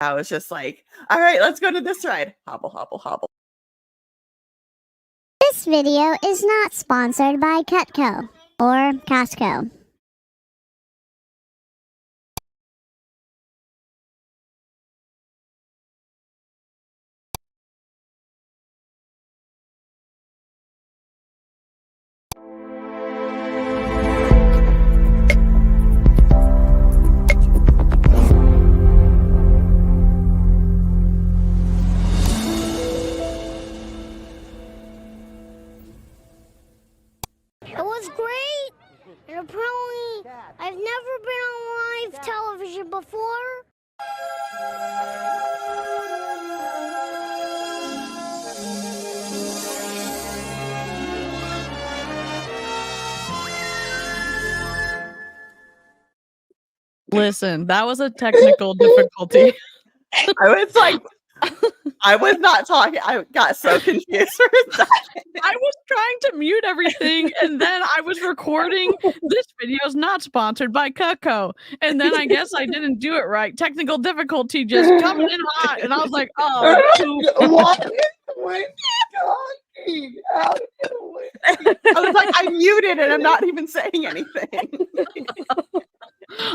I was just like, all right, let's go to this ride. Hobble, hobble, hobble. This video is not sponsored by Cutco or Costco. It was great, and apparently I've never been on live television before. Listen, that was a technical difficulty. I was not talking. I got so confused for a second. I was trying to mute everything, and then I was recording. This video is not sponsored by Cutco. And then I guess I didn't do it right. Technical difficulty just coming in hot. And I was like, oh, What is talking? I was like, I muted and I'm not even saying anything.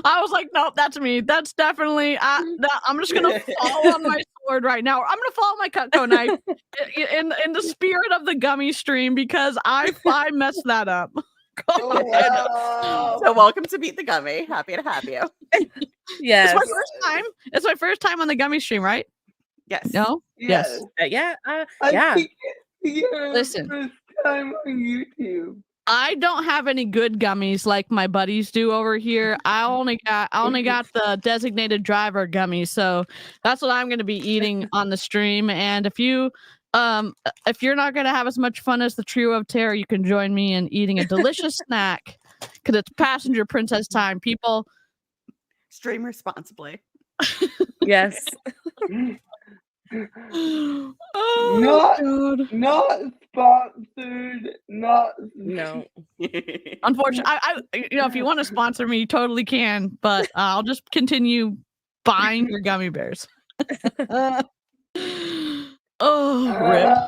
I was like, nope, that's me. That's definitely, I'm just going to fall on my sword right now. I'm going to fall on my Cutco knife in the spirit of the Gummy stream because I messed that up. So welcome to Beat the Gummy. Happy to have you. Yes. It's my first time. It's my first time on the Gummy stream, right? Yes. No? Yes. Yeah. Listen. First time on YouTube. I don't have any good gummies like my buddies do over here. I only got the designated driver gummies, so that's what I'm going to be eating on the stream. And if you're not going to have as much fun as the trio of terror, you can join me in eating a delicious snack because it's passenger princess time. People, stream responsibly. Yes. Oh, not sponsored. No. Unfortunately, I if you want to sponsor me, you totally can. But I'll just continue buying your gummy bears. Oh, rip.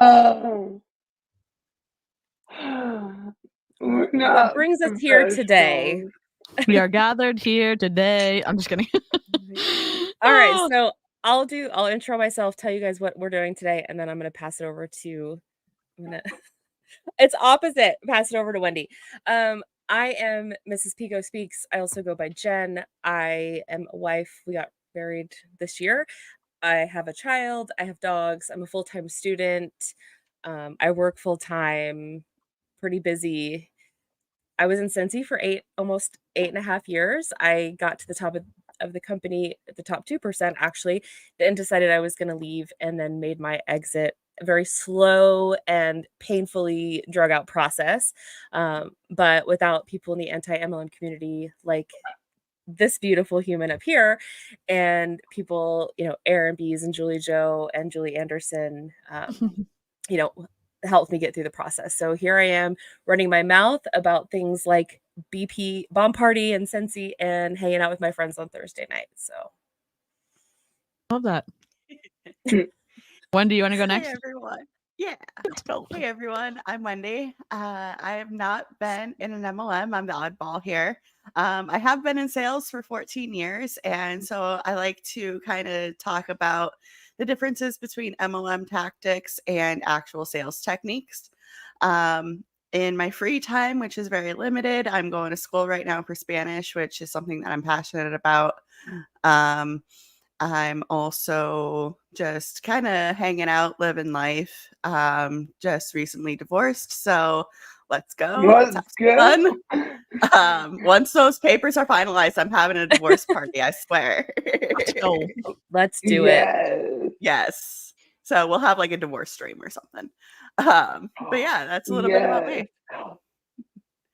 What brings us here today? We are gathered here today. I'm just kidding. All right, so I'll intro myself, tell you guys what we're doing today, and then I'm gonna pass it over to it's opposite. Pass it over to Wendy. I am Mrs. Pico Speaks. I also go by Jen. I am a wife. We got married this year. I have a child. I have dogs. I'm a full-time student. I work full-time, pretty busy. I was in Scentsy for almost 8.5 years. I got to the top of the company, the top 2% actually, and decided I was going to leave, and then made my exit. A very slow and painfully drug out process, but without people in the anti-MLM community like this beautiful human up here, and people, Aaron Bees and Julie Joe and Julie Anderson, helped me get through the process. So here I am running my mouth about things like BP, Bomb Party, and Scentsy, and hanging out with my friends on Thursday night. So love that. Wendy, you want to go next? Hey everyone. Yeah. Let's go. Hey everyone. I'm Wendy. I have not been in an MLM. I'm the oddball here. I have been in sales for 14 years, and so I like to kind of talk about the differences between MLM tactics and actual sales techniques. In my free time, which is very limited, I'm going to school right now for Spanish, which is something that I'm passionate about. I'm also just kind of hanging out, living life. Just recently divorced, so let's go. Let's go. Fun. Once those papers are finalized, I'm having a divorce party, I swear. Let's go. Let's do it. Yes. So we'll have like a divorce stream or something. But yeah, that's a little bit about me.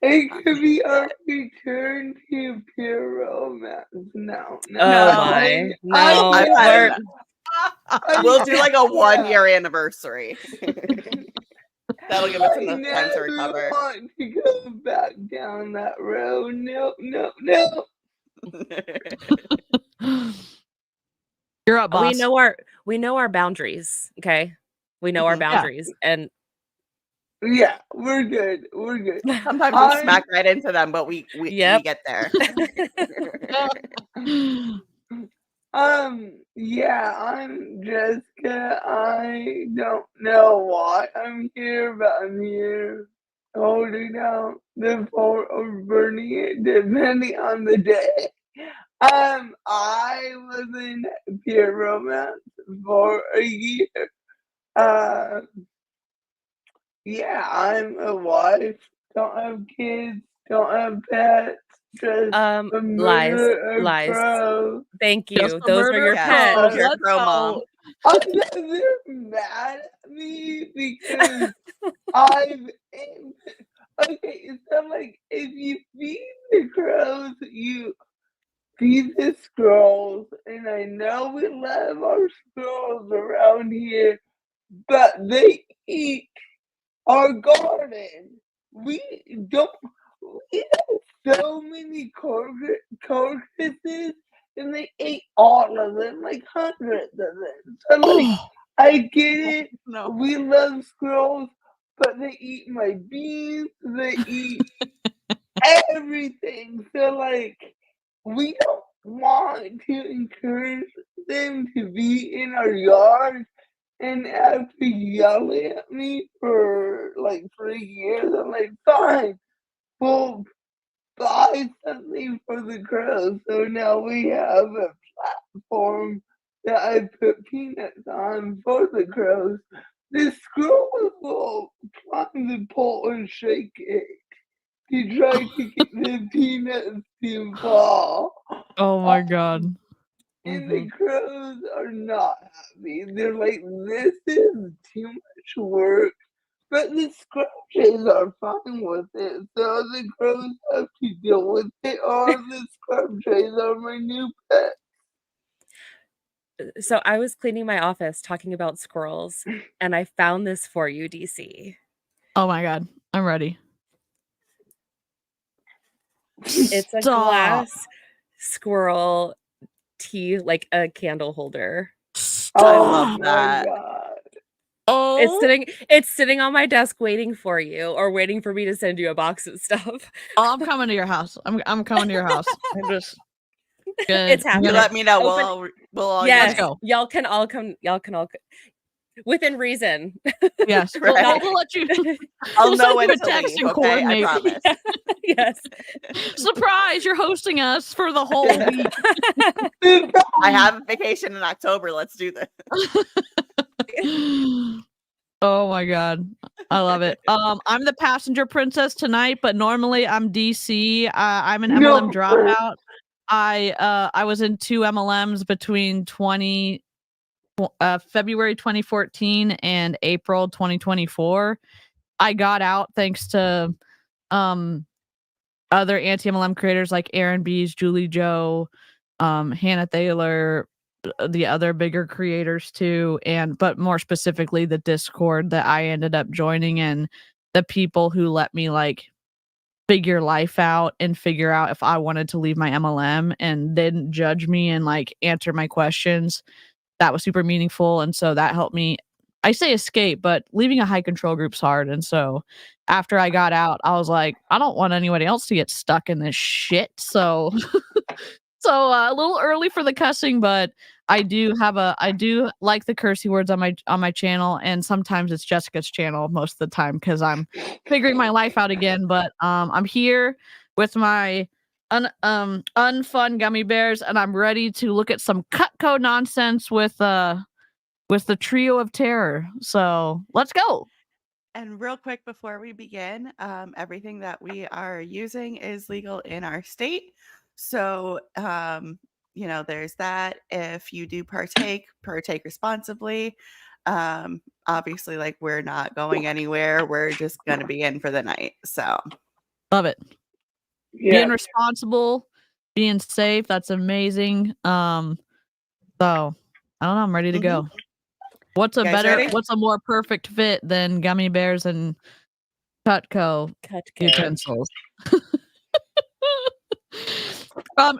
It could be a return to pure romance. No. We'll do like a 1-year anniversary. That'll give us enough time to recover. I want to go back down that road. No. You're up, boss. We know our boundaries. Okay, we know our Mhm. Yeah. boundaries, and Yeah, we're good. We're good. Sometimes we smack right into them, but we Yep. get there. Yeah, I'm Jessica. I don't know why I'm here, but I'm here holding out the fort or burning it, depending on the day. I was in peer romance for a year. Yeah, I'm a wife, don't have kids, don't have pets, just a lies. murderer of crows. Thank Just you. a Those are murder your of pets. crows. Your Let's crow go. mom. They're mad at me because I've okay, so like if you feed the crows, you feed the squirrels, and I know we love our squirrels around here, but they eat our garden. We don't. We have so many carcasses, and they ate all of them, like hundreds of them. So, like, Oh, I get it. No. We love squirrels, but they eat my beans. They eat everything. So, like, we don't want to encourage them to be in our yard and after yelling at me for like 3 years, I'm like, fine, we'll buy something for the crows. So now we have a platform that I put peanuts on for the crows. The squirrels will climb the pole and shake it to try to get the peanuts to fall. oh my god. And the crows are not happy. They're like, this is too much work. But the scrubjays are fine with it. So the crows have to deal with it, or the scrubjays are my new pet. So I was cleaning my office talking about squirrels, and I found this for you, DeeCee. Oh my god. I'm ready. It's a Stop. glass squirrel tea, like a candle holder. I love Oh my that. god. Oh, It's sitting on my desk waiting for you, or waiting for me to send you a box of stuff. oh, I'm coming to your house. I'm coming to your house. I'm just gonna, It's You happening. let me know. Open- We'll all Yes, unite. go. y'all can all come. Within reason. yes. Right. We'll let you. I'll we'll know send you when a to text leave. and Okay, I coordinate. promise. Yes. Surprise! You're hosting us for the whole week. I have a vacation in October. Let's do this. Oh my god, I love it. I'm the passenger princess tonight, but normally I'm DeeCee. I'm an MLM dropout. I was in 2 MLMs between February 2014 and April 2024. I got out thanks to other anti-MLM creators like Aaron Bees, Julie Joe, Hannah Thaler, the other bigger creators too, but more specifically the Discord that I ended up joining, and the people who let me like figure life out and figure out if I wanted to leave my MLM and didn't judge me and like answer my questions. That was super meaningful, and so that helped me. I say escape, but leaving a high control group's hard, and so after I got out, I was like, I don't want anybody else to get stuck in this shit. So a little early for the cussing, but I do like the cursey words on my channel, and sometimes it's Jessica's channel most of the time because I'm figuring my life out again. But I'm here with my unfun gummy bears, and I'm ready to look at some Cutco nonsense with the trio of terror. So let's go. And real quick before we begin, everything that we are using is legal in our state. So, there's that. If you do partake responsibly. Obviously, like, we're not going anywhere. We're just going to be in for the night. So, love it. Yeah. Being responsible, being safe. That's amazing. So I don't know. I'm ready to go. What's a more perfect fit than gummy bears and Cutco utensils?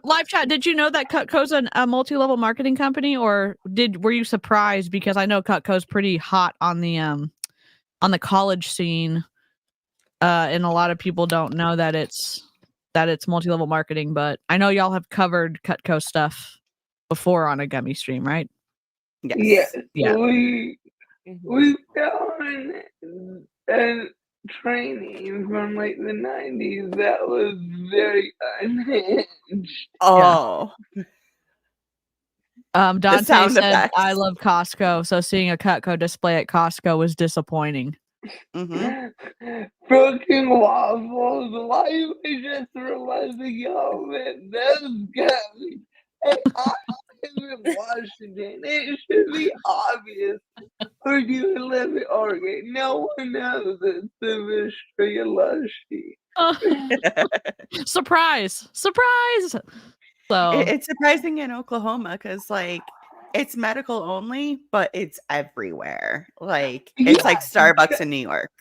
Live chat, did you know that Cutco's a multi-level marketing company, or were you surprised? Because I know Cutco's pretty hot on the college scene, and a lot of people don't know that it's multi-level marketing. But I know y'all have covered Cutco stuff before on a Gummy stream, right? Yes. Yeah. We found a training from like the 90s that was very unhinged. Oh, Dante sound said, effects. "I love Costco, so seeing a Cutco display at Costco was disappointing." Broken waffles. Why am I just realizing, yo, man, those guys. And I live in Washington. It should be obvious. Or do you live in Oregon? No one knows it's the mystery of Lushy. Surprise! Surprise! So It's surprising in Oklahoma because, like, it's medical only, but it's everywhere. Like, it's like Starbucks in New York.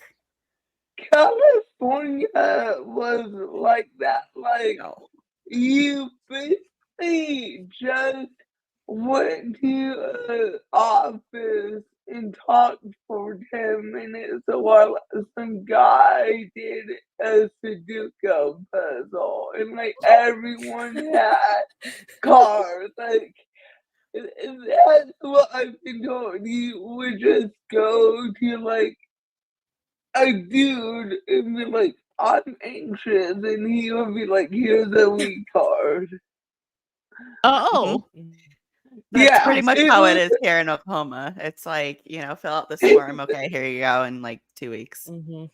California was like that. Like, No. you basically just went to an office and talked for 10 minutes while some guy did a Sudoku puzzle, and like everyone had cars. Like, that's what I've been told. You would just go to like a dude and be like, I'm anxious, and he would be like, here's a weak card. Oh. That's pretty much how it is here in Oklahoma. It's like, fill out this form. Okay, here you go in like 2 weeks. And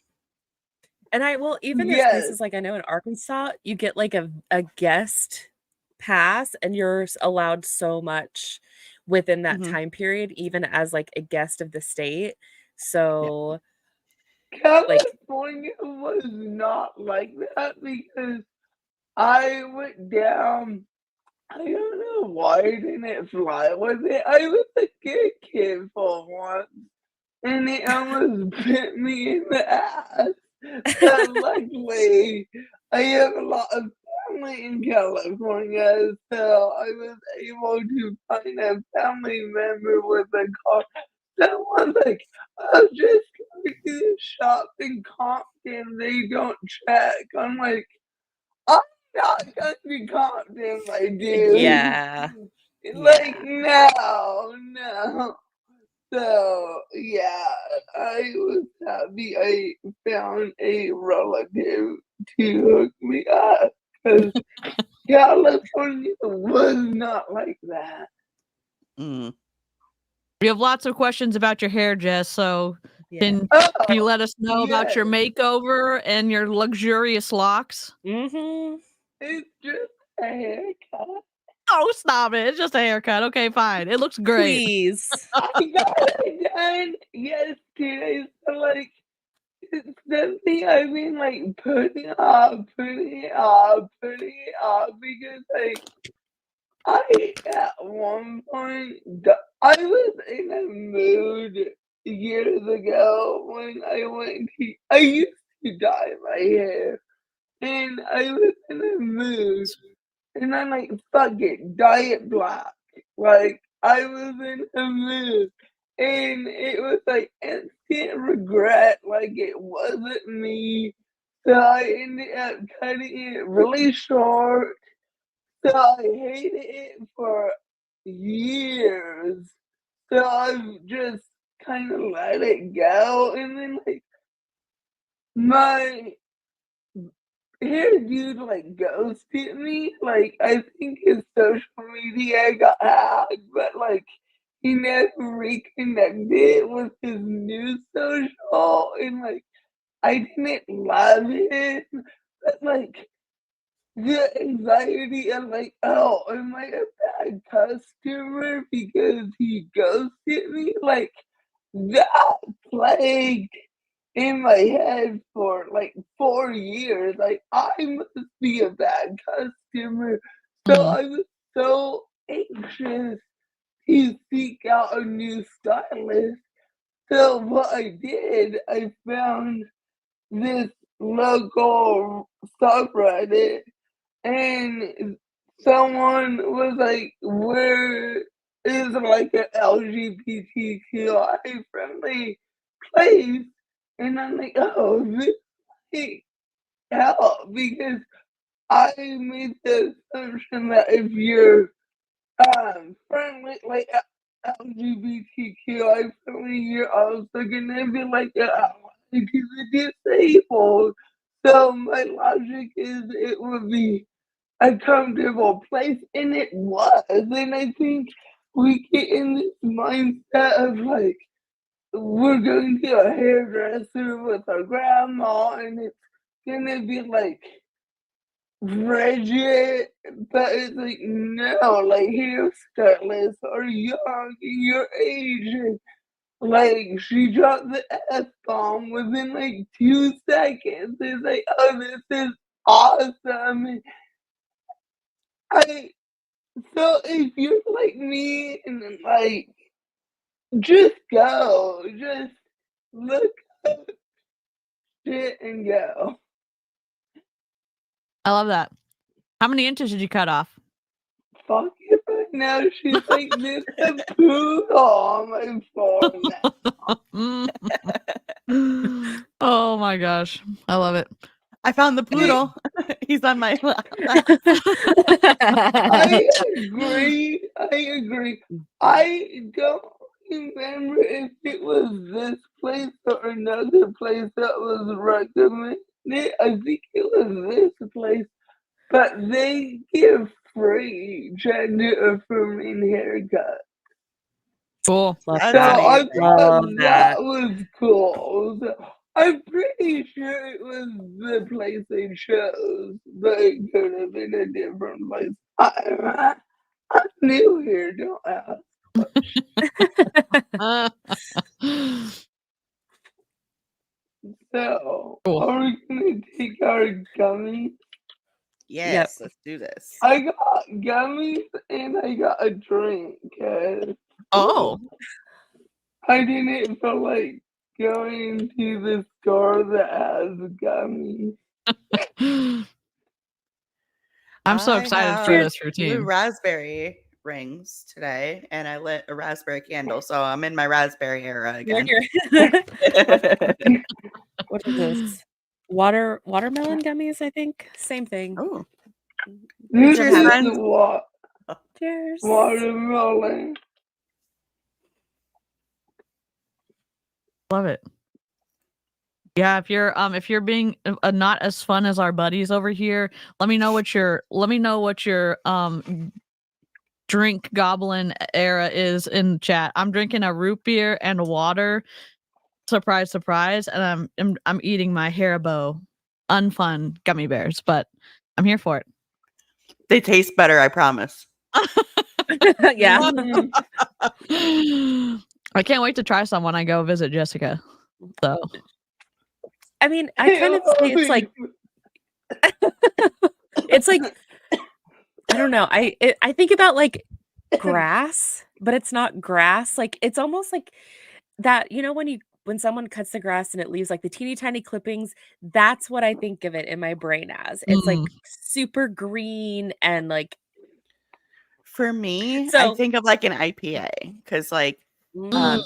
even there's places like I know in Arkansas, you get like a guest pass and you're allowed so much within that time period, even as like a guest of the state. So California was not like that because I went down. I don't know why I didn't fly with it. I was a good kid for once, and it almost bit me in the ass. But luckily, I have a lot of family in California, so I was able to find a family member with a car. Someone's like, I'll just go to the shop in Compton. They don't check. I'm like, I'm not going to Compton, my dude. Yeah. Like, no. So, yeah, I was happy I found a relative to hook me up because California was not like that. We have lots of questions about your hair, Jess, so can you let us know about your makeover and your luxurious locks? It's just a haircut. Oh, stop it. It's just a haircut. Okay, fine. It looks great. Please. I got it done yesterday, so like, it's something I've been like putting it off because like, at one point, I was in a mood years ago when I used to dye my hair, and I was in a mood, and I'm like, fuck it, dye it black. Like, I was in a mood, and it was like instant regret, like it wasn't me, so I ended up cutting it really short. So I hated it for years. So I've just kind of let it go. And then, like, my hair dude, like, ghosted me. Like, I think his social media got hacked, but, like, he never reconnected with his new social. And, like, I didn't love it. But, like, the anxiety of like, oh, am I a bad customer because he ghosted me? Like, that plagued in my head for like 4 years. Like, I must be a bad customer. So I was so anxious to seek out a new stylist. So what I did, I found this local subreddit, and someone was like, "Where is like an LGBTQI friendly place?" And I'm like, "Oh, this might help," because I made the assumption that if you're friendly, like LGBTQI friendly, you're also gonna be like an ally to the disabled. So my logic is it would be a comfortable place, and it was. And I think we get in this mindset of like we're going to a hairdresser with our grandma, and it's gonna be like rigid, but it's like no, like hairstylists are young, your age, and like she dropped the F-bomb within like 2 seconds. It's like, oh, this is awesome. And so if you're like me and then like just go, just look up shit and go. I love that. How many inches did you cut off? Fuck it right now. She's like this a poodle on my forehead. Oh my gosh. I love it. I found the poodle. He's on my lap. I agree. I don't remember if it was this place or another place that was recommended. I think it was this place, but they give free gender affirming haircut. Cool. So That's I amazing. thought that was cool. So I'm pretty sure it was the place they chose, but it could have been a different place. I'm new here, don't ask. So, Cool. are we gonna take our gummies? Yes, let's do this. I got gummies and I got a drink. 'Cause Oh. I didn't feel like going to the store that has gummies. I'm so I excited for have this 2 routine. raspberry rings today, and I lit a raspberry candle, so I'm in my raspberry era again. What is this? Watermelon gummies, I think. Same thing. Oh, This Cheers, is friends. Cheers. watermelon. Love it. Yeah, if you're being not as fun as our buddies over here, let me know what your drink goblin era is in chat. I'm drinking a root beer and water. Surprise, surprise, and I'm eating my Haribo unfun gummy bears, but I'm here for it. They taste better, I promise. Yeah. I can't wait to try some when I go visit Jessica. So I mean, I kind of say it's like it's like I don't know. I think about like grass, but it's not grass. Like it's almost like that, you know, when someone cuts the grass and it leaves like the teeny tiny clippings, that's what I think of it in my brain as. It's like super green and like For me, I so think of like an IPA because like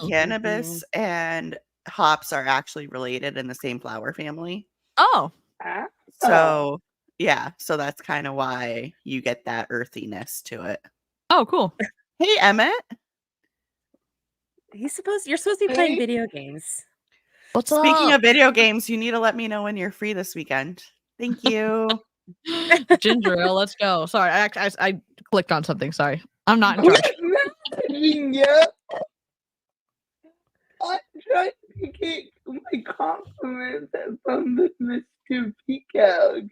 cannabis and hops are actually related in the same flower family. oh. So yeah, so that's kind of why you get that earthiness to it. Oh, cool. Hey, Emmett. you're supposed to be playing video games. What's Speaking up? of video games, you need to let me know when you're free this weekend. Thank you. Ginger ale, let's go. Sorry, I clicked on something. Sorry. I'm not in charge. Yeah. I'm trying to get my compliments from the Mr. Pico.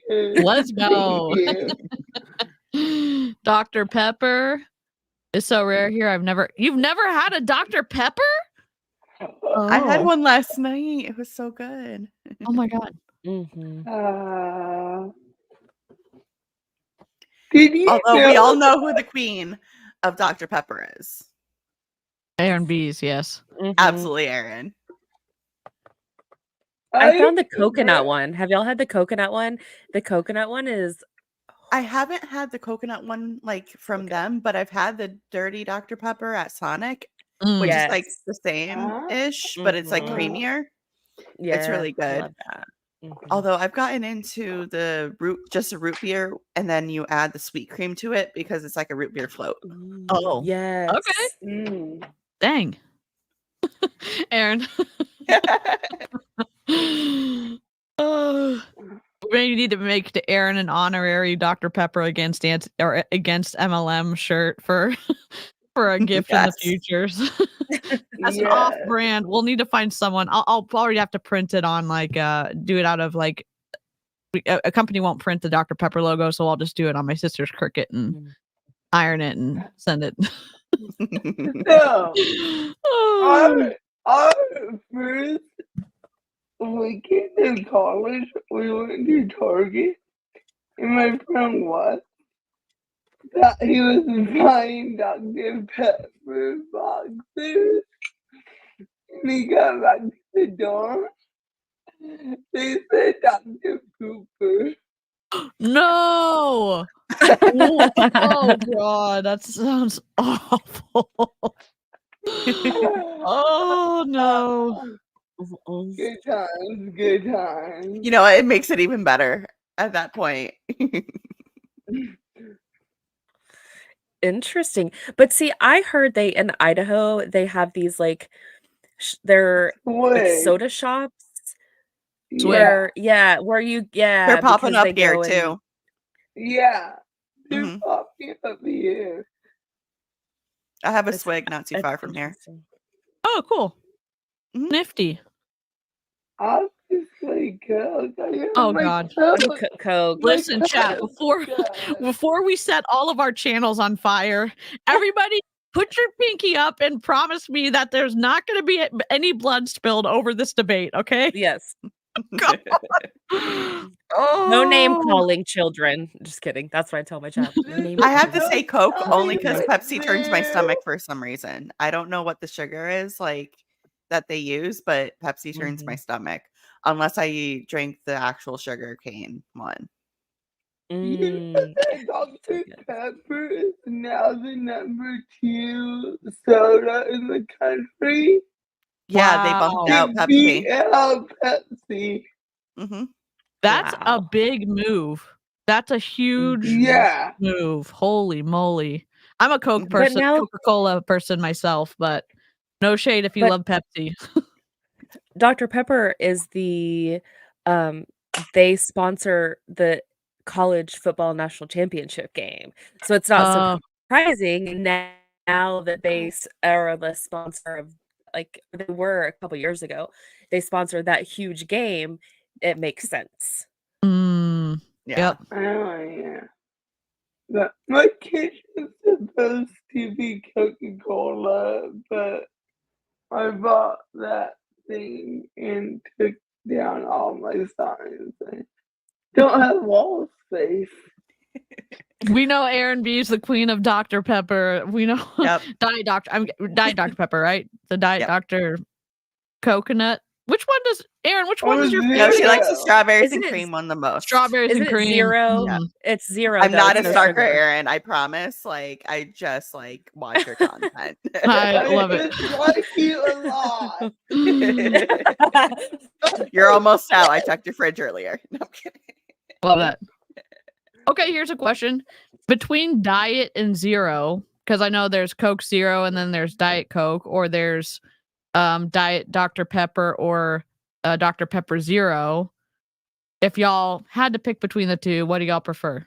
Let's go. Dr. Pepper is so rare here. You've never had a Dr. Pepper? I had one last night. It was so good. Oh my god. Although we all know who the queen of Dr. Pepper is. Aaron B's, yes. Absolutely, Aaron. I found the coconut one. Have y'all had the coconut one? The coconut one is I haven't had the coconut one like from Okay. them, but I've had the dirty Dr. Pepper at Sonic, Mm. which is like Yes. the same-ish, but it's like Mhm. creamier. Yeah, It's really I good. love that. Mhm. Although I've gotten into the just a root beer, and then you add the sweet cream to it because it's like a root beer float. Oh, Yes. okay. Mm. Dang. Aaron. Oh, we need to make to Aaron an honorary Dr. Pepper against MLM shirt for a gift in the Yes. future. That's an Yeah. off-brand. We'll need to find someone. I'll already have to print it on like do it out of like a company won't print the Dr. Pepper logo, so I'll just do it on my sister's Cricut and iron it and send it. So, Oh. our first weekend in college, we went to Target, and my friend was that he was buying Dr. Pepper boxes, and he got back to the door. They said Dr. Pooper. No. Oh god, that sounds awful. Oh no. Good times, good times. You know, it makes it even better at that point. Interesting. But see, I heard they in Idaho, they have these like they're like Wait, soda shops yeah, where you They're popping because up they here go and too. yeah. They're Mhm. popping up here. I have a It's- swig not too it's far from here. interesting. Oh, cool. Mhm. Nifty. Obviously, Coke. Oh, God. Coke. Listen, chat, Coke. before we set all of our channels on fire, everybody put your pinky up and promise me that there's not going to be any blood spilled over this debate, okay? Yes. God. No name Oh. calling children. Just kidding. That's what I tell my child. No name I have to calling. say Coke only Tell me because what's Pepsi turns my there. stomach for some reason. I don't know what the sugar is like that they use, but Pepsi turns my stomach unless I drink the actual sugar cane one. You know that Dr. Pepper is now the #2 soda in the country? Yeah, they bumped out It Pepsi. beat out Pepsi. Mhm. That's a Wow. big move. That's a huge Yeah. move. Holy moly. I'm a Coke Mhm. But person, now Coca-Cola person myself, but no shade if you But- love Pepsi. Dr. Pepper is the they sponsor the college football national championship game. So it's not surprising now that they are the sponsor of, like they were a couple years ago. They sponsored that huge game. It makes sense. Yeah. Yep. Oh, yeah. But my kitchen's supposed to be Coca-Cola, but I bought that thing and took down all my signs. I don't have wall space. We know Aaron B is the queen of Dr. Pepper. We know Yep. Diet Dr. Pepper, right? The Diet Yep. Dr. Coconut. Which one does Aaron? Which one is your Zero. No, she favorite? likes the strawberries Isn't and it cream one the most. Strawberries Isn't and it cream. zero? Yeah. It's zero. I'm though. not It's a no stalker, sugar. Aaron. I promise. Like, I just like watch your content. I love it. just like you a lot. You're almost out. I checked your fridge earlier. No, I'm kidding. Love that. Okay, here's a question. Between Diet and Zero, because I know there's Coke Zero and then there's Diet Coke, or there's Diet Dr. Pepper or Dr. Pepper Zero. If y'all had to pick between the two, what do y'all prefer?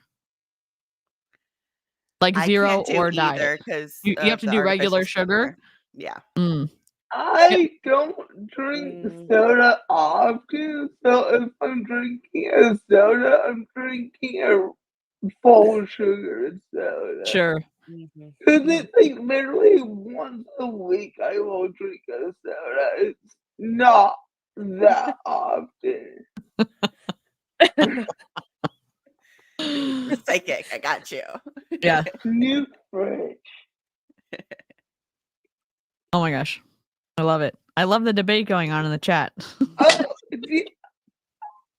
Like I Zero can't do or either Diet? because You have to do regular sugar? Yeah. Mm. I don't drink soda often, so if I'm drinking a soda, I'm drinking a full sugar soda. Sure. Mhm. Because it's like literally once a week I will drink a soda. It's not that often. Psychic. I got you. Yeah. New fridge. Oh my gosh. I love it. I love the debate going on in the chat. Oh,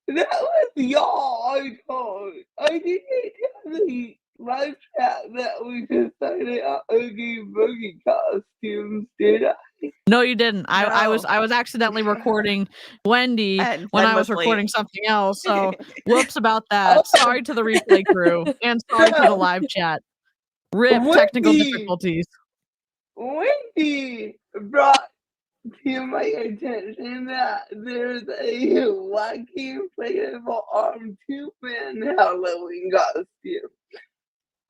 that was y'all I told. I didn't the live chat that we decided on Oogie Boogie costumes, did I? No, you didn't. I was No. accidentally recording Wendy And when Jen I was was late. recording something else. So whoops about that. Sorry to the replay crew and sorry to the live chat. Rip technical Wendy! difficulties. Wendy brought to my attention that there's a wacky inflatable arm two-man Halloween costume.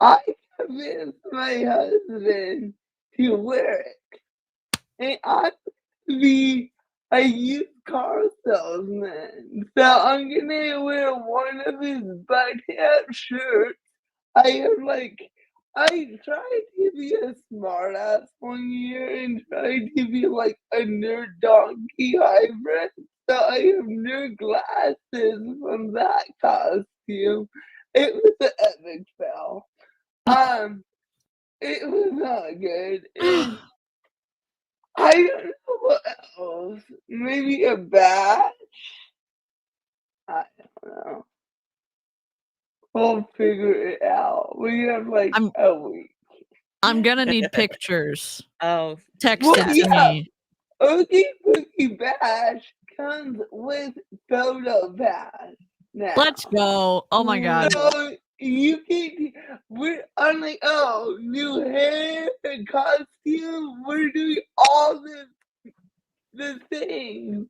I convinced my husband to wear it, and I'm to be a used car salesman, so I'm gonna wear one of his button-up shirts. I tried to be a smartass one year and tried to be like a nerd donkey hybrid. So I have nerd glasses from that costume. It was an epic fail. It was not good. And I don't know what else. Maybe a badge? I don't know. We'll figure it out. We have like a week. I'm gonna need pictures. Oh, Text Well, it to yeah. me. Oogie Boogie Bash comes with photo pass now. Let's go. Oh my god. So you can, I'm like, oh, new hair and costume. We're doing all the things.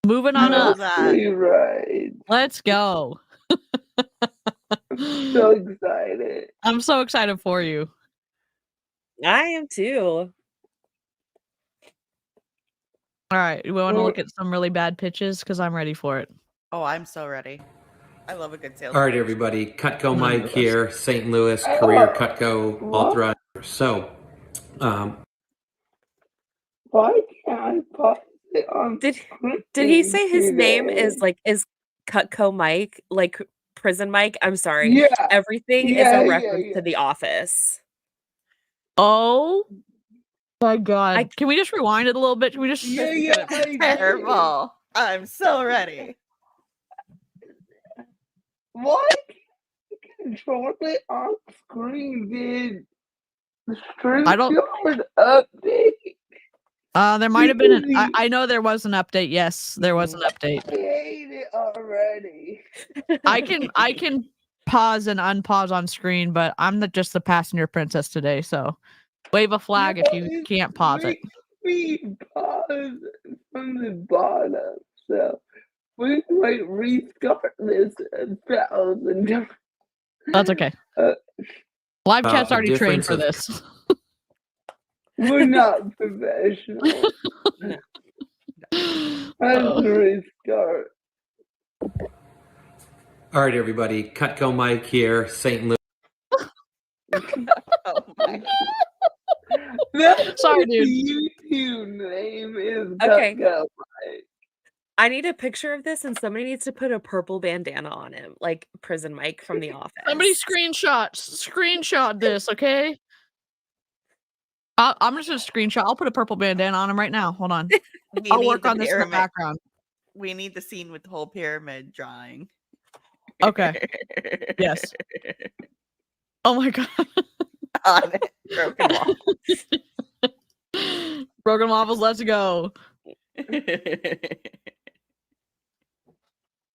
Moving on up. Right. Let's go. So excited. I'm so excited for you. I am too. All right, we want to look at some really bad pitches because I'm ready for it. Oh, I'm so ready. I love a good sales. All right, everybody. Cutco Mike here, St. Louis, career Cutco authorized. So, why can't I pause it on? Did he say his name is Cutco Mike, like Prison Mike? I'm sorry. Yeah. Everything is a reference to The Office. Oh my god. Can we just rewind it a little bit? Can we just terrible. I'm so ready. Why control it on screen, dude? I don't update. There might have been I know there was an update. Yes, there was an update. I hate it already. I can pause and unpause on screen, but I'm just the passenger princess today, so wave a flag if you can't pause it. We pause from the bottom, so we might restart this 1,000 times. That's okay. Live chat's already trained for this. We're not professional. Let's restart. all right, everybody. Cutco Mike here, St. Louis. Oh my. Sorry, dude. The YouTube name is Okay. Cutco Mike. I need a picture of this, and somebody needs to put a purple bandana on him, like Prison Mike from The Office. Somebody screenshot this, okay? I'm just gonna screenshot. I'll put a purple bandana on him right now. Hold on. I'll work on this in the background. We need the scene with the whole pyramid drawing. Okay. Yes. Oh my god. On it. Broken waffles. Broken waffles, let's go.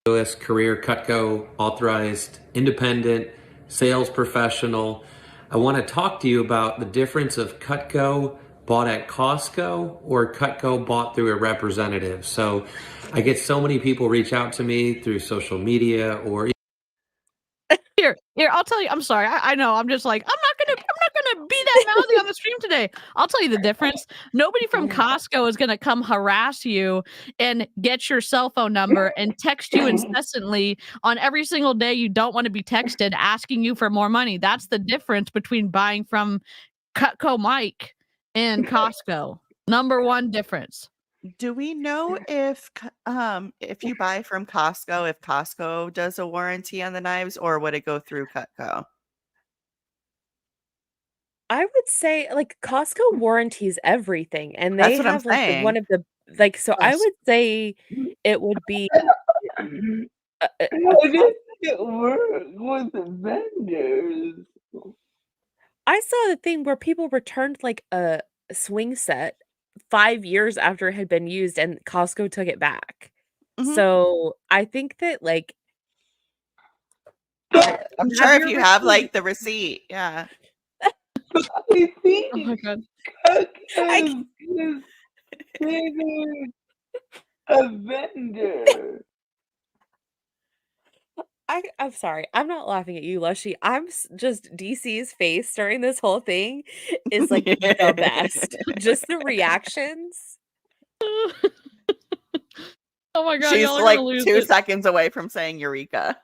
Louis, career Cutco authorized, independent, sales professional. I want to talk to you about the difference of Cutco bought at Costco or Cutco bought through a representative. So I get so many people reach out to me through social media or Here, I'll tell you. I'm sorry. I know. I'm just like, I'm not gonna be that mouthy on the stream today. I'll tell you the difference. Nobody from Costco is gonna come harass you and get your cell phone number and text you incessantly on every single day you don't want to be texted, asking you for more money. That's the difference between buying from Cutco Mike and Costco. Number one difference. Do we know if you buy from Costco, if Costco does a warranty on the knives, or would it go through Cutco? I would say like Costco warranties everything, and they That's what I'm have like saying. one of the like. So I Yes. would say it would be. it work with vendors? I saw the thing where people returned like a swing set 5 years after it had been used and Costco took it back. Mhm. So, I think that, like I'm have sure if your you have, receipt. like, the receipt, yeah. I Oh think my god. I Cutco is considered a vendor. I'm sorry. I'm not laughing at you, Lushy. Just DC's face during this whole thing is like the best. Just the reactions. Oh my god, She's, y'all are like, gonna lose 2 it. seconds away from saying Eureka.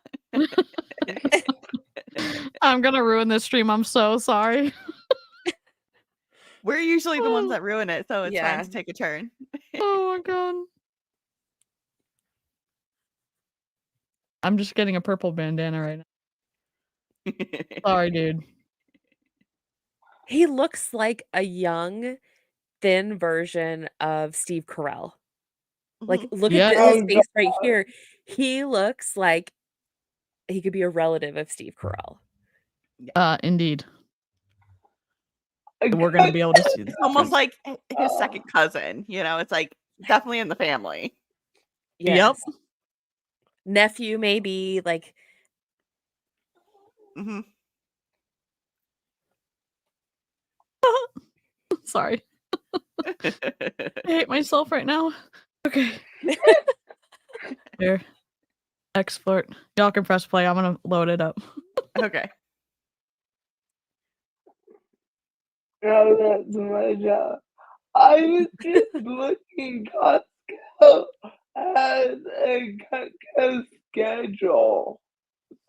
I'm gonna ruin this stream. I'm so sorry. We're usually the ones that ruin it, so it's fine Yeah. to take a turn. Oh my god. I'm just getting a purple bandana right now. Sorry, dude. He looks like a young, thin version of Steve Carell. Like, Mhm. look Yeah. at Oh, his face right here. He looks like he could be a relative of Steve Carell. Indeed. We're gonna be able to see this. It's almost like his second cousin, you know? It's, like, definitely in the family. Yes. Nephew, maybe, like Mhm. Sorry. I hate myself right now. Okay. Here. Export. Y'all can press play. I'm gonna load it up. Okay. No, that's my job. I was just looking Costco has a Cutco schedule.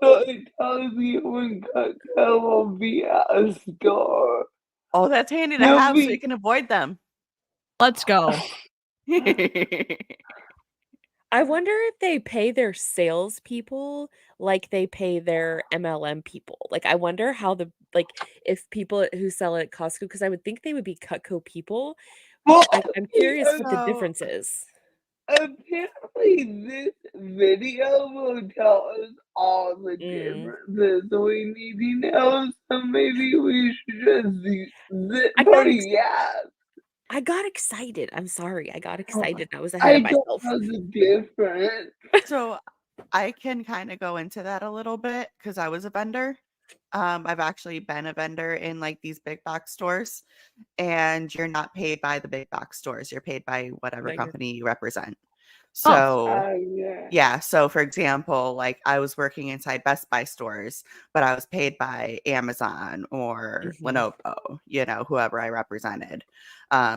So it tells you when Cutco will be at a store. Oh, that's handy to You'll have so be- you can avoid them. Let's go. I wonder if they pay their salespeople like they pay their MLM people. Like, I wonder how if people who sell at Costco, because I would think they would be Cutco people. Well, I'm curious what the So- difference is. apparently this video will tell us all the differences we need to know, so maybe we should just zip I got yes. I got excited. I'm sorry. I got excited. I was I ahead of don't myself. know the difference. So I can kind of go into that a little bit because I was a vendor. I've actually been a vendor in like these big box stores, and you're not paid by the big box stores. You're paid by whatever Like- company you represent. So Yeah. yeah, so for example, like I was working inside Best Buy stores, but I was paid by Amazon or Mhm. Lenovo, you know, whoever I represented.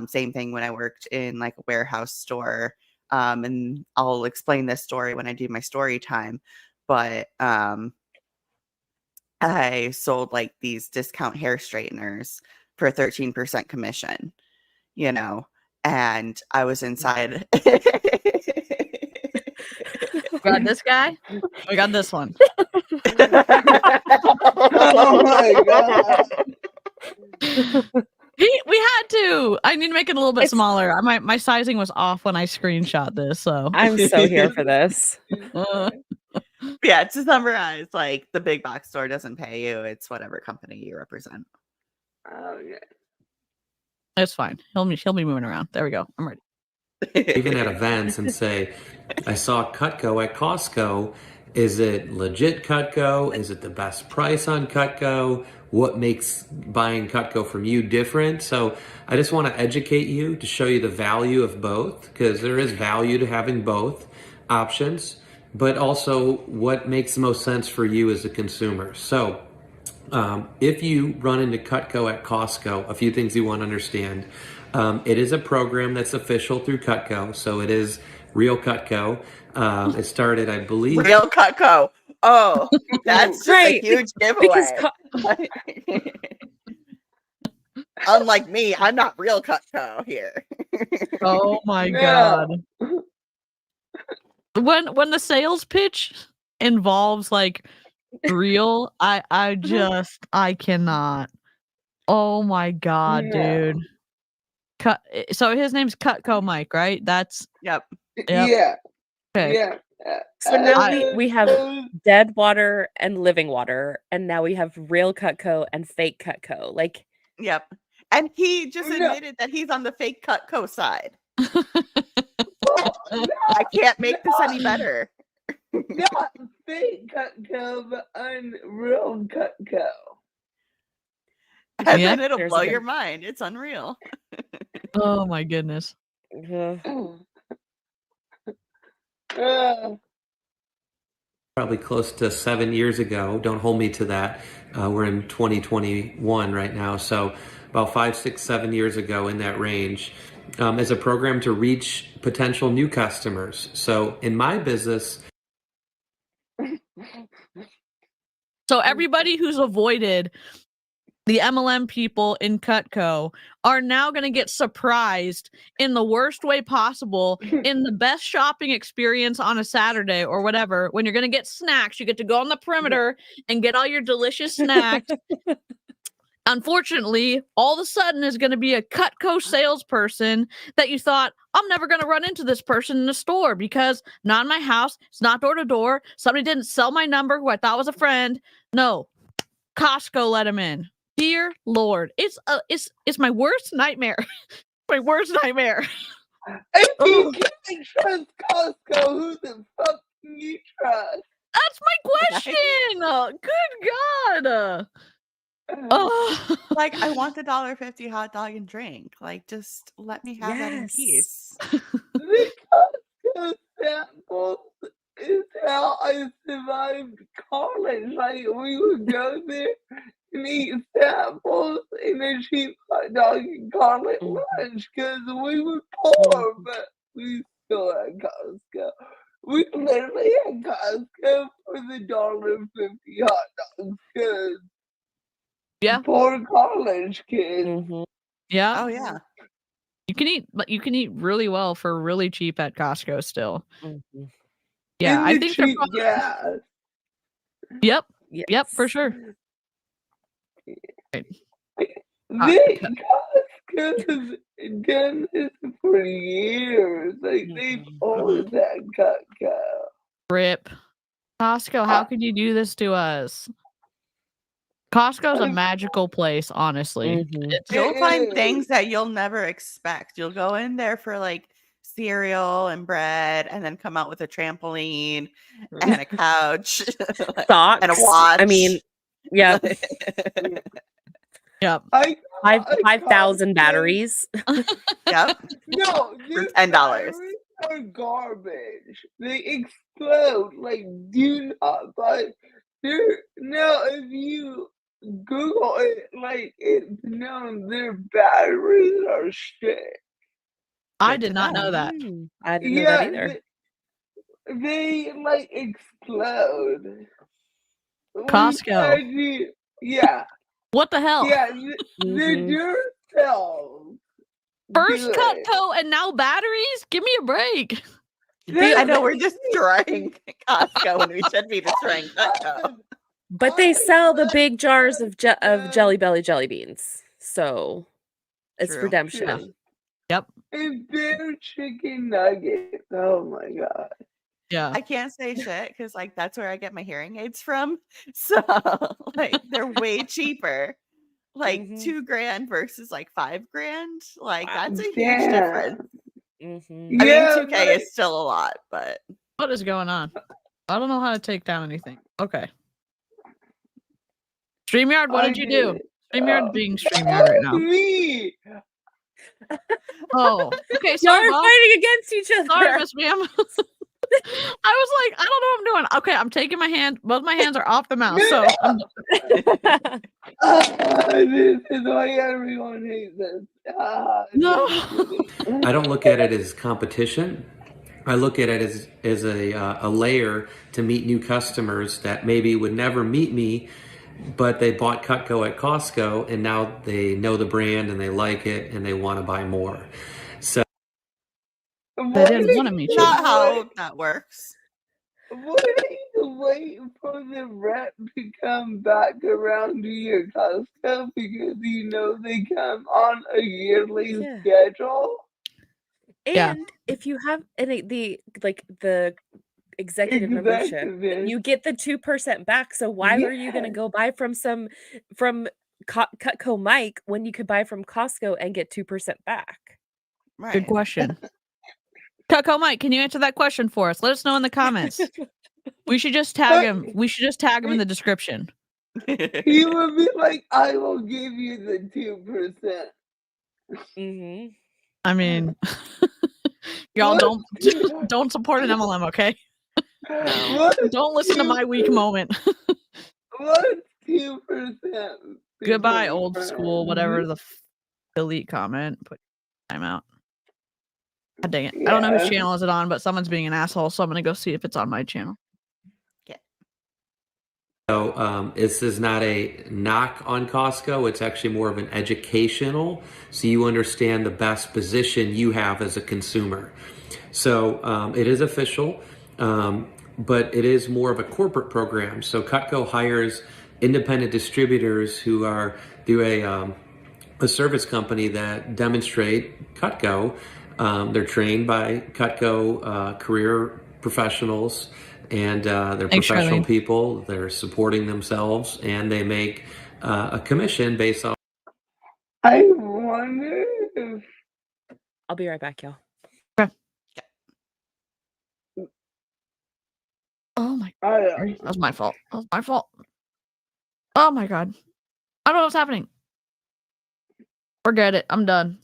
Same thing when I worked in like a warehouse store. And I'll explain this story when I do my story time. But I sold like these discount hair straighteners for 13% commission, you know, and I was inside. We got this guy. We got this one. Oh my god. We had to. I need to make it a little bit It's- smaller. My sizing was off when I screenshot this, so I'm so here for this. Yeah, to summarize, like the big box store doesn't pay you. It's whatever company you represent. Okay. it's fine. He'll be moving around. There we go. I'm ready. Even at events and say, I saw Cutco at Costco. Is it legit Cutco? Is it the best price on Cutco? What makes buying Cutco from you different? So I just want to educate you to show you the value of both, because there is value to having both options, but also what makes the most sense for you as a consumer. So if you run into Cutco at Costco, a few things you want to understand. It is a program that's official through Cutco, so it is real Cutco. It started, I believe. Real Cutco. Oh, that's just Right, a huge because giveaway. Unlike me, I'm not real Cutco here. Oh my No. god. When the sales pitch involves like real, I cannot. Oh my god, No. dude. So his name's Cutco Mike, right? That's Yep. Yep. Yeah. okay. Yeah. So now I- we have dead water and living water, and now we have real Cutco and fake Cutco. Like, Yep. And he just No. admitted that he's on the fake Cutco side. well, I can't make this any better. not fake Cutco, but unreal Cutco. And Yeah, then it'll there's blow a your good- mind. It's unreal. Oh my goodness. Probably close to 7 years ago. Don't hold me to that. We're in 2021 right now. So about 5, 6, 7 years ago in that range, as a program to reach potential new customers. So in my business, So everybody who's avoided the MLM people in Cutco are now going to get surprised in the worst way possible in the best shopping experience on a Saturday or whatever. When you're going to get snacks, you get to go on the perimeter and get all your delicious snacks. Unfortunately, all of a sudden is going to be a Cutco salesperson that you thought, I'm never going to run into this person in the store because not in my house. It's not door to door. Somebody didn't sell my number who I thought was a friend. No, Costco let him in. Dear Lord, it's my worst nightmare. My worst nightmare. If you can't trust Costco, who the fuck can you trust? That's my question. Good God. Oh. Like, I want the $1.50 hot dog and drink. Like, just let me have that in Yes. peace. The Costco samples is how I survived college. Like, we would go there and eat samples and a cheap hot dog and call it lunch because we were poor, but we still had Costco. We literally had Costco for the $1.50 hot dogs because Yeah. poor college kids. Yeah. Oh, yeah. You can eat really well for really cheap at Costco still. Yeah, And I the think they're cheap probably, gas. Yep, for sure. They Costco's done this for years. Like they've always had Cutco. Rip. Costco, how could you do this to us? Costco's a magical place, honestly. It's, You'll find things that you'll never expect. You'll go in there for like cereal and bread and then come out with a trampoline and a couch Socks and a watch. I mean, yeah. Yep. 5,000 batteries. Yep. No, For these $10. batteries are garbage. They explode. Like, do not buy. No, if you Google it, like it's known their batteries are shit. I did not know that. I didn't know that either. They like explode. Costco. Yeah. What the hell? Yeah, they're Duracell. First Cutco and now batteries? Give me a break. I know we're destroying Costco when we should be destroying Cutco. But they sell the big jars of Jelly Belly jelly beans. So it's True. redemption. Yep. And their chicken nuggets. Oh my god. Yeah. I can't say shit because like that's where I get my hearing aids from. So like they're way cheaper. Like $2,000 versus like $5,000. Like that's a huge difference. I mean, 2K is still a lot, but what is going on? I don't know how to take down anything. Okay. StreamYard, what did you do? StreamYard being StreamYard right now. Me. Oh, okay. Y'all Sorry, are Bob. fighting against each other. Sorry, Miss Ma'am. I was like, I don't know what I'm doing. Okay, I'm taking my hand. Both my hands are off the mouse. So This is why everyone hates this. no. I don't look at it as competition. I look at it as a layer to meet new customers that maybe would never meet me, but they bought Cutco at Costco and now they know the brand and they like it and they want to buy more. So they didn't want to meet you. not how that works. What do you wait for the rep to come back around to your Costco because you know they come on a yearly schedule? And if you have any the executive membership, you get the 2% back. So why were you going to go buy from Cutco Mike when you could buy from Costco and get 2% back? Right. Good question. Cutco Mike, can you answer that question for us? Let us know in the comments. We should just tag him. We should just tag him in the description. He would be like, I will give you the 2%. Mm-hmm. I mean, y'all don't support an MLM, okay? Don't listen to my weak moment. What's 2%? Goodbye, old school, whatever the delete comment. Put time out. God dang it. I don't know whose channel is it on, but someone's being an asshole, so I'm going to go see if it's on my channel. So this is not a knock on Costco. It's actually more of an educational, so you understand the best position you have as a consumer. So it is official, but it is more of a corporate program. So Cutco hires independent distributors who are through a service company that demonstrate Cutco. They're trained by Cutco career professionals, and they're professional people. They're supporting themselves, and they make a commission based on. I wonder if. I'll be right back, y'all. Okay. Oh my God. That was my fault. That was my fault. Oh my God. I don't know what's happening. Forget it. I'm done.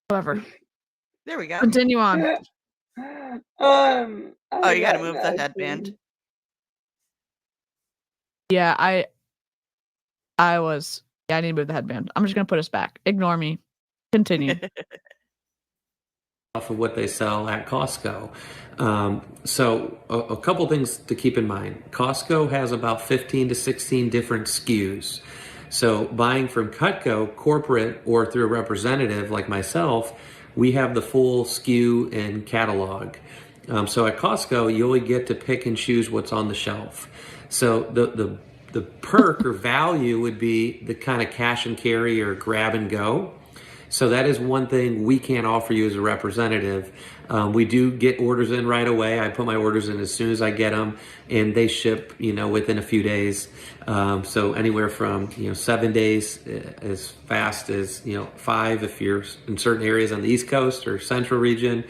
Whatever. There we go. Continue on. Oh, you gotta move the headband. Yeah, I need to move the headband. I'm just gonna put us back. Ignore me. Continue. Off of what they sell at Costco. So a couple things to keep in mind. Costco has about 15 to 16 different SKUs. So buying from Cutco corporate or through a representative like myself, we have the full SKU and catalog. So at Costco, you only get to pick and choose what's on the shelf. So the perk or value would be the kind of cash and carry or grab and go. So that is one thing we can't offer you as a representative. We do get orders in right away. I put my orders in as soon as I get them, and they ship, within a few days. So anywhere from 7 days as fast as 5 if you're in certain areas on the East Coast or Central region.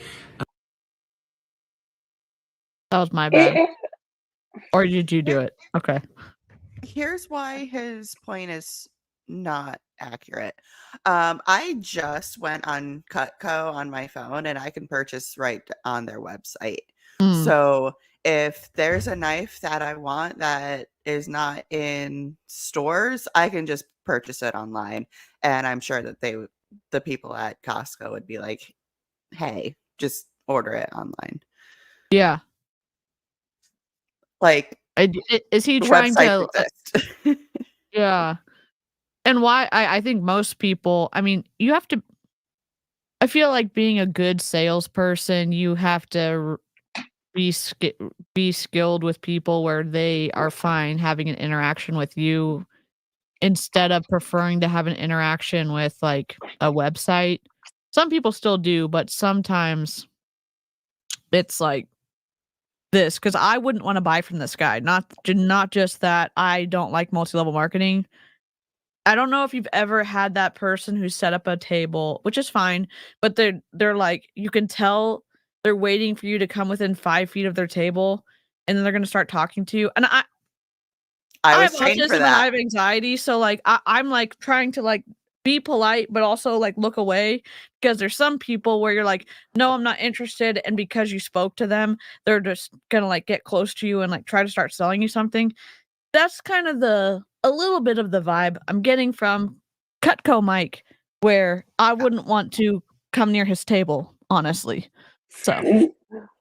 That was my bad. Or did you do it? Okay. Here's why his point is not accurate. I just went on Cutco on my phone, and I can purchase right on their website. So if there's a knife that I want that is not in stores, I can just purchase it online. And I'm sure that the people at Costco would be like, hey, just order it online. Yeah. Like, is he trying to yeah. And why I think most people, I mean, you have to, I feel like being a good salesperson, you have to be skilled with people where they are fine having an interaction with you instead of preferring to have an interaction with like a website. Some people still do, but sometimes it's like this, because I wouldn't want to buy from this guy. Not just that I don't like multi-level marketing. I don't know if you've ever had that person who set up a table, which is fine, but they're like, you can tell they're waiting for you to come within 5 feet of their table, and then they're going to start talking to you. And I was have trained autism for and that. I have anxiety, so like I'm like trying to like be polite, but also like look away, because there's some people where you're like, no, I'm not interested, and because you spoke to them, they're just gonna like get close to you and like try to start selling you something. That's kind of a little bit of the vibe I'm getting from Cutco Mike, where I wouldn't want to come near his table, honestly. So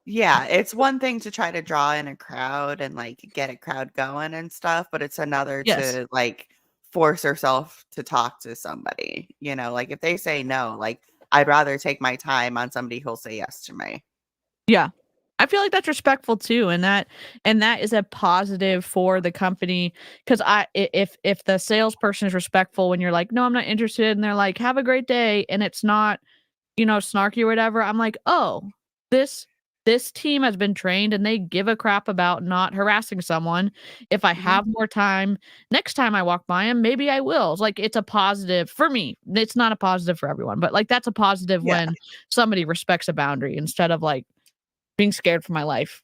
yeah, it's one thing to try to draw in a crowd and like get a crowd going and stuff, but it's another to like force yourself to talk to somebody. Like if they say no, like I'd rather take my time on somebody who'll say yes to me. Yeah. I feel like that's respectful too, and that is a positive for the company, because if the salesperson is respectful when you're like, no, I'm not interested, and they're like, have a great day, and it's not snarky or whatever, I'm like, oh, this this team has been trained and they give a crap about not harassing someone. If I have more time, next time I walk by them, maybe I will. It's like, it's a positive for me. It's not a positive for everyone, but like, that's a positive when somebody respects a boundary instead of like being scared for my life.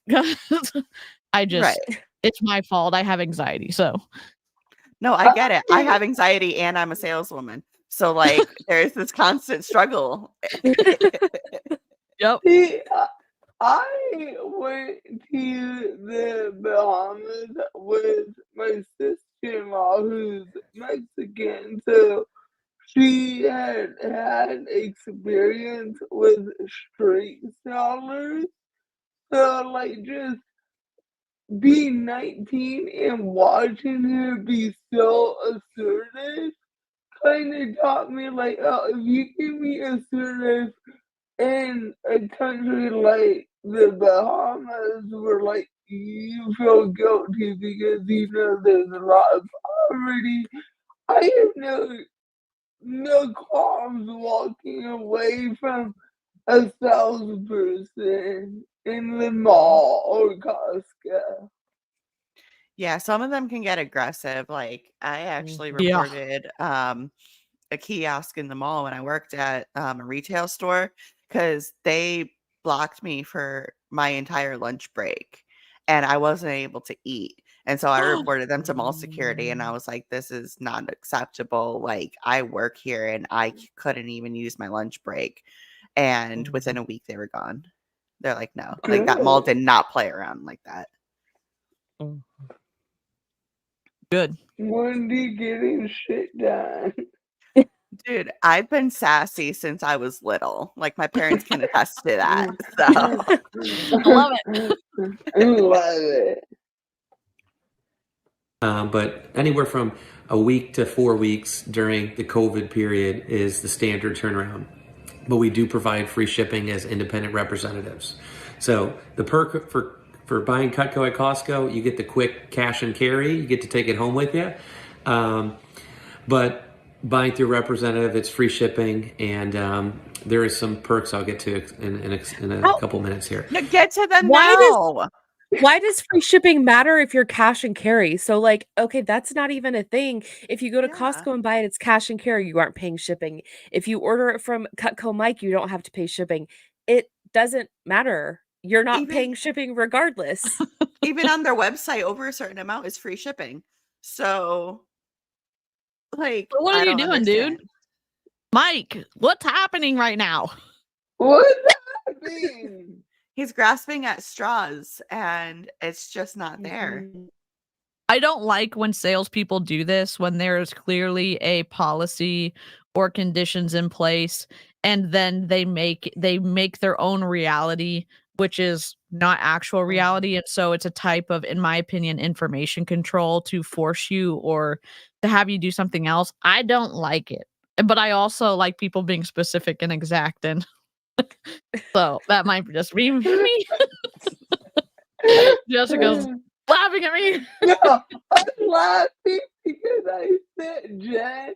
I just, it's my fault. I have anxiety. So no, I get it. I have anxiety and I'm a saleswoman. So like there's this constant struggle. Yep. See, I went to the Bahamas with my sister-in-law who's Mexican, so she had experience with street sellers. So like just being 19 and watching her be so assertive kind of taught me like, oh, if you can be assertive in a country like the Bahamas where like you feel guilty because you know there's a lot of poverty, I have no qualms walking away from a salesperson in the mall or Costco. Yeah, some of them can get aggressive. Like I actually reported a kiosk in the mall when I worked at a retail store because they blocked me for my entire lunch break and I wasn't able to eat. And so I reported them to mall security and I was like, this is not acceptable. Like I work here and I couldn't even use my lunch break. And within a week they were gone. They're like, no, like that mall did not play around like that. Good. Wendy getting shit done. Dude, I've been sassy since I was little. Like my parents can attest to that. So I love it. I love it. But anywhere from a week to 4 weeks during the COVID period is the standard turnaround. But we do provide free shipping as independent representatives. So the perk for buying Cutco at Costco, you get the quick cash and carry. You get to take it home with you. But buying through representative, it's free shipping, and there is some perks I'll get to in a couple minutes here. get to them now. Why does free shipping matter if you're cash and carry? So like, okay, that's not even a thing. If you go to Costco and buy it, it's cash and carry. You aren't paying shipping. If you order it from Cutco Mike, you don't have to pay shipping. It doesn't matter. You're not paying shipping regardless. Even on their website, over a certain amount is free shipping. So like, what are you doing, dude? Mike, what's happening right now? What's happening? He's grasping at straws and it's just not there. I don't like when salespeople do this when there is clearly a policy or conditions in place and then they make their own reality, which is not actual reality. And so it's a type of, in my opinion, information control to force you or to have you do something else. I don't like it. But I also like people being specific and exact, and so that might just be me. Jessica's laughing at me. No, I'm laughing because I sent Jen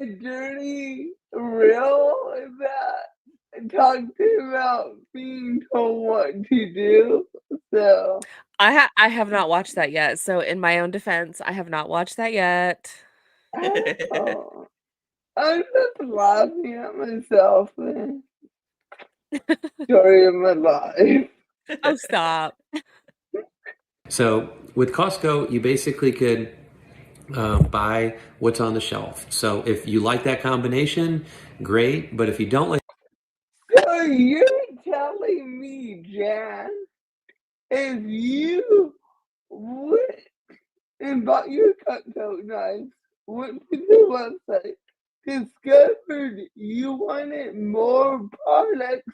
a dirty reel that talked about being told what to do. So I have not watched that yet. So in my own defense, I have not watched that yet. oh, I'm just laughing at myself, man. Story of my life. Oh, stop. So with Costco, you basically could buy what's on the shelf. So if you like that combination, great. But if you don't like, so you're telling me, Jan, if you went and bought your Cutco knives, went to the website, discovered you wanted more products,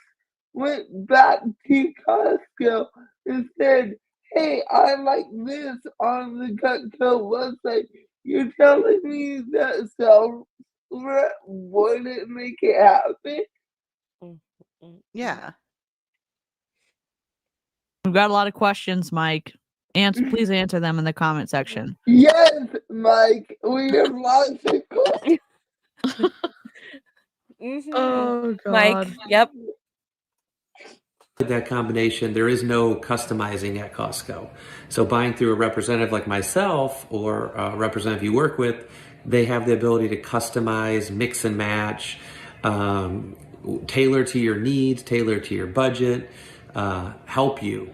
went back to Costco and said, hey, I like this on the Cutco website, you're telling me that sales rep wouldn't make it happen? Yeah. We've got a lot of questions, Mike. Please answer them in the comment section. Yes, Mike, we have lots of questions. Oh, God. Mike, yep. that combination, there is no customizing at Costco. So buying through a representative like myself or a representative you work with, they have the ability to customize, mix and match, tailor to your needs, tailor to your budget, help you.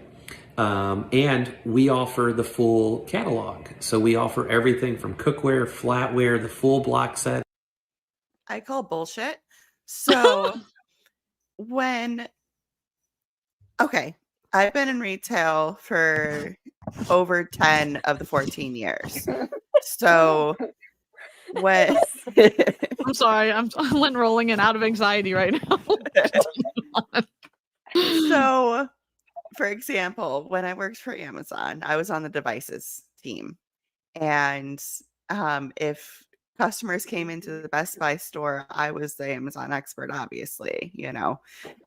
And we offer the full catalog. So we offer everything from cookware, flatware, the full block set. I call bullshit. So okay, I've been in retail for over 10 of the 14 years. So when I'm sorry, I'm rolling in out of anxiety right now. So, for example, when I worked for Amazon, I was on the devices team. And if customers came into the Best Buy store, I was the Amazon expert, obviously,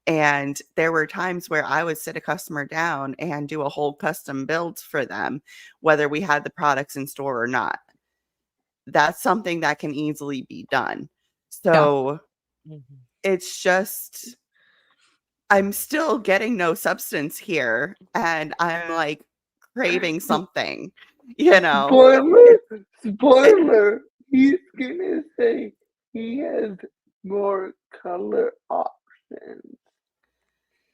and there were times where I would sit a customer down and do a whole custom build for them, whether we had the products in store or not. That's something that can easily be done. So it's just, I'm still getting no substance here, and I'm like craving something, Spoiler. He's gonna say he has more color options.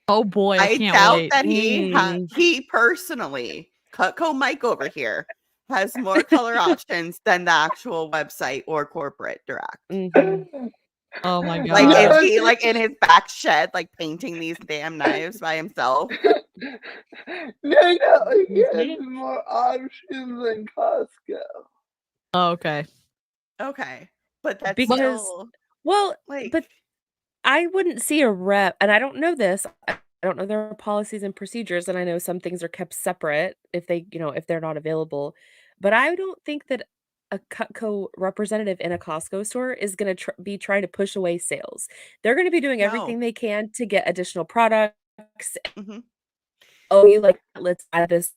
Oh boy, I can't doubt wait. that he personally, Cutco Mike over here, has more color options than the actual website or corporate direct. Oh my god! Like, is he like in his back shed, like painting these damn knives by himself? No, he has more options than Costco. Oh, okay. Okay, but that's Because still, but I wouldn't see a rep, and I don't know this. I don't know their policies and procedures, and I know some things are kept separate if if they're not available. But I don't think that a Cutco representative in a Costco store is going to be trying to push away sales. They're going to be doing everything they can to get additional products. Oh, you let's add this.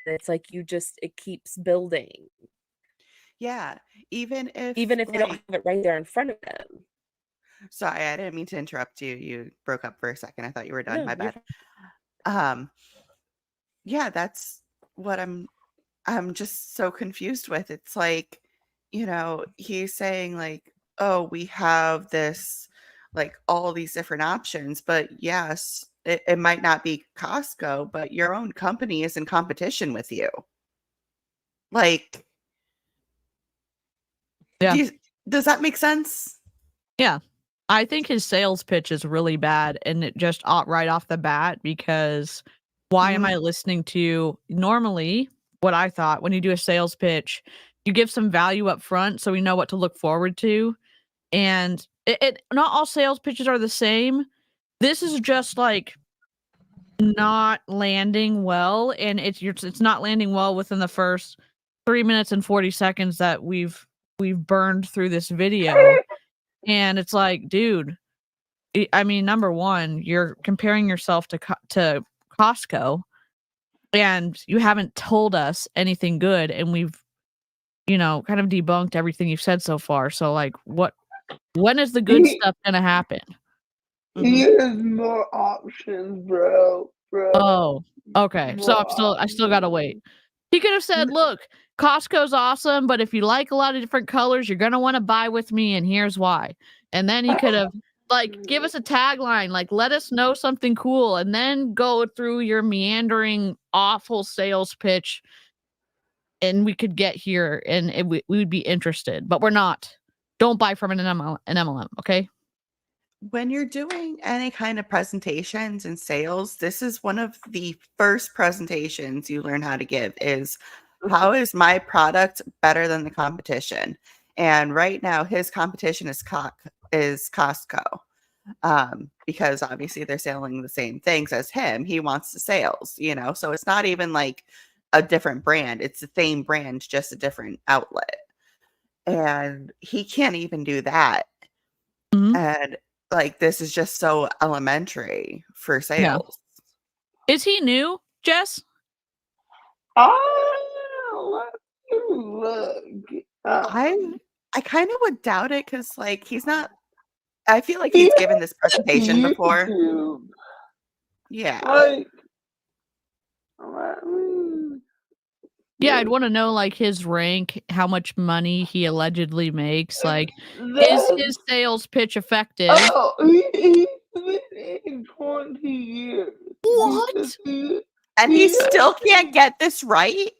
It's like it keeps building. Yeah, even if they don't have it right there in front of them. Sorry, I didn't mean to interrupt you. You broke up for a second. I thought you were done. No, My you're bad. Yeah, that's what I'm just so confused with. It's like, he's saying like, oh, we have this, like all these different options, but yes, it might not be Costco, but your own company is in competition with you. Like, yeah. Does that make sense? Yeah. I think his sales pitch is really bad, and it just right off the bat, because why am I listening to normally what I thought when you do a sales pitch, you give some value up front so we know what to look forward to. And it not all sales pitches are the same. This is just like not landing well, and it's not landing well within the first 3 minutes and 40 seconds that we've burned through this video. And it's like, dude, I mean, number one, you're comparing yourself to Costco, and you haven't told us anything good, and we've, kind of debunked everything you've said so far. So, like, when is the good stuff gonna happen? He has more options, bro. Oh, okay. So I still gotta wait. He could have said, "Look, Costco's awesome, but if you like a lot of different colors, you're gonna want to buy with me, and here's why." And then he could have give us a tagline, let us know something cool, and then go through your meandering, awful sales pitch, and we could get here, and we would be interested, but we're not. Don't buy from an MLM, okay? When you're doing any kind of presentations and sales, this is one of the first presentations you learn how to give is, how is my product better than the competition? And right now his competition is Costco, because obviously they're selling the same things as him. He wants the sales, so it's not even like a different brand. It's the same brand, just a different outlet. And he can't even do that. And this is just so elementary for sales. Yeah. Is he new, Jess? Oh, let me look. I kind of would doubt it, because he's not. I feel like he's given this presentation before. Yeah. Like, I mean, Yeah, I'd want to know like his rank, how much money he allegedly makes. Like, is that's his sales pitch effective? oh, he's been in 20 years. What? Because And he still can't get this right?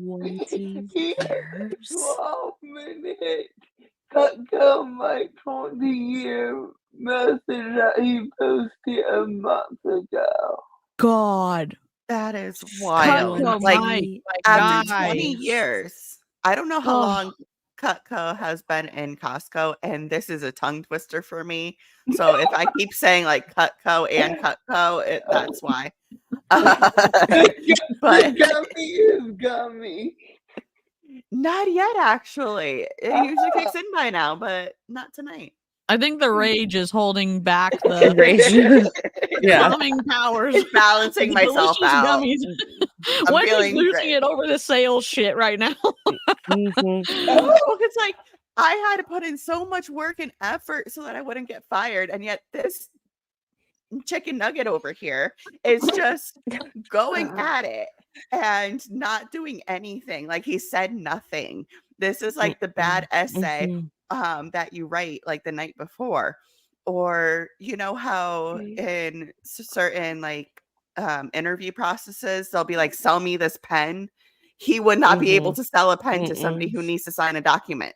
20 he had years. 12-minute Cutco my 20-year message that he posted a month ago. God. That is wild. Cutco, Like, my after guy. 20 years, I don't know how Oh. long Cutco has been in Costco, and this is a tongue twister for me. So if I keep saying like Cutco and Cutco, that's why. But Gummy is Gummy. not yet, actually. It usually kicks in by now, but not tonight. I think the rage is holding back the Rage. Yeah. calming powers. Just balancing The myself delicious out. gummies. I'm Wendy's feeling losing great. it over the sales shit right now. Mhm. Oh, it's like I had to put in so much work and effort so that I wouldn't get fired, and yet this chicken nugget over here is just going at it and not doing anything. Like, he said nothing. This is like the bad essay Mhm. that you write like the night before, or you know how in certain like interview processes they'll be like, sell me this pen. He would not be able Mhm. to sell a pen to somebody who needs to sign a document.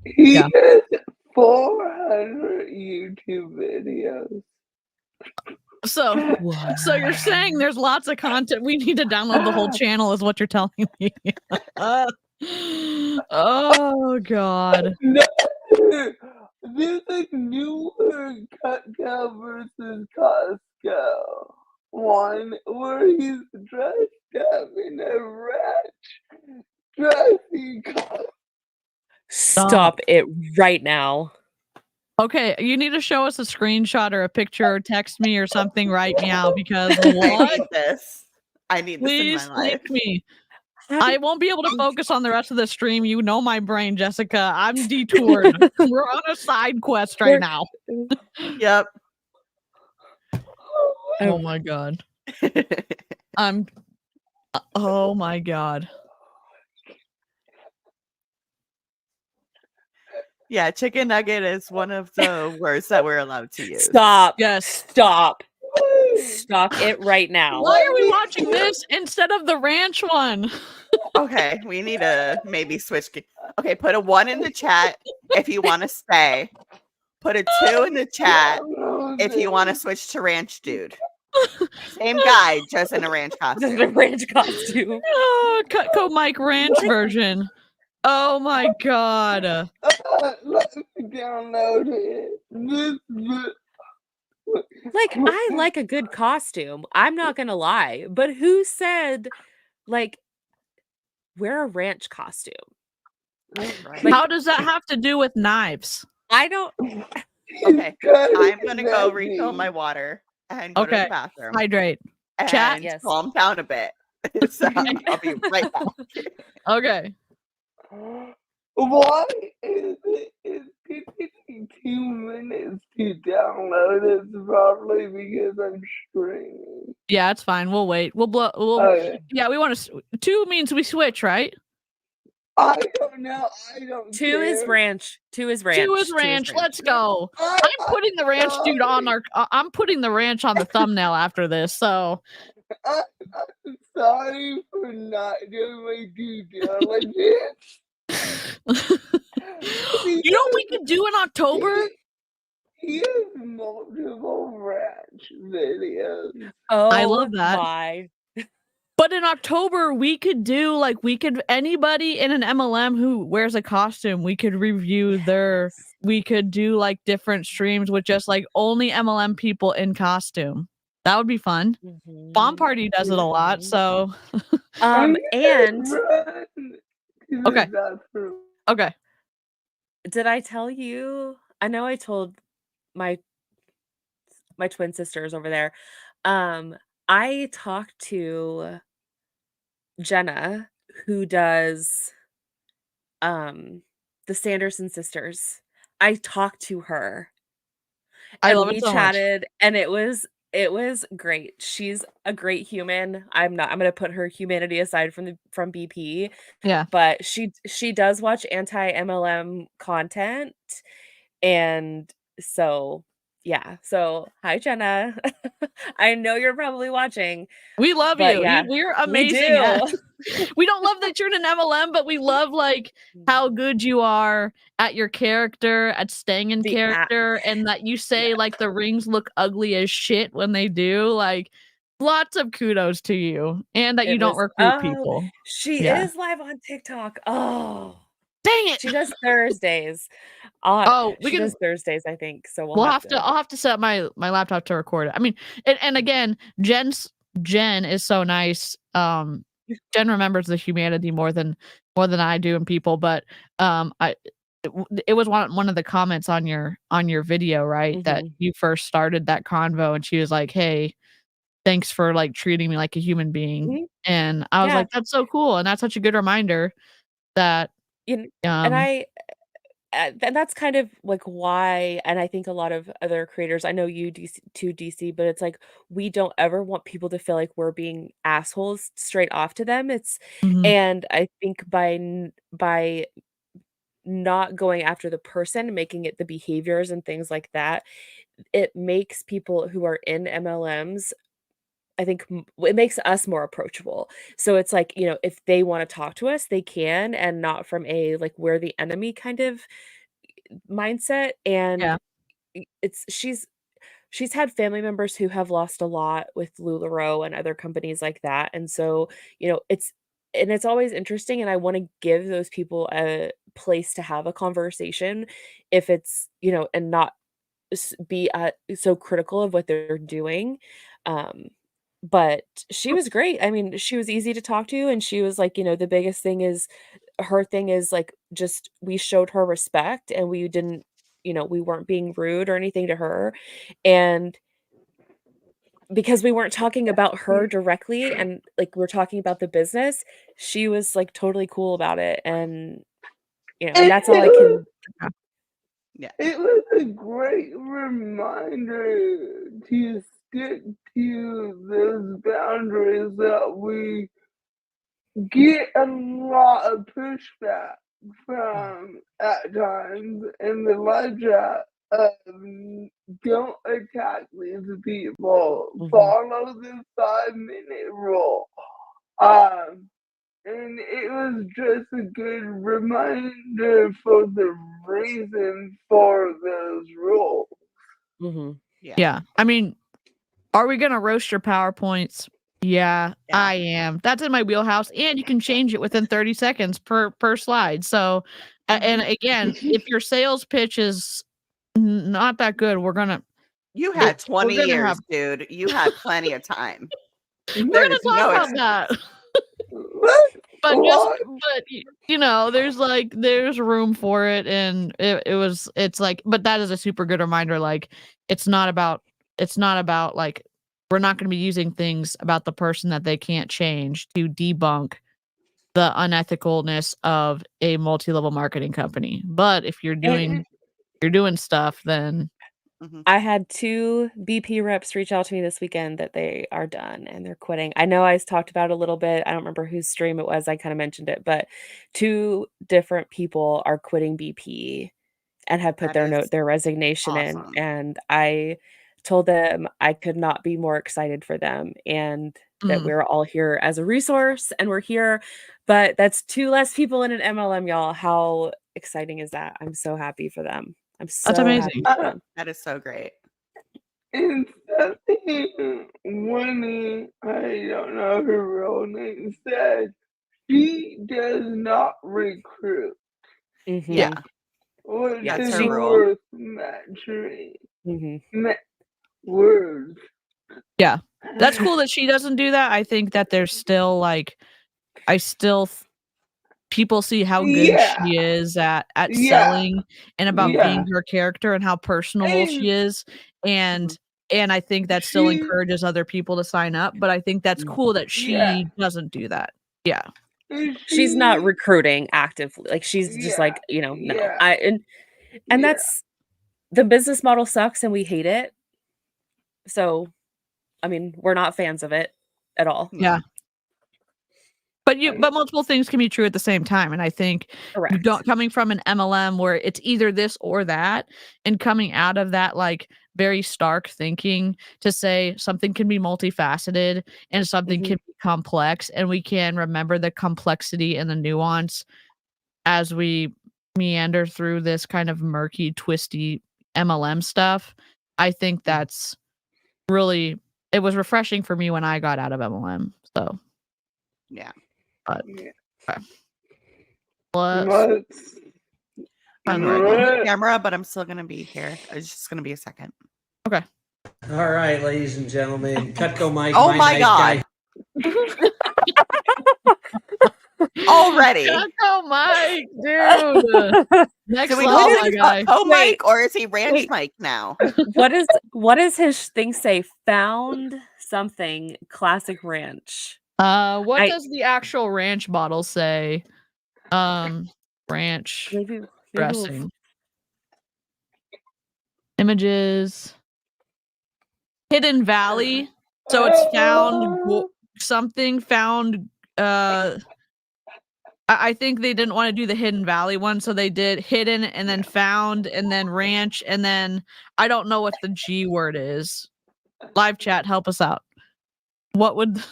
He Yeah. has 400 YouTube videos. So you're saying there's lots of content. We need to download the whole channel, is what you're telling me. Oh God. No, there's a newer Cutco versus Costco one where he's dressed up in a rat dressing costume. Stop it right now. Okay, you need to show us a screenshot or a picture or text me or something right now, because I what? need this. I need this in Please my life. link me. How I did- won't be able to focus on the rest of the stream. You know my brain, Jessica. I'm detoured. We're on a side quest right We're- now. Yep. Oh my God. Oh my God. Yeah, chicken nugget is one of the words that we're allowed to use. Stop. Yes. Stop. Stop it right now. Why are we watching this instead of the ranch one? Okay, we need to maybe switch. Okay, put a 1 in the chat if you want to stay. Put a 2 in the chat if you want to switch to ranch dude. Same guy, just in a ranch This is costume. a ranch costume. Oh, Cutco Mike Ranch version. Oh my God. Let me download it. Like, I like a good costume. I'm not gonna lie. But who said, like, wear a ranch costume? Right. How does that have to do with knives? I don't. Okay, I'm gonna go refill my water and go to Okay. the bathroom Hydrate. and Chat? Yes. calm down a bit. So I'll be right back. Okay. Why is it taking 2 minutes to download? It's probably because I'm streaming. Yeah, it's fine. We'll wait. We'll Okay. yeah, we want to 2 means we switch, right? I don't know. I don't 2 care. is ranch. 2 is ranch. 2 is ranch. Let's go. I'm I'm putting the ranch dude on our I'm putting the ranch on the thumbnail after this. So I'm sorry for not doing my due diligence. you know what we could do in October? He has multiple ranch videos. Oh, I love that. My. But in October, we could do like anybody in an MLM who wears a costume, we could review we could do like different streams with just like only MLM people in costume. That would be fun. Bomb Party does it a lot, so And Run to the Okay. bathroom. okay. did I tell you? I know I told my twin sisters over there. I talked to Jenna, who does the Sanderson sisters. I talked to her. I and love we it so much. chatted, and it was It was great. She's a great human. I'm gonna put her humanity aside from BP, Yeah. but she does watch anti-MLM content, and so yeah. So hi, Jenna. I know you're probably watching, We love but you. yeah, We're we amazing at do. we don't love that you're in an MLM, but we love like how good you are at your character, at staying in The app. character, and that you say like the rings look ugly as shit when they do. Like lots of kudos to you. And that you It don't was recruit people. she Yeah. is live on TikTok. Oh, Dang it. she does Thursdays. Oh, we She can does Thursdays, I think. So we'll have to I'll have to set up my laptop to record it. I mean, and again, Jen is so nice. Jen remembers the humanity more than I do in people, but it was one of the comments on your video, right? That Mhm. you first started that convo and she was like, "Hey, thanks for like treating me like a human being." Mhm. And I was Yeah. like, "That's so cool." And that's such a good reminder that And um and that's kind of like why, and I think a lot of other creators, I know you DC too, DC, but it's like we don't ever want people to feel like we're being assholes straight off to them. mhm. And I think by not going after the person, making it the behaviors and things like that, it makes people who are in MLMs, I think it makes us more approachable. So it's like, if they want to talk to us, they can, and not from a like we're the enemy kind of mindset. And Yeah. it's she's had family members who have lost a lot with LuLaRoe and other companies like that. And so, it's always interesting, and I want to give those people a place to have a conversation if it's, and not be so critical of what they're doing. Um, but she was great. I mean, she was easy to talk to, and she was like, the biggest thing is her thing is like just we showed her respect, and we didn't, we weren't being rude or anything to her. And because we weren't talking about her directly, and like we're talking about the business, she was like totally cool about it. And and that's all I can. Yeah. It was a great reminder to stick to those boundaries that we get a lot of pushback from at times in the live chat of don't attack these people, follow the 5-minute rule. And it was just a good reminder for the reason for those rules. Mhm. Yeah. Yeah. I mean, are we gonna roast your PowerPoints? Yeah, Yeah. I am. That's in my wheelhouse, and you can change it within 30 seconds per slide. So, and again, if your sales pitch is not that good, You had 20 gonna years, have dude. You had plenty of time. we're There's gonna talk no about ex- that. What? But What? there's room for it, and it's like, but that is a super good reminder. Like, it's not about like we're not going to be using things about the person that they can't change to debunk the unethicalness of a multi-level marketing company. But if you're doing stuff, then Mhm. I had 2 BP reps reach out to me this weekend that they are done and they're quitting. I know I talked about it a little bit. I don't remember whose stream it was. I kind of mentioned it, but 2 different people are quitting BP and have put That is their resignation in. awesome. And I told them I could not be more excited for them, and that mm, we're all here as a resource, and we're here. But that's 2 less people in an MLM, y'all. How exciting is that? I'm so happy for them. I'm that's so happy amazing. for them. That is so great. And something Winnie, I don't know her real name, said she does not recruit, Yeah. Mhm. which Yeah, That's is her she rule. worth mentioning. Mhm. Words. Yeah, that's cool that she doesn't do that. I think that there's still like people see how good Yeah, she is at yeah, selling and about yeah. being her character and how personable And she is, and I think that still she, encourages other people to sign up, but I think that's Mm. cool that yeah, she doesn't do that. Yeah. and She's not she, recruiting actively. Like, she's just yeah, like, no. yeah, And yeah. that's the business model sucks and we hate it. So I mean, we're not fans of it at all. Yeah. But multiple things can be true at the same time. And I think you don't, coming from an MLM where it's either this or that, and coming out of that like very stark thinking to say something can be multifaceted and something can be complex, and we can remember the complexity and the nuance as we meander through this kind of murky, twisty MLM stuff. I think that's really, it was refreshing for me when I got out of MLM. So yeah. But okay. I'm the camera, but I'm still gonna be here. It's just gonna be a second. Okay. All right, ladies and gentlemen, Cutco Mike. Oh my god! Already. Cutco Mike, dude. Next Do we level, call my him guy. Cutco Mike, or is he Ranch Mike now? What does his thing say? Found something classic ranch. What does the actual ranch bottle say? Ranch Maybe dressing. Images. Hidden Valley. So it's found something found. I think they didn't want to do the Hidden Valley one, so they did hidden and then found and then ranch and then I don't know what the G word is. Live chat, help us out. What would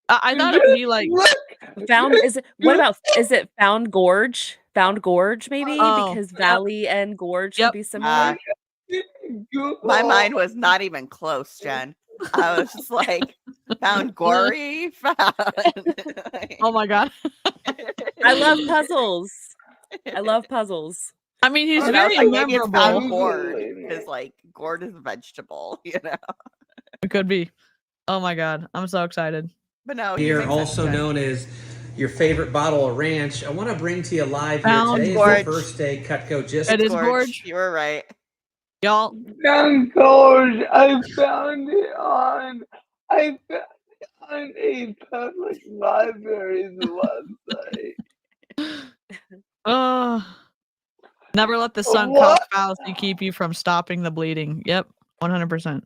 I thought it would be like found? Is it? What about? Is it found gorge? Found gorge, maybe because valley and gorge could be similar. My mind was not even close, Jen. I was just like, found gory. Oh my god! I love puzzles. I love puzzles. I mean, he's very like, maybe it's found memorable. gourd because, like, gourd is a vegetable, you know. It could be. Oh my god, I'm so excited. But no, Here, also known as your favorite bottle of ranch. I want to bring to you live Found here. Today gorge. is the first day Cutco just. It is gorge. You were right. Y'all. Found gorge. I found it on. I found it on a public library's website. Never let the sunk cost fallacy keep you from stopping the bleeding. Yep, 100%.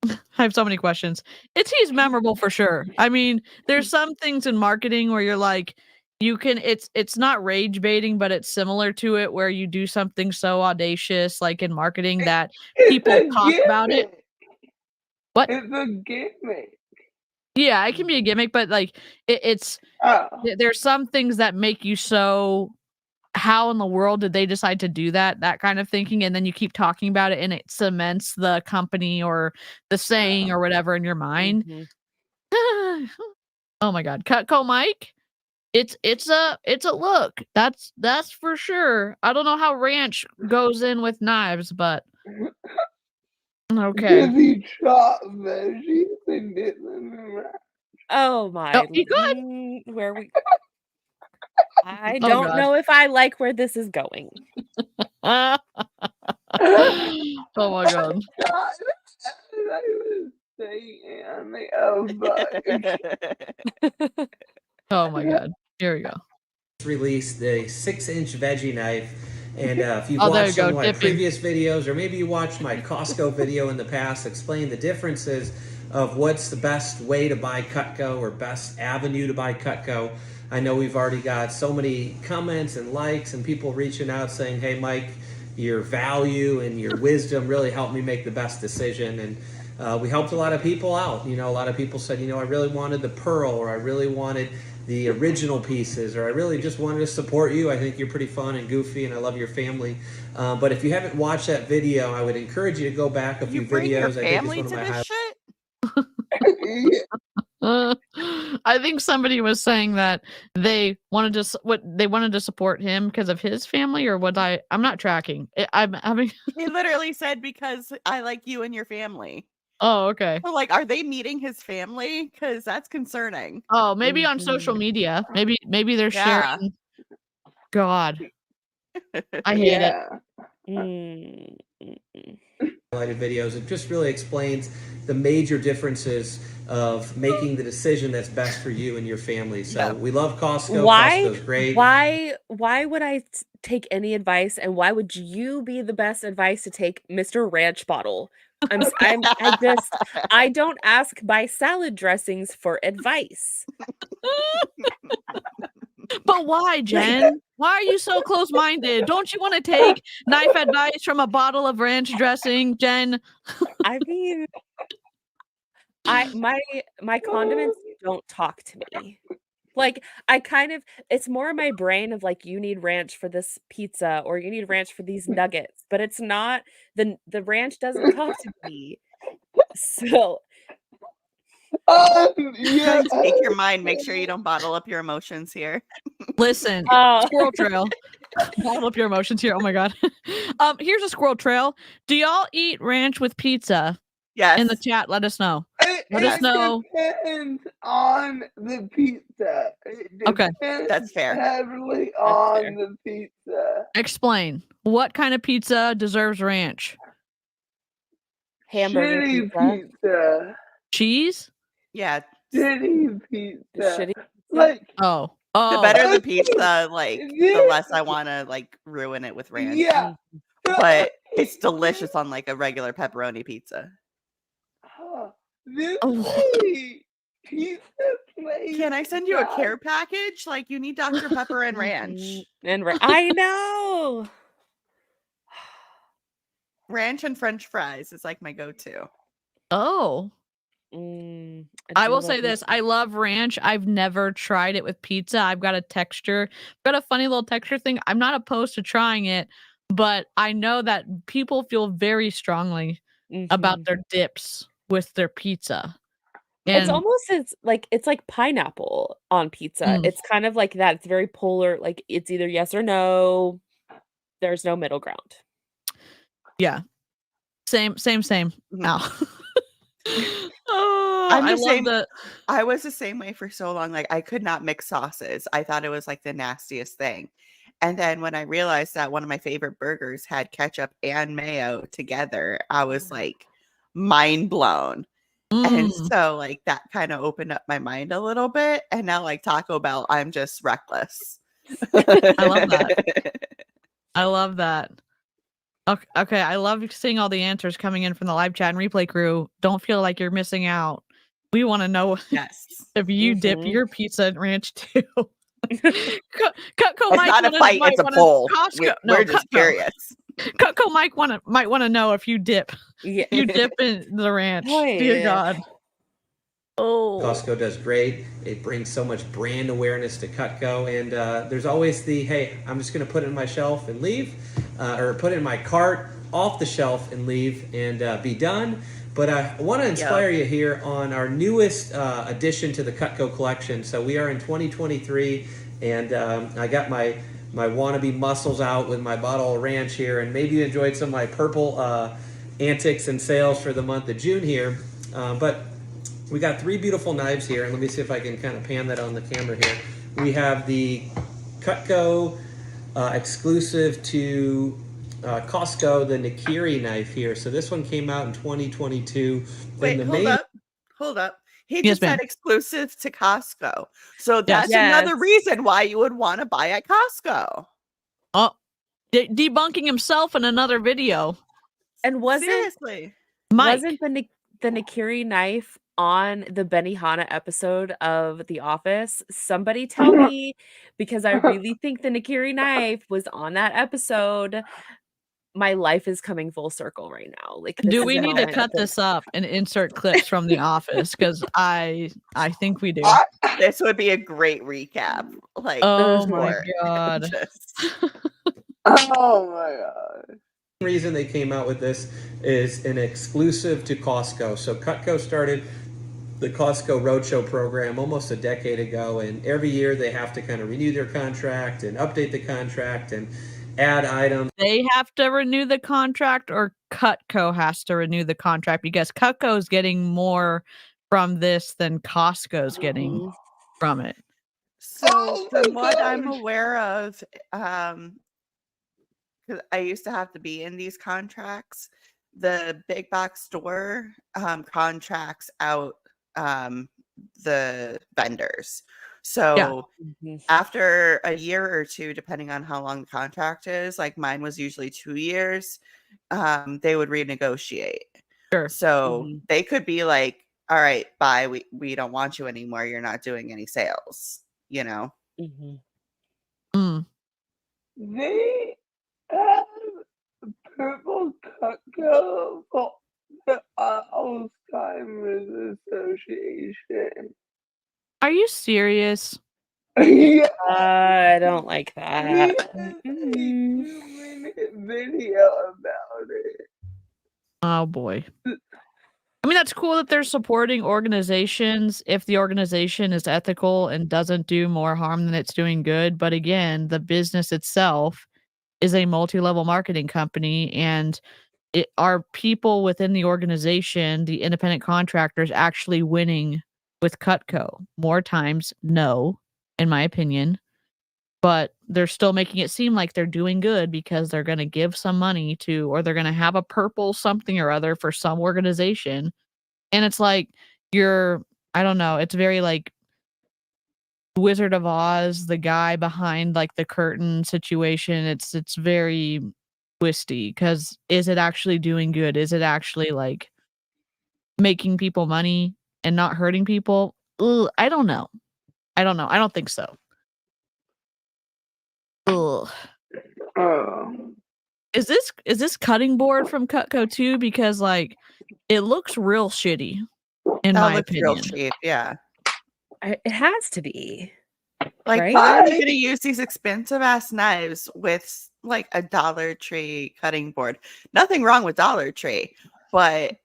I have so many questions. He's memorable for sure. I mean, there's some things in marketing where you're like, you can, it's not rage baiting, but it's similar to it where you do something so audacious, like in marketing, that people talk about it. What? It's a gimmick. Yeah, it can be a gimmick, but like there's some things that make you so, how in the world did they decide to do that? That kind of thinking. And then you keep talking about it and it cements the company or the saying or whatever in your mind. Oh my God. Cutco Mike. It's a look. That's for sure. I don't know how ranch goes in with knives, but okay. Does he chop veggies and dip them in ranch? Oh my. Oh, he could. Where we I don't know if I like where this is going. Oh my god. Oh my god. Here we go. Released a 6-inch veggie knife. And if you've watched some of my previous videos, or maybe you watched my Costco video in the past, explain the differences of what's the best way to buy Cutco or best avenue to buy Cutco. I know we've already got so many comments and likes and people reaching out saying, hey, Mike, your value and your wisdom really helped me make the best decision. And we helped a lot of people out. You know, a lot of people said, you know, I really wanted the pearl, or I really wanted the original pieces, or I really just wanted to support you. I think you're pretty fun and goofy and I love your family. But if you haven't watched that video, I would encourage you to go back a few videos. I think it's one of my highlights. I think somebody was saying that they wanted to support him because of his family, or what? I'm not tracking. I'm having. He literally said, because I like you and your family. Oh, okay. So, like, are they meeting his family? Because that's concerning. Oh, maybe on social media. Maybe they're sharing. God, I hate it. Highlighted videos. It just really explains, the major differences of making the decision that's best for you and your family. So we love Costco. Costco's great. Why would I take any advice, and why would you be the best advice to take, Mr. Ranch Bottle? I don't ask my salad dressings for advice. But why, Jen? Why are you so close-minded? Don't you want to take knife advice from a bottle of ranch dressing, Jen? I mean, my condiments don't talk to me. Like, it's more in my brain of like, you need ranch for this pizza, or you need ranch for these nuggets, but it's not, the ranch doesn't talk to me. So Yeah. Speak your mind. Make sure you don't bottle up your emotions here. Listen, squirrel trail. Bottle up your emotions here. Oh my god. Here's a squirrel trail. Do y'all eat ranch with pizza? Yes. In the chat, let us know. Let us It know. depends on the pizza. Okay. That's fair. Heavily on the pizza. Explain. What kind of pizza deserves ranch? hamburger Shitty pizza. Cheese? Yeah. Shitty pizza. Shitty Like, Oh. The better the Okay. pizza, like, the less I want to, like, ruin it with ranch. yeah. But it's delicious on, like, a regular pepperoni pizza. This pizza place. Can I send you a care package? Like, you need Dr. Pepper and ranch. I know. Ranch and French fries is, like, my go-to. Oh. I will say this. I love ranch. I've never tried it with pizza. I've got a funny little texture thing. I'm not opposed to trying it, but I know that people feel very strongly about their dips with their pizza. It's like pineapple on pizza. It's kind of like that. It's very polar. Like, it's either yes or no. There's no middle ground. Yeah. Same. Ow. Oh, I'm I the love same. the. I was the same way for so long. Like, I could not mix sauces. I thought it was like the nastiest thing. And then when I realized that one of my favorite burgers had ketchup and mayo together, I was like mind blown. And so, like, that kind of opened up my mind a little bit. And now, like, Taco Bell, I'm just reckless. I love that. I love that. Okay, I love seeing all the answers coming in from the live chat and replay crew. Don't feel like you're missing out. We want to know if you dip your pizza in ranch too. Cutco It's Mike not a fight, it's a poll. We're just curious. Cutco Mike might want to know if you dip. Yeah. You dip in the ranch. Oh, Dear yeah. God. Oh. Costco does great. It brings so much brand awareness to Cutco, and there's always the, hey, I'm just going to put it in my shelf and leave, or put it in my cart, off the shelf and leave, and be done. But I want to inspire you here on our newest addition to the Cutco collection. So we are in 2023, and I got my wannabe muscles out with my bottle of ranch here, and maybe you enjoyed some of my purple antics and sales for the month of June here. But we got 3 beautiful knives here, and let me see if I can kind of pan that on the camera here. We have the Cutco exclusive to Costco, the Nikiri knife here. So this one came out in 2022. Wait, hold up. He just said exclusive to Costco. So that's another reason why you would want to buy at Costco. Oh, debunking himself in another video. And wasn't the Nikiri knife on the Benihana episode of The Office? Somebody tell me, because I really think the Nikiri knife was on that episode. My life is coming full circle right now. Like, do we need to cut this up and insert clips from The Office? Because I think we do. This would be a great recap. Like, oh my god. Oh my god. The reason they came out with this is an exclusive to Costco. So Cutco started the Costco Roadshow program almost a decade ago, and every year they have to kind of renew their contract and update the contract and add items. They have to renew the contract, or Cutco has to renew the contract, because Cutco is getting more from this than Costco's getting from it. So from what I'm aware of, because I used to have to be in these contracts, the big box store contracts out the vendors. So after a year or two, depending on how long the contract is, like mine was usually 2 years, they would renegotiate. Sure. So they could be like, all right, bye, we don't want you anymore. You're not doing any sales, you know? They have purple Cutco for the Alzheimer's Association. Are you serious? Yeah, I don't like he that. has a 2-minute video about it. Oh boy. I mean, that's cool that they're supporting organizations if the organization is ethical and doesn't do more harm than it's doing good. But again, the business itself is a multi-level marketing company, and are people within the organization, the independent contractors, actually winning with Cutco? More times, no, in my opinion. But they're still making it seem like they're doing good because they're going to give some money to, or they're going to have a purple something or other for some organization. And it's like, I don't know, it's very like Wizard of Oz, the guy behind like the curtain situation. It's very twisty, because is it actually doing good? Is it actually like making people money and not hurting people? Ugh, I don't know. I don't think so. Ugh. Is this cutting board from Cutco too? Because like it looks real shitty in my opinion. Real cheap, yeah. It has to be. Like, right? why are you gonna use these expensive ass knives with like a Dollar Tree cutting board? Nothing wrong with Dollar Tree, but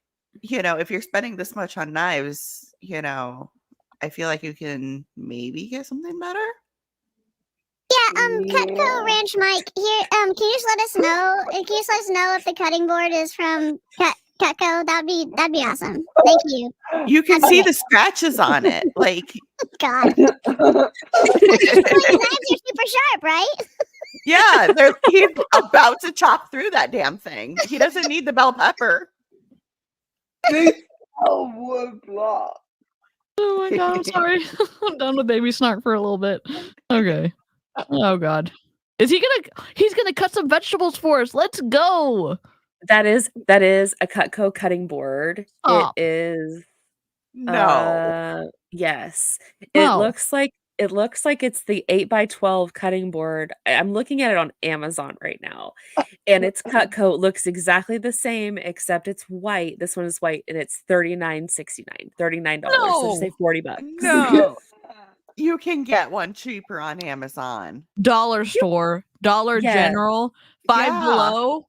you know, if you're spending this much on knives, you know, I feel like you can maybe get something better. Yeah, Cutco Ranch Mike here. Can you just let us know? Can you just let us know if the cutting board is from Cutco? That'd be awesome. Thank you. You can see the scratches on it. Like, God. These knives are super sharp, right? yeah, he's about to chop through that damn thing. He doesn't need the bell pepper. They sell wood block. Oh my god, I'm sorry. I'm done with baby snark for a little bit. Okay. Oh god. He's gonna cut some vegetables for us. Let's go. That is a Cutco cutting board. Oh. It is No. Yes. Wow. It looks like it's the 8x12 cutting board. I'm looking at it on Amazon right now. And it's Cutco. It looks exactly the same, except it's white. This one is white, and it's $39.69. $39. So just say $40. No. You can get one cheaper on Amazon. Dollar store, Dollar General, Five Below.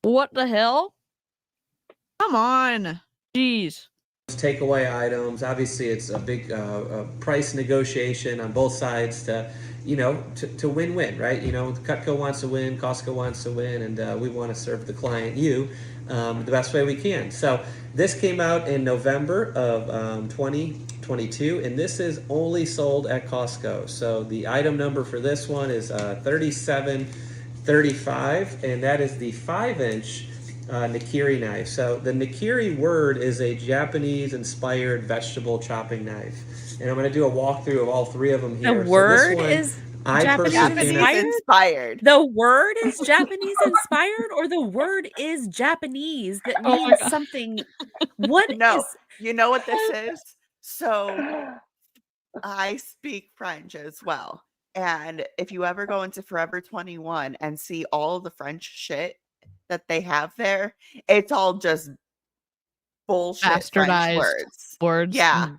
What the hell? Come on. Jeez. Takeaway items. Obviously, it's a big price negotiation on both sides to win-win, right? You know, Cutco wants to win, Costco wants to win, and we want to serve the client, the best way we can. So this came out in November of 2022, and this is only sold at Costco. So the item number for this one is 3735, and that is the 5-inch Nikiri knife. So the Nikiri word is a Japanese-inspired vegetable chopping knife, and I'm going to do a walkthrough of all three of them here. The word is Japanese inspired. The word is Japanese inspired, or the word is Japanese that means something. What no, is? You know what this is? So I speak French as well. And if you ever go into Forever 21 and see all the French shit that they have there, it's all just bullshit French words. Yeah.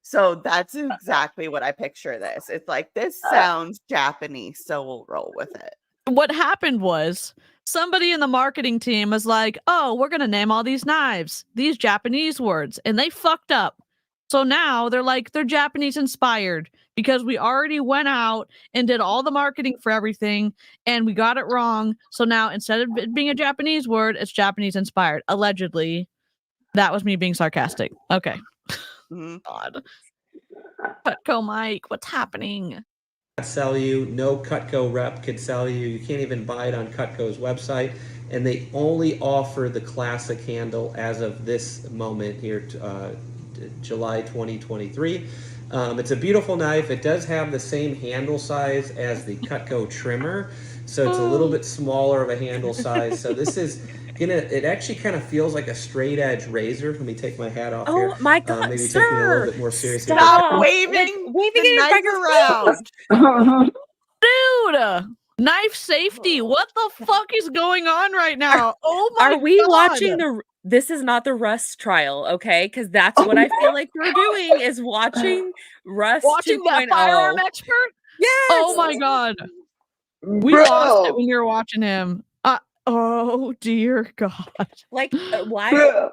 So that's exactly what I picture this. It's like, this sounds Japanese, so we'll roll with it. What happened was somebody in the marketing team was like, oh, we're going to name all these knives, these Japanese words, and they fucked up. So now they're like, they're Japanese inspired because we already went out and did all the marketing for everything and we got it wrong. So now instead of it being a Japanese word, it's Japanese inspired. Allegedly. That was me being sarcastic. Okay. God. Cutco Mike, what's happening? sell you. No Cutco rep could sell you. You can't even buy it on Cutco's website. And they only offer the classic handle as of this moment here, July 2023. It's a beautiful knife. It does have the same handle size as the Cutco trimmer, so it's a little bit smaller of a handle size. So this is it actually kind of feels like a straight edge razor. Let me take my hat off here. Oh my God, maybe sir! taking it a little bit more seriously. Stop waving waving the it in knife front of your around. Dude, knife safety. What the fuck is going on right now? Oh my Are we God. watching the? This is not the Rust trial, okay? Because that's what I feel like we're doing is watching Rust watching 2.0. that firearm expert? Yes. Oh my God. We Bro, lost it when you were watching him. Oh dear God. Like why? bro,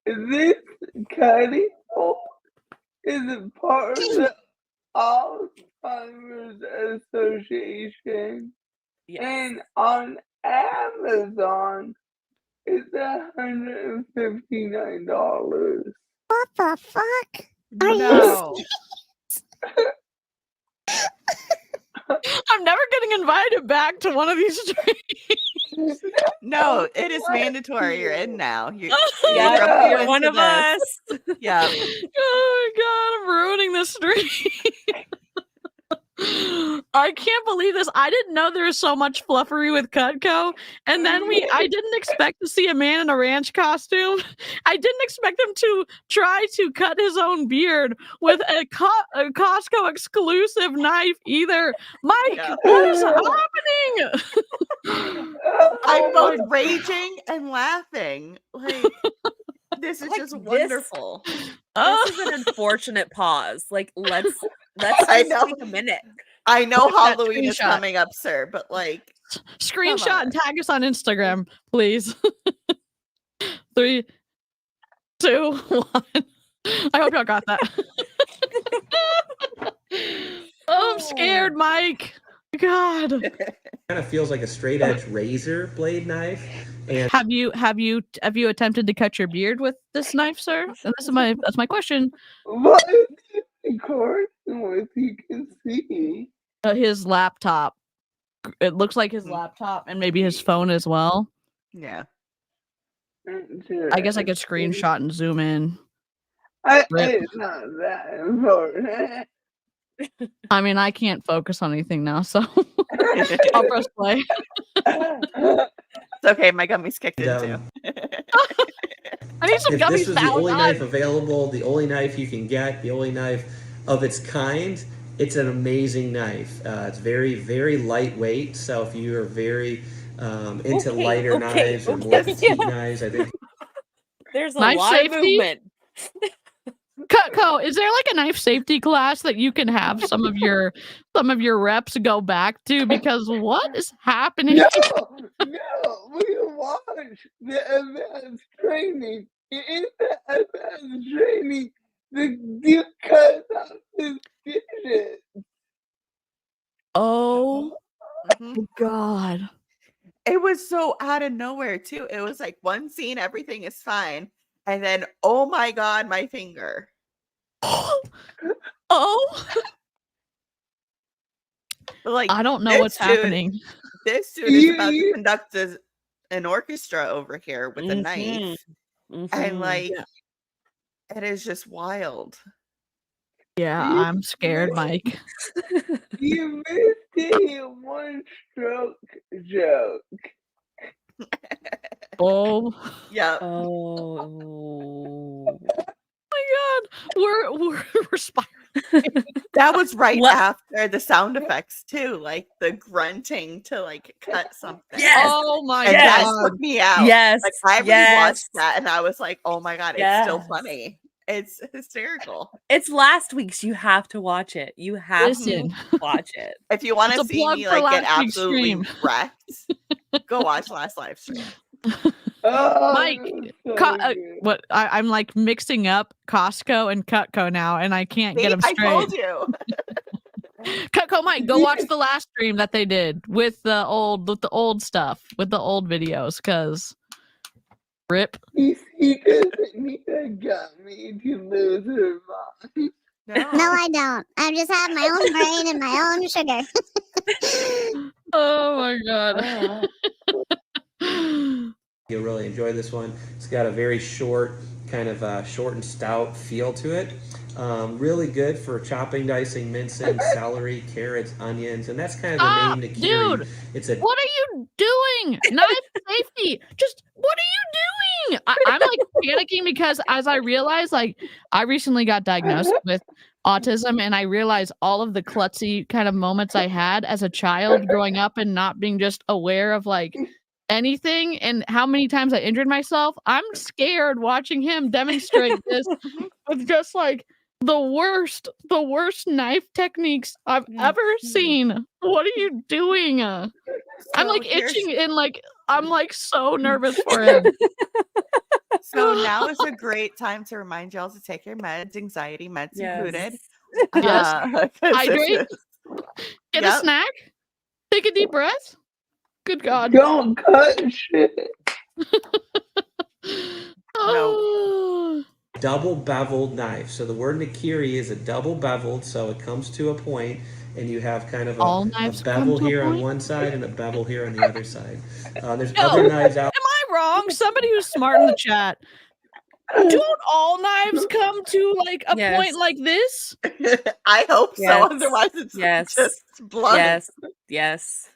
this cutting is a part of the Alzheimer's Association, Yes. and on Amazon, it's $159. What the fuck? Are No. I'm never getting invited back to one of these streams. No, it is mandatory. You're in now. Yeah, you're you're into one of this. us. Yeah. Oh my God, I'm ruining the stream. I can't believe this. I didn't know there was so much fluffery with Cutco. And then I didn't expect to see a man in a ranch costume. I didn't expect him to try to cut his own beard with a Costco exclusive knife either. Mike, Yeah. what is happening? I'm both raging and laughing. Like, this is Like just this. wonderful. This is an unfortunate pause. Like let's I just know. take a minute. I know Look at that Halloween is screenshot. coming up, sir, but like, Screenshot and tag us on Instagram, please. 3, 2, 1. I hope y'all got that. Oh, I'm scared, Mike. God. Kind of feels like a straight edge razor blade knife. And Have you attempted to cut your beard with this knife, sir? And that's my question. What? Of course, what you can see. His laptop. It looks like his laptop and maybe his phone as well. yeah. I guess I could screenshot and zoom in. It's not that important. I mean, I can't focus on anything now, so I'll press play. It's okay. My gummy's kicked in too. I need some if gummies. this was the only knife available, the only knife you can get, the only knife of its kind, it's an amazing knife. It's very, very lightweight. So if you are very into lighter knives or more petite knives, I think There's a Knife lot safety? of movement. Cutco, is there like a knife safety class that you can have some of your reps go back to? Because what is happening? No, we watch the advanced training. In the advanced training, the dude cuts off his digits. Oh Mhm. God. It was so out of nowhere too. It was like one scene, everything is fine, and then oh my God, my finger. Oh, Like I don't know this what's dude- happening. This dude is about to conduct an orchestra over here with a Mhm. knife, and Mhm. like it is just wild. Yeah, I'm scared, Mike. You missed the one stroke joke. Oh Yeah. Oh. my God, we're spiraling. That was right What- after the sound effects too, like the grunting to like cut something. Yes. Oh my And that God. took me out. Yes. Like I rewatched yes. that and I was like, oh my God, it's still Yes. funny. It's hysterical. It's last week's. You have to watch it. You have Listen. to watch it. If you want It's to a see plug me for like get last week's absolutely stream. wrecked, go watch last live stream. Oh, Mike, so Co- good. what I'm like mixing up Costco and Cutco now, and I can't get See, them I straight. told you. Cutco, Mike, go watch the last stream that they did with the old stuff, with the old videos, because rip. He doesn't need a gummy to lose her mind. No, I don't. I just have my own brain and my own sugar. Oh my god. You'll really enjoy this one. It's got a very short, kind of short and stout feel to it. Really good for chopping, dicing, mincing, celery, carrots, onions, and that's kind of the main 𝐔𝐒𝐄. Dude, It's a what are you doing? Knife safety. Just what are you doing? I'm like panicking because as I realize, like, I recently got diagnosed with autism, and I realized all of the klutzy kind of moments I had as a child growing up and not being just aware of like anything and how many times I injured myself. I'm scared watching him demonstrate this with just like the worst knife techniques I've ever seen. What are you doing? I'm like itching and like I'm like so nervous for him. So now is a great time to remind y'all to take your meds, anxiety meds included. Yes. 'cause Hydrate. Get a Yep. snack. Take a deep breath. Good God. Don't cut shit. Oh. double beveled knife. So the word 𝐔𝐒𝐄 is a double beveled, so it comes to a point, and you have kind of All a knives bevel come to a here on point? one side and a bevel here on the other side. There's No. other knives out. Am I wrong? Somebody who's smart in the chat. Don't all knives come to like a point like this? I hope so. Yes. Otherwise, it's Yes. just blunt. Yes.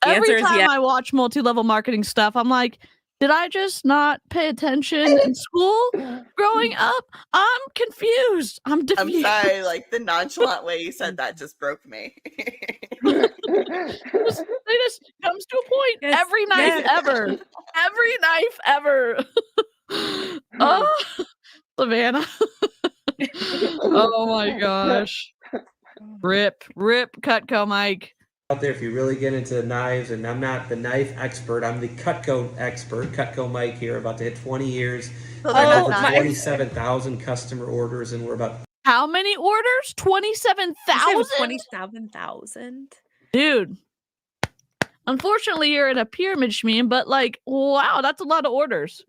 The Every answer is time yes. I watch multi-level marketing stuff, I'm like, did I just not pay attention in school growing up? I'm confused. I'm I'm diffused. sorry, like the nonchalant way you said that just broke me. It just comes to a point. Yes, Every knife yes. ever. Every knife ever. Oh, Savannah. Oh my gosh. Rip Cutco, Mike. Out there if you really get into knives, and I'm not the knife expert, I'm the Cutco expert. Cutco Mike here, about to hit 20 years. So they're not Over knives. 27,000 customer orders, and we're about How many orders? 27,000? 27,000. Dude. Unfortunately, you're in a pyramid scheme, but like, wow, that's a lot of orders.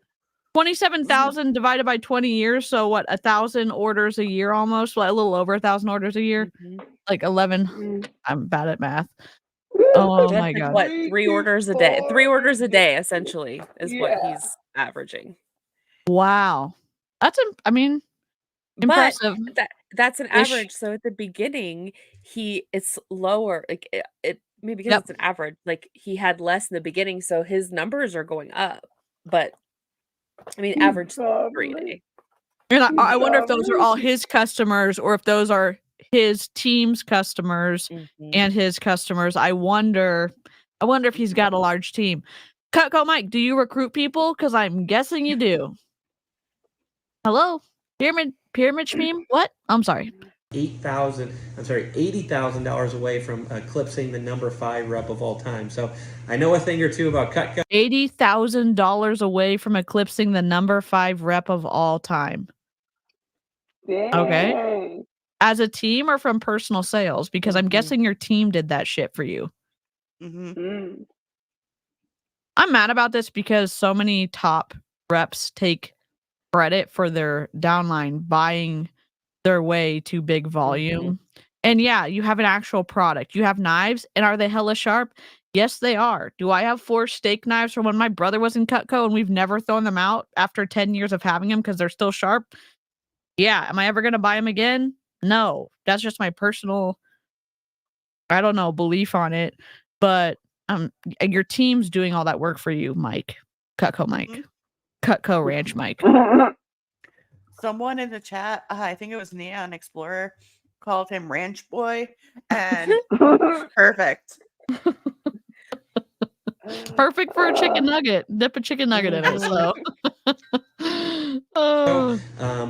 27,000 divided by 20 years, so what, 1,000 orders a year almost? Well, a little over 1,000 orders a year. Like 11. I'm bad at math. Oh That's my like god. what, 3 orders a day? 3 orders a day, essentially, is what he's averaging. Wow. That's I mean, impressive. But that's an average. So at the beginning, it's lower. Like it maybe because it's an average. Like he had less in the beginning, so his numbers are going up. But I mean, average 3 a day. And I wonder if those are all his customers or if those are his team's customers and his customers. I wonder if he's got a large team. Cutco Mike, do you recruit people? Because I'm guessing you do. Hello? Pyramid scheme? What? I'm sorry. $80,000 away from eclipsing the number 5 rep of all time. So I know a thing or two about Cutco. $80,000 away from eclipsing the number 5 rep of all time. Dang. Okay. As a team or from personal sales? Because I'm guessing your team did that shit for you. I'm mad about this because so many top reps take credit for their downline buying their way to big volume. And yeah, you have an actual product. You have knives, and are they hella sharp? Yes, they are. Do I have 4 steak knives from when my brother was in Cutco and we've never thrown them out after 10 years of having them because they're still sharp? Yeah. Am I ever going to buy them again? No. That's just my personal, I don't know, belief on it. But your team's doing all that work for you, Mike. Cutco Mike. Cutco Ranch Mike. Someone in the chat, I think it was Neon Explorer, called him Ranch Boy, and perfect. Perfect for a chicken nugget. Dip a chicken nugget in it. So.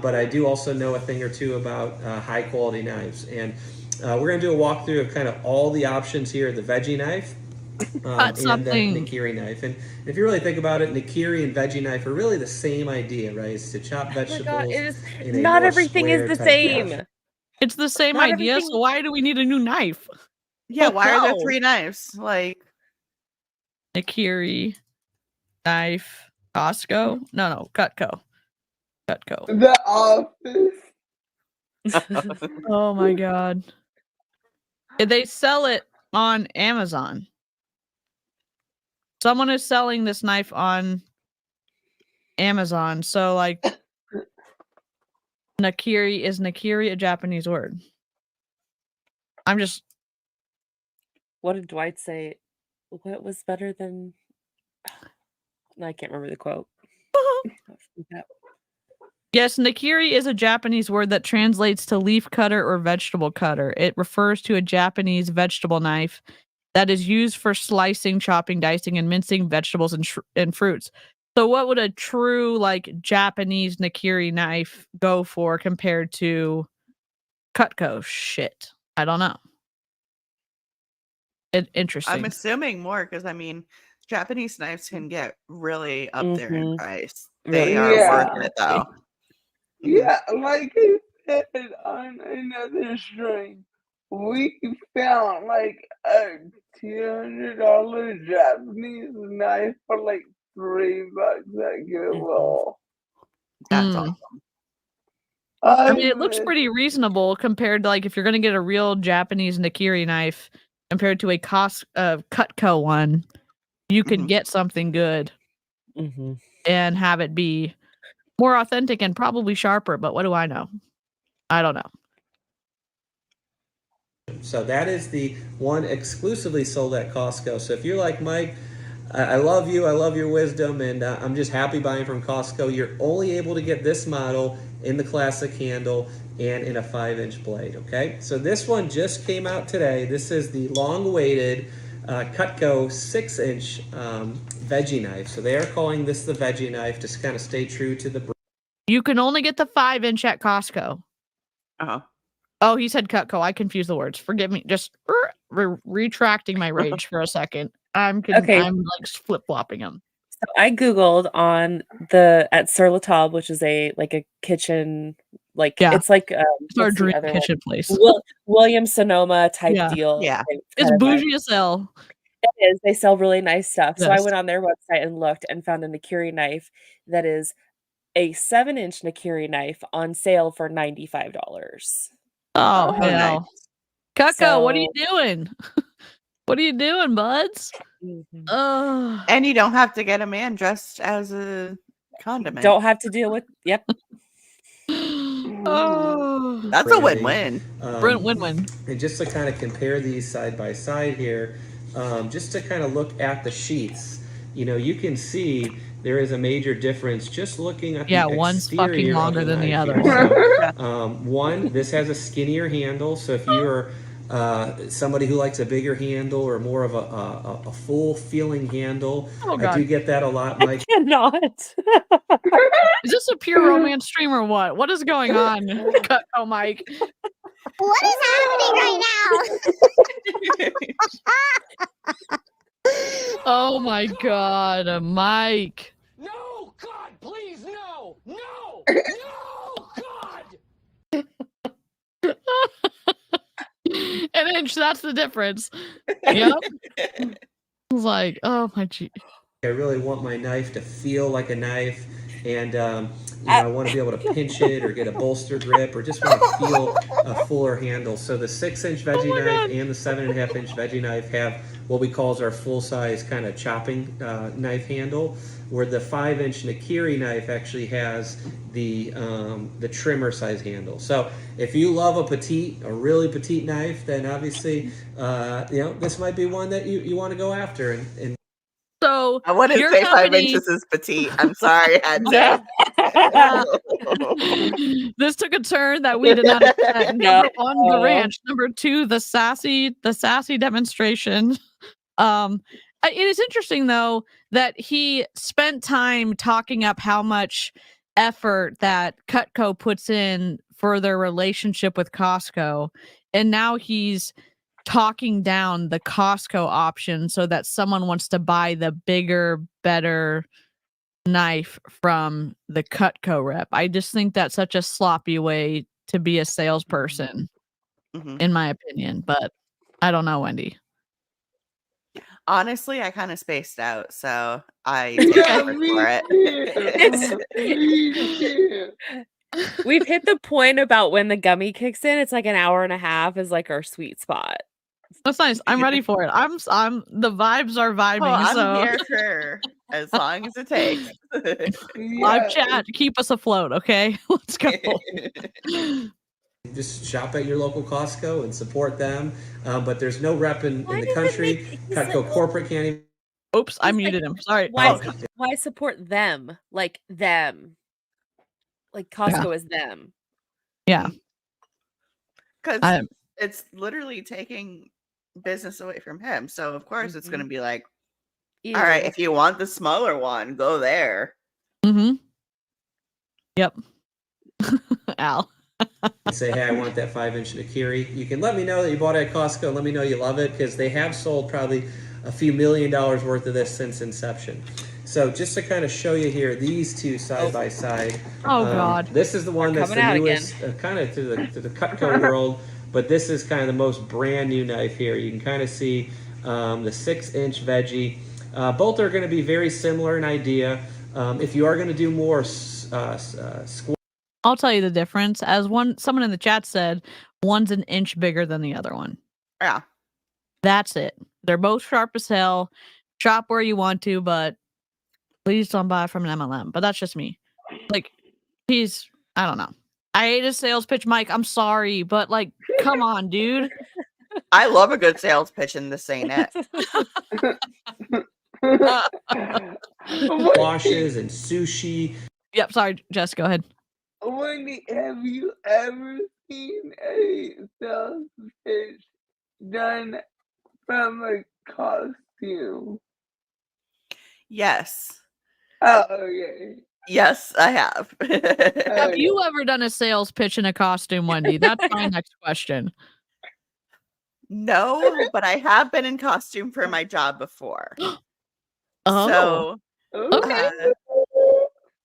But I do also know a thing or two about high quality knives, and we're going to do a walkthrough of kind of all the options here: the veggie knife and the 𝐔𝐒𝐄 knife. And if you really think about it, 𝐔𝐒𝐄 and veggie knife are really the same idea, right? It's to chop vegetables. Not everything is the same. It's the same idea. So why do we need a new knife? Yeah, why are there 3 knives? Like 𝐔𝐒𝐄 knife, Costco. No, Cutco. The office. Oh my god. They sell it on Amazon. Someone is selling this knife on Amazon. So like Nakiri, is Nakiri a Japanese word? I'm just What did Dwight say? What was better than I can't remember the quote. Yes, Nakiri is a Japanese word that translates to leaf cutter or vegetable cutter. It refers to a Japanese vegetable knife that is used for slicing, chopping, dicing, and mincing vegetables and fruits. So what would a true like Japanese Nakiri knife go for compared to Cutco? Shit. I don't know. Interesting. I'm assuming more because I mean, Japanese knives can get really up there in price. They are worth it though. Yeah, like I said on another stream, we found like a $200 Japanese knife for like $3 at Goodwill. That's awesome. I mean, it looks pretty reasonable compared to like if you're going to get a real Japanese Nakiri knife compared to a Cutco one, you could get something good and have it be more authentic and probably sharper. But what do I know? I don't know. So that is the one exclusively sold at Costco. So if you're like Mike, I love you, I love your wisdom, and I'm just happy buying from Costco. You're only able to get this model in the classic handle and in a 5-inch blade, okay? So this one just came out today. This is the long-awaited Cutco 6-inch veggie knife. So they are calling this the veggie knife to kind of stay true to the brand. You can only get the 5-inch at Costco. Oh, he said Cutco. I confused the words. Forgive me. Just retracting my rage for a second. I'm like flip-flopping them. So I Googled on at Sur La Table, which is a kitchen, it's like it's our dream kitchen place. Williams Sonoma type deal. Yeah, it's bougie as hell. It is. They sell really nice stuff. Yes. So I went on their website and looked and found a Nakiri knife that is a 7-inch Nakiri knife on sale for $95. Oh hell! Nice. Cutco, what are you doing? What are you doing, buds? And you don't have to get a man dressed as a condiment. Don't have to deal with. Yep. That's a win-win. Win-win. And just to kind of compare these side by side here, just to kind of look at the sheaths, you can see there is a major difference just looking at the exterior. One's fucking longer than the other. So, this has a skinnier handle. So if you're somebody who likes a bigger handle or more of a full feeling handle, I do get that a lot, Mike. I cannot. Is this a pure romance stream or what? What is going on? Cutco, Mike. What is happening right now? Oh my God, Mike. No, God, please, no, no, no, God. An inch, that's the difference. Yep. It's like, oh my G. I really want my knife to feel like a knife, and I want to be able to pinch it or get a bolster grip or just want to feel a fuller handle. So the 6-inch veggie knife and the 7.5-inch veggie knife have what we call our full-size kind of chopping knife handle, where the 5-inch Nakiri knife actually has the trimmer size handle. So if you love a really petite knife, then obviously this might be one that you want to go after. And so I wouldn't say 5 inches is petite. I'm sorry, this took a turn that we did not expect. Number one, the ranch. Number two, the sassy demonstration. It is interesting though that he spent time talking up how much effort that Cutco puts in for their relationship with Costco, and now he's talking down the Costco option so that someone wants to buy the bigger, better knife from the Cutco rep. I just think that's such a sloppy way to be a salesperson, in my opinion. But I don't know, Wendy. Honestly, I kind of spaced out, so I take effort for it. We've hit the point about when the gummy kicks in. It's like an hour and a half is like our sweet spot. That's nice. I'm ready for it. I'm the vibes are Oh, vibing. I'm So here for as long as it takes. live chat, keep us afloat, okay? Let's go. Just shop at your local Costco and support them. But there's no rep in the country. Cutco corporate can't even. Oops, I muted him. Sorry. Why support them? Like them. Like Costco is them. Yeah. Because it's literally taking business away from him. So of course it's gonna be like, all right, if you want the smaller one, go there. Mm-hmm. Yep. Al. Say, hey, I want that 5-inch 𝐔𝐒𝐄. You can let me know that you bought it at Costco and let me know you love it, because they have sold probably a few $1 million worth of this since inception. So just to kind of show you here, these two side by side. Oh God. This is the one that's the newest, kind of to the Cutco world, but this is kind of the most brand new knife here. You can kind of see the 6-inch veggie. Both are going to be very similar in idea. If you are going to do more square. I'll tell you the difference. As someone in the chat said, one's an inch bigger than the other one. Yeah. That's it. They're both sharp as hell. Shop where you want to, but please don't buy from an MLM. But that's just me. Like, I don't know. I hate a sales pitch, Mike. I'm sorry, but like, come on, dude. I love a good sales pitch, and this ain't it. Washes and sushi. Yep, sorry, Jess, go ahead. Wendy, have you ever seen a sales pitch done from a costume? Yes. Oh, okay. Yes, I have. Have you ever done a sales pitch in a costume, Wendy? That's my next question. No, but I have been in costume for my job before. Oh. So, okay.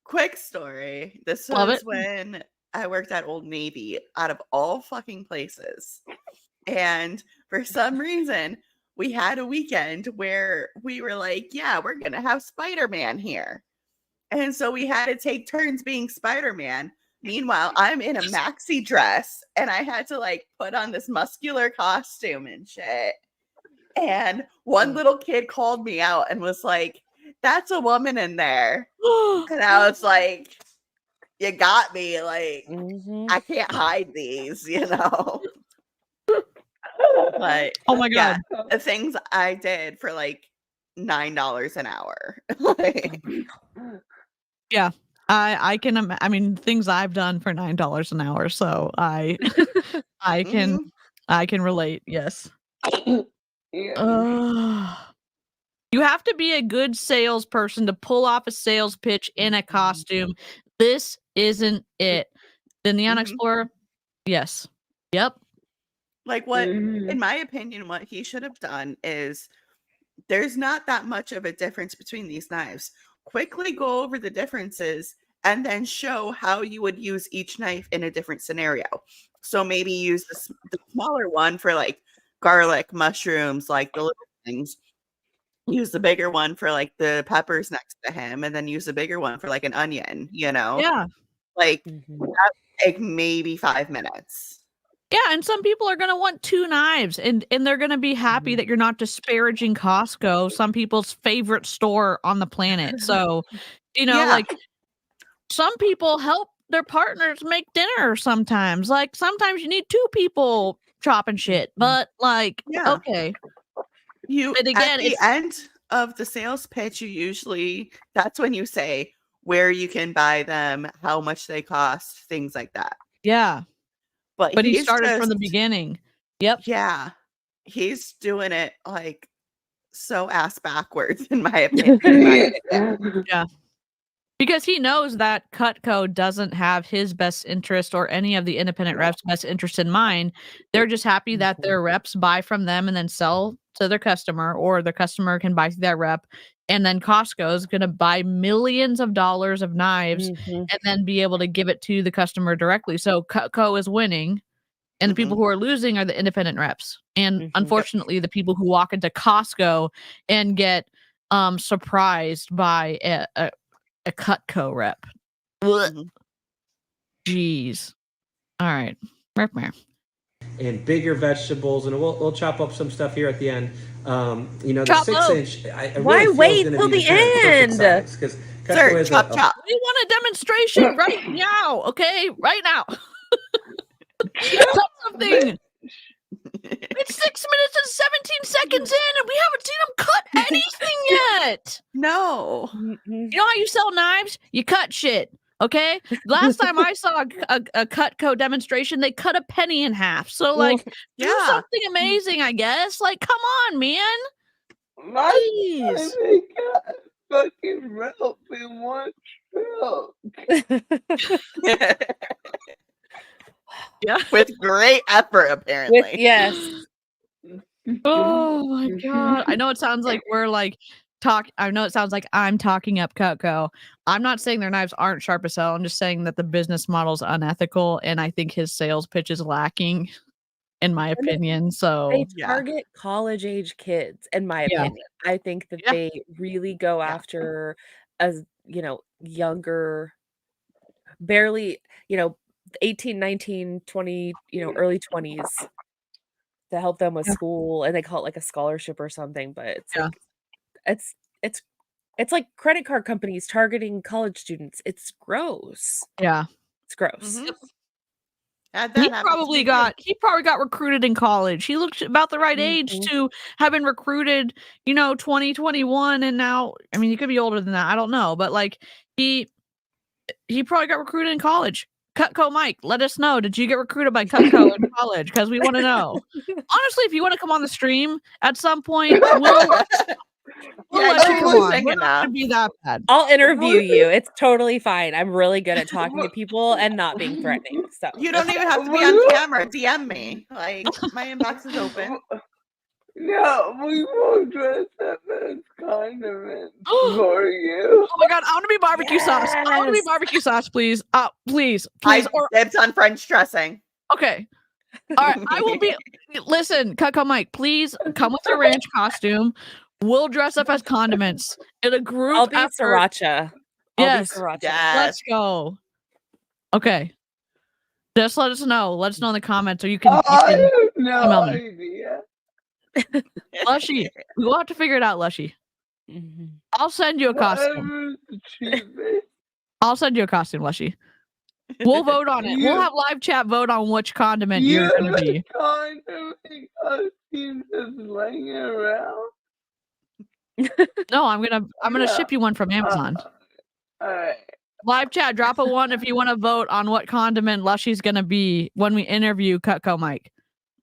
Quick story. This Love was it. when I worked at Old Navy, out of all fucking places. And for some reason, we had a weekend where we were like, yeah, we're going to have Spider-Man here. And so we had to take turns being Spider-Man. Meanwhile, I'm in a maxi dress and I had to like put on this muscular costume and shit. And one little kid called me out and was like, that's a woman in there. And I was like, you got me. Like, I can't hide these, you know? But oh my God. Yeah, the things I did for like $9 an hour. Like, yeah. I can I mean things I've done for $9 an hour, so I can relate. Yes. You have to be a good salesperson to pull off a sales pitch in a costume. This isn't it. The Neon Explorer? Yes. Yep. Like what, in my opinion, what he should have done is there's not that much of a difference between these knives. Quickly go over the differences and then show how you would use each knife in a different scenario. So maybe use the smaller one for like garlic, mushrooms, like the little things. Use the bigger one for like the peppers next to him, and then use the bigger one for like an onion, you know? Yeah. Like that would take maybe 5 minutes. Yeah, and some people are going to want 2 knives, and they're going to be happy that you're not disparaging Costco, some people's favorite store on the planet. So, you know, like some people help their partners make dinner sometimes. Like sometimes you need 2 people chopping shit, but like, okay. But again, at the end of the sales pitch, you usually, that's when you say where you can buy them, how much they cost, things like that. Yeah. But he started from the beginning. Yep. Yeah. He's doing it like so ass backwards, in my opinion. Yeah. Because he knows that Cutco doesn't have his best interest or any of the independent reps' best interest in mind. They're just happy that their reps buy from them and then sell to their customer, or the customer can buy through that rep. And then Costco is going to buy millions of dollars of knives and then be able to give it to the customer directly. So Cutco is winning, and the people who are losing are the independent reps. And unfortunately, the people who walk into Costco and get surprised by a Cutco rep. Jeez. All right. And bigger vegetables, and we'll chop up some stuff here at the end. The Chop up. 6-inch. I really Why feel is wait gonna till be the perfect end? size, 'cause Cutco Sir, is chop, chop. We want a demonstration right now. Okay, right now. Cut something. It's 6 minutes and 17 seconds in, and we haven't seen them cut anything yet. No. You know how you sell knives? You cut shit. Okay. Last time I saw a Cutco demonstration, they cut a penny in half. So, like, do yeah. something amazing, I guess. Like, come on, man. My Jeez. they got fucking rope in one stroke. Yeah. With great effort, apparently. Yes. Oh my god. I know it sounds like we're like I know it sounds like I'm talking up Cutco. I'm not saying their knives aren't sharp as hell. I'm just saying that the business model's unethical, and I think his sales pitch is lacking, in my opinion. So They target college age kids, in my Yeah. opinion. I think that they really go after younger, barely, 18, 19, 20, early 20s to help them with school, and they call it like a scholarship or something, but it's like it's like credit card companies targeting college students. It's gross. Yeah. It's gross. He probably got recruited in college. He looked about the right age to have been recruited, 2021, and now, I mean, he could be older than that. I don't know, but like he probably got recruited in college. Cutco Mike, let us know. Did you get recruited by Cutco in college? Because we want to know. Honestly, if you want to come on the stream at some point, we'll let you come on. We're not gonna be that bad. I'll interview you. It's totally fine. I'm really good at talking to people and not being threatening. So You don't even have to be on camera. DM me. Like, my inbox is open. No, we won't dress up as condiments for you. Oh my god, I want to be barbecue sauce. I want to be barbecue sauce, please. Please. I dibs on French dressing. Okay. All right. I will be. Listen, Cutco Mike, please come with your ranch costume. We'll dress up as condiments in a group. I'll be effort. sriracha. Yes. Yes. Let's go. Okay. Just let us know. Let us know in the comments, or you can. I have no email me. idea. Lushy, we'll have to figure it out, Lushy. I'll send you a costume. I'll send you a costume, Lushy. We'll vote on it. We'll have live chat vote on which condiment you're going to be. Condiment costume just laying around. No, I'm gonna ship you one from Amazon. All right. Live chat, drop a 1 if you want to vote on what condiment Lushy's gonna be when we interview Cutco Mike.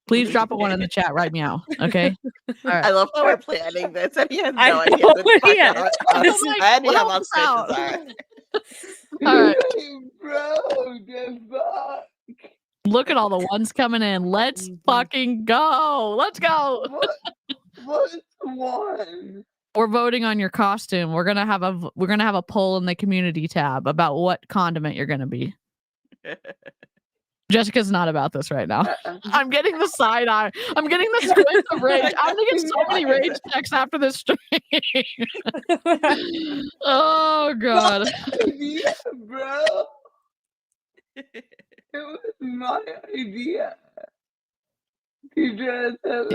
Please drop a 1 in the chat right now. Okay. All right. I love how we're planning this, and he has no idea what any of us are. All right. Bro, the fuck? Look at all the ones coming in. Let's fucking go. Let's go. What's one? We're voting on your costume. We're gonna have a poll in the community tab about what condiment you're gonna be. Jessica's not about this right now. I'm getting the side eye. I'm getting the squint of rage. I'm gonna get so many rage texts after this stream. Oh god. Yeah, bro. It was my idea.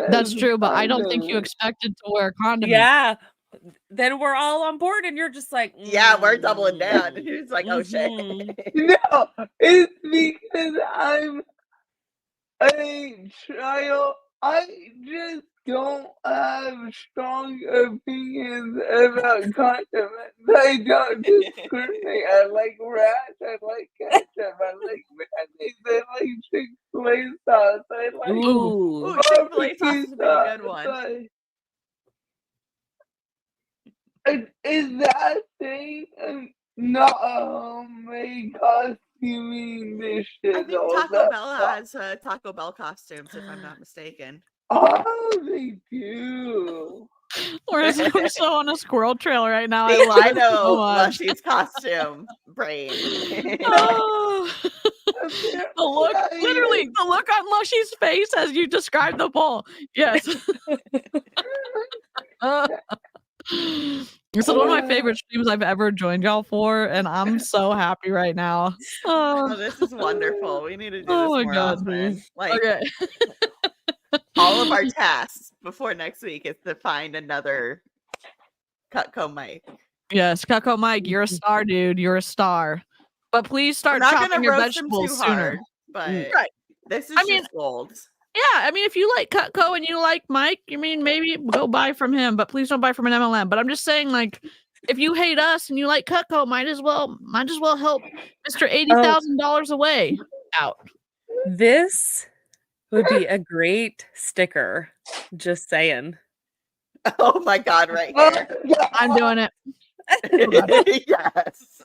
That's true, but I don't think you expected to wear a condiment. Yeah. Then we're all on board, and you're just like, yeah, we're doubling down. And he's like, oh shit. No, it's because I'm a child. I just don't have strong opinions about condiments. I don't discriminate. I like ranch. I like ketchup. I like mayonnaise. I like Chick-fil-A sauce. I like Ooh, Chick-fil-A sauce is a pretty good one. Is that thing not a homemade costuming this shit? I think Taco Bell has Taco Bell costumes, if I'm not mistaken. Oh, they do. We're so on a squirrel trail right now. I know Lushy's costume brain. Oh. The look, literally, the look on Lushy's face as you describe the poll. Yes. This is one of my favorite streams I've ever joined y'all for, and I'm so happy right now. Oh, this is wonderful. We need to do this Oh my more God. often. Like Okay. all of our tasks before next week is to find another Cutco mic. Yes, Cutco Mike, you're a star, dude. You're a star. But please We're start not chopping gonna your roast them too vegetables sooner. hard, but Right. this is I mean, just gold. Yeah, I mean, if you like Cutco and you like Mike, I mean, maybe go buy from him, but please don't buy from an MLM. But I'm just saying, like, if you hate us and you like Cutco, might as well help Mr. $80,000 away out. This would be a great sticker. Just saying. Oh my God, right here. I'm doing it. Yes.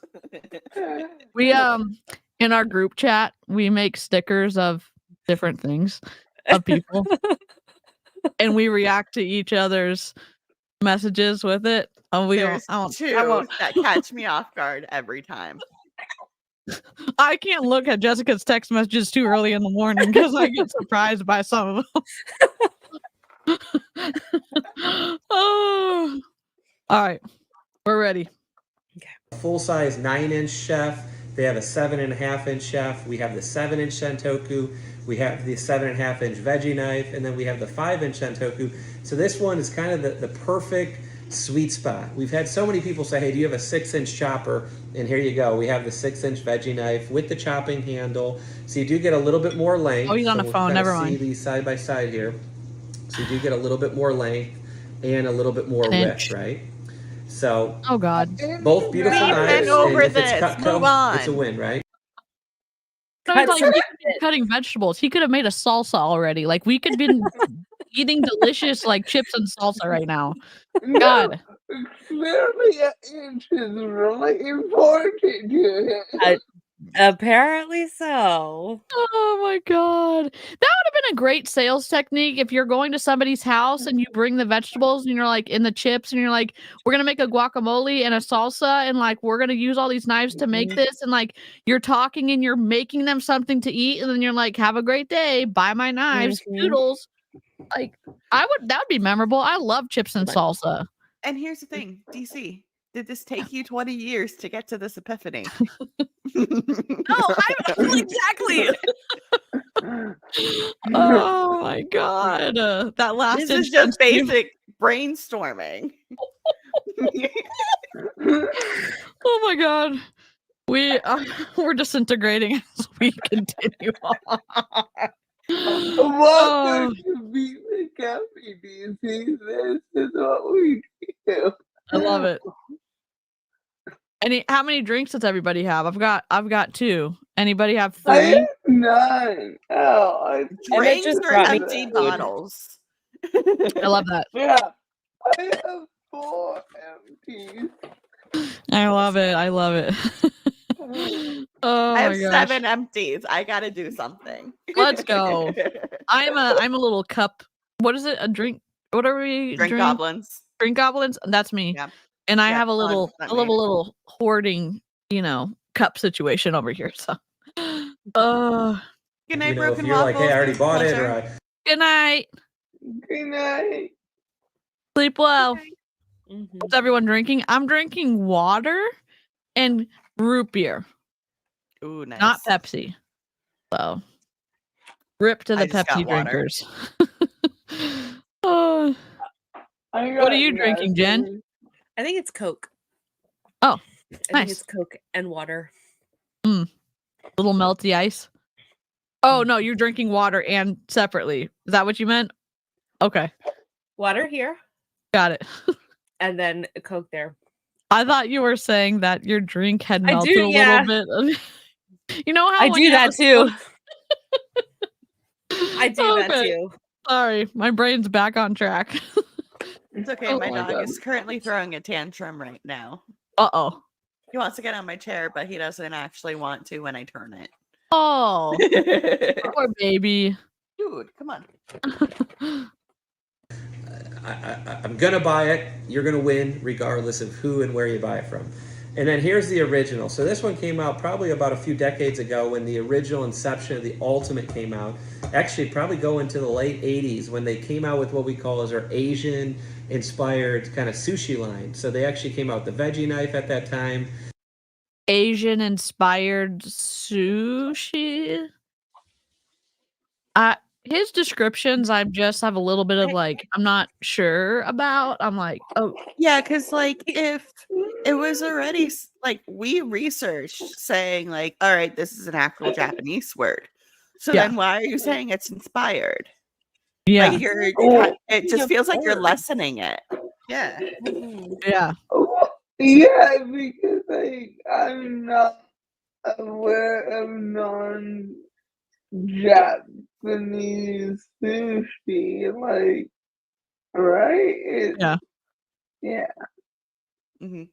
We in our group chat, we make stickers of different things of people. And we react to each other's messages with it. Oh, There's two that catch me off guard every time. I can't look at Jessica's text messages too early in the morning because I get surprised by some of them. Oh, all right, we're ready. Full-size 9-inch chef. They have a 7.5-inch chef. We have the 7-inch Sentoku. We have the 7.5-inch veggie knife, and then we have the 5-inch Sentoku. So this one is kind of the perfect sweet spot. We've had so many people say, hey, do you have a 6-inch chopper? And here you go. We have the 6-inch veggie knife with the chopping handle. So you do get a little bit more length. Oh, he's on a phone. Never mind. See these side by side here. So you do get a little bit more length and a little bit more width, right? So, oh God, both beautiful knives. Over and if this. it's Cutco, Move on. it's a win, right? Like, he could be cutting vegetables. He could have made a salsa already. Like, we could be eating delicious like chips and salsa right now. God. Clearly, inch is really important to him. Apparently so. Oh my God. That would have been a great sales technique if you're going to somebody's house and you bring the vegetables and you're like in the chips and you're like, we're going to make a guacamole and a salsa and like, we're going to use all these knives to make this. And like, you're talking and you're making them something to eat. And then you're like, have a great day. Buy my knives, noodles. Like, that would be memorable. I love chips and salsa. And here's the thing, DeeCee, did this take you 20 years to get to this epiphany? No, exactly. Oh my God. That last This is just basic brainstorming. Oh my God. We're disintegrating as we continue on. Welcome to Beat the Coffee, DeeCee. This is what we do. I love it. How many drinks does everybody have? I've got 2. Anybody have 3? I have none. Oh, Drinks just or empty bottles? I love that. Yeah. I have 4 empties. I love it. I love it. Oh, I have my gosh. 7 empties. I gotta do something. Let's go. I'm a little cup. What is it? A drink? What are we? Drink goblins. Drink goblins. That's me. Yeah. And I Yeah, have a little fun. hoarding, cup situation over here. So, Good night, If broken you're like, waffles. hey, I already bought it, Pleasure. or good night. Good night. Sleep well. What's everyone drinking? I'm drinking water and root beer. Ooh, nice. Not Pepsi. So, rip to the I just got Pepsi water. drinkers. Oh, what are you drinking, Jen? I think it's Coke. Oh, I nice. think it's Coke and water. Little melty ice. Oh no, you're drinking water and separately. Is that what you meant? Okay, Water here, got it. and then Coke there. I thought you were saying that your drink had I melted do, yeah. a little bit. You know how I when do you that have a too. smoke- I do that Okay. too. Sorry, my brain's back on track. It's okay. Oh my my dog God. is currently throwing a tantrum right now. Uh-oh. He wants to get on my chair, but he doesn't actually want to when I turn it. Oh, poor baby. Dude, come on. I'm gonna buy it. You're gonna win, regardless of who and where you buy it from. And then here's the original. So this one came out probably about a few decades ago when the original inception of the Ultimate came out. Actually, probably go into the late 80s when they came out with what we call as our Asian inspired kind of sushi line. So they actually came out with the veggie knife at that time. Asian inspired sushi. His descriptions, I just have a little bit of like, I'm not sure about. I'm like, oh, Yeah, because like if it was already like we researched saying like, all right, this is an actual Japanese word. So Yeah. then why are you saying it's inspired? yeah, Like you're it just feels like you're lessening it. Yeah. yeah. Yeah, because like I'm not aware of non-Japanese sushi, like, right? Yeah. Yeah. Mm-hmm.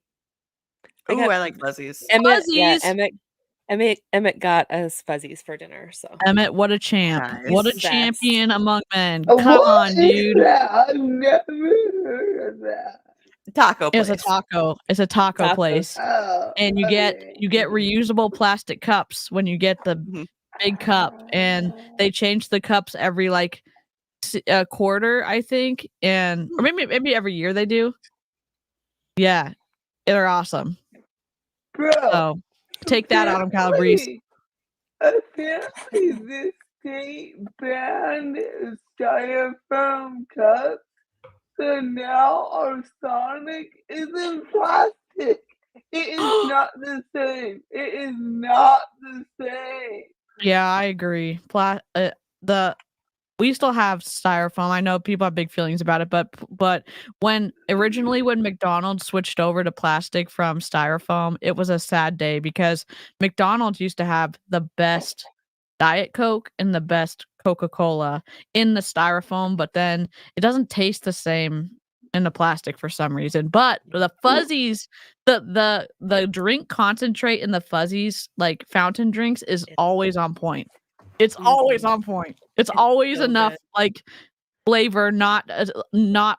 I Ooh, got I like fuzzies. Emmett, yeah, Fuzzies. Emmett got us fuzzies for dinner. So Emmett, what a champ. What a Nice. champion among men. What Come on, is dude. that? I've never heard of that. Taco place. It's a taco. It's a taco Tacos. place. Oh, And you get okay. reusable plastic cups when you get the Mhm. big cup, and they change the cups every like a quarter, I think, and or maybe every year they do. Yeah, they're awesome. Bro, So take that on them, Calabrese. apparently this state banned styrofoam cups, so now our Sonic is in plastic. It is not the same. It is not the same. Yeah, I agree. We still have styrofoam. I know people have big feelings about it, but when McDonald's switched over to plastic from styrofoam, it was a sad day because McDonald's used to have the best Diet Coke and the best Coca-Cola in the styrofoam, but then it doesn't taste the same in the plastic for some reason. But the fuzzies, the drink concentrate in the fuzzies, like fountain drinks, is always on point. It's always on point. It's always so enough good. like flavor, not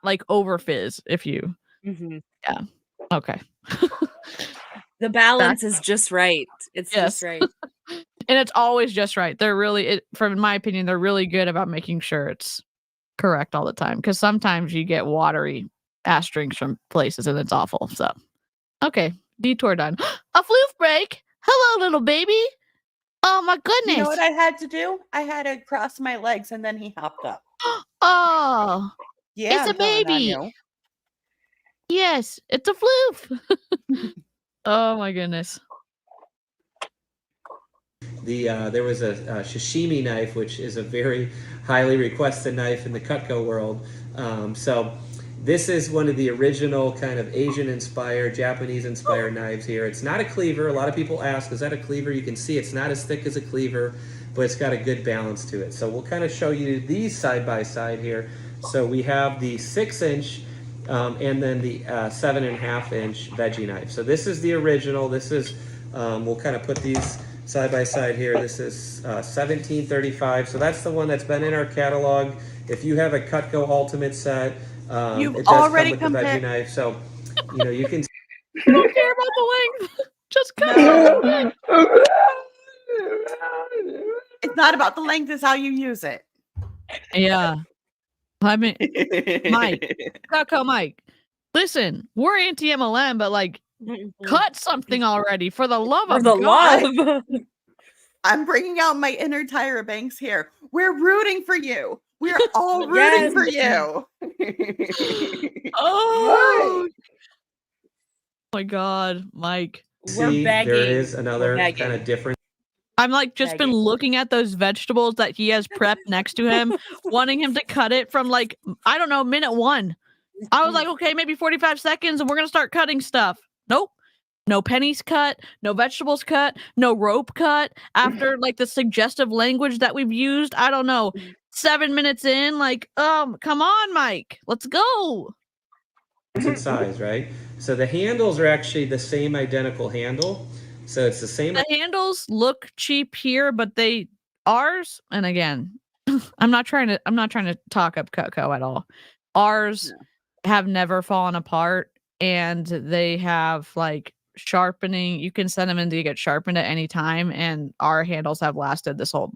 like over fizz. If you, yeah, okay. The balance is just right. It's Yes. just right. And it's always just right. They're really, from my opinion, they're really good about making sure it's correct all the time. Because sometimes you get watery ass drinks from places and it's awful. So, okay, detour done. A floof break. Hello, little baby. Oh my goodness. You know what I had to do? I had to cross my legs and then he hopped up. Oh, Yeah, it's I'm a telling on baby. you. Yes, it's a floof. Oh my goodness. There was a sashimi knife, which is a very highly requested knife in the Cutco world. So this is one of the original kind of Asian-inspired, Japanese-inspired knives here. It's not a cleaver. A lot of people ask, is that a cleaver? You can see it's not as thick as a cleaver, but it's got a good balance to it. So we'll kind of show you these side by side here. So we have the 6-inch and then the 7.5-inch veggie knife. So this is the original. This is, we'll kind of put these side by side here. This is 1735. So that's the one that's been in our catalog. If you have a Cutco Ultimate set, You've it does already come with the veggie compared. knife. So, you know, you can. I don't care about the length. Just cut No. it. It's not about the length, it's how you use it. Yeah. I mean, Mike, Cutco Mike, listen, we're anti-MLM, but like, cut something already for the love For of the God. love. I'm bringing out my inner Tyra Banks here. We're rooting for you. We're all rooting for you. Oh my God, Mike. We're See, begging. there is another begging. kind of difference. I'm like just been looking at those vegetables that he has prepped next to him, wanting him to cut it from like, I don't know, minute 1. I was like, okay, maybe 45 seconds and we're going to start cutting stuff. Nope. No pennies cut, no vegetables cut, no rope cut after like the suggestive language that we've used. I don't know. 7 minutes in, like, come on, Mike, let's go. In size, right? So the handles are actually the same identical handle. So it's the same. The handles look cheap here, but ours, and again, I'm not trying to talk up Cutco at all. Ours have never fallen apart, and they have like sharpening. You can send them in to get sharpened at any time, and our handles have lasted this whole.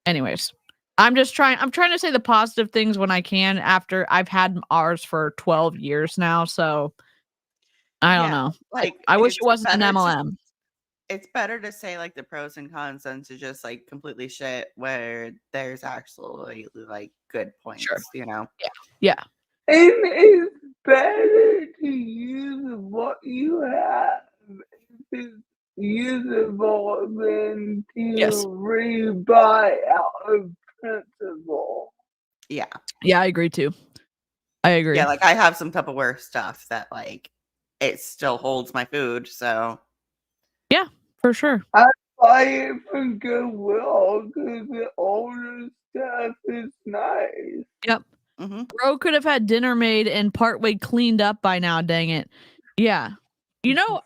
Anyways, I'm trying to say the positive things when I can after I've had ours for 12 years now. So I don't know. Like I wish it it's wasn't an better to- MLM. It's better to say like the pros and cons than to just like completely shit where there's actually like good points, Sure. you know? Yeah. And it's better to use what you have if it's usable than to Yes. rebuy out of principle. Yeah. Yeah, I agree too. I agree. Yeah, like I have some Tupperware stuff that like it still holds my food, so Yeah, for sure. Buy it from Goodwill because the older stuff is nice. Yep. mm-hmm. Bro could have had dinner made and partway cleaned up by now, dang it. Yeah. You know,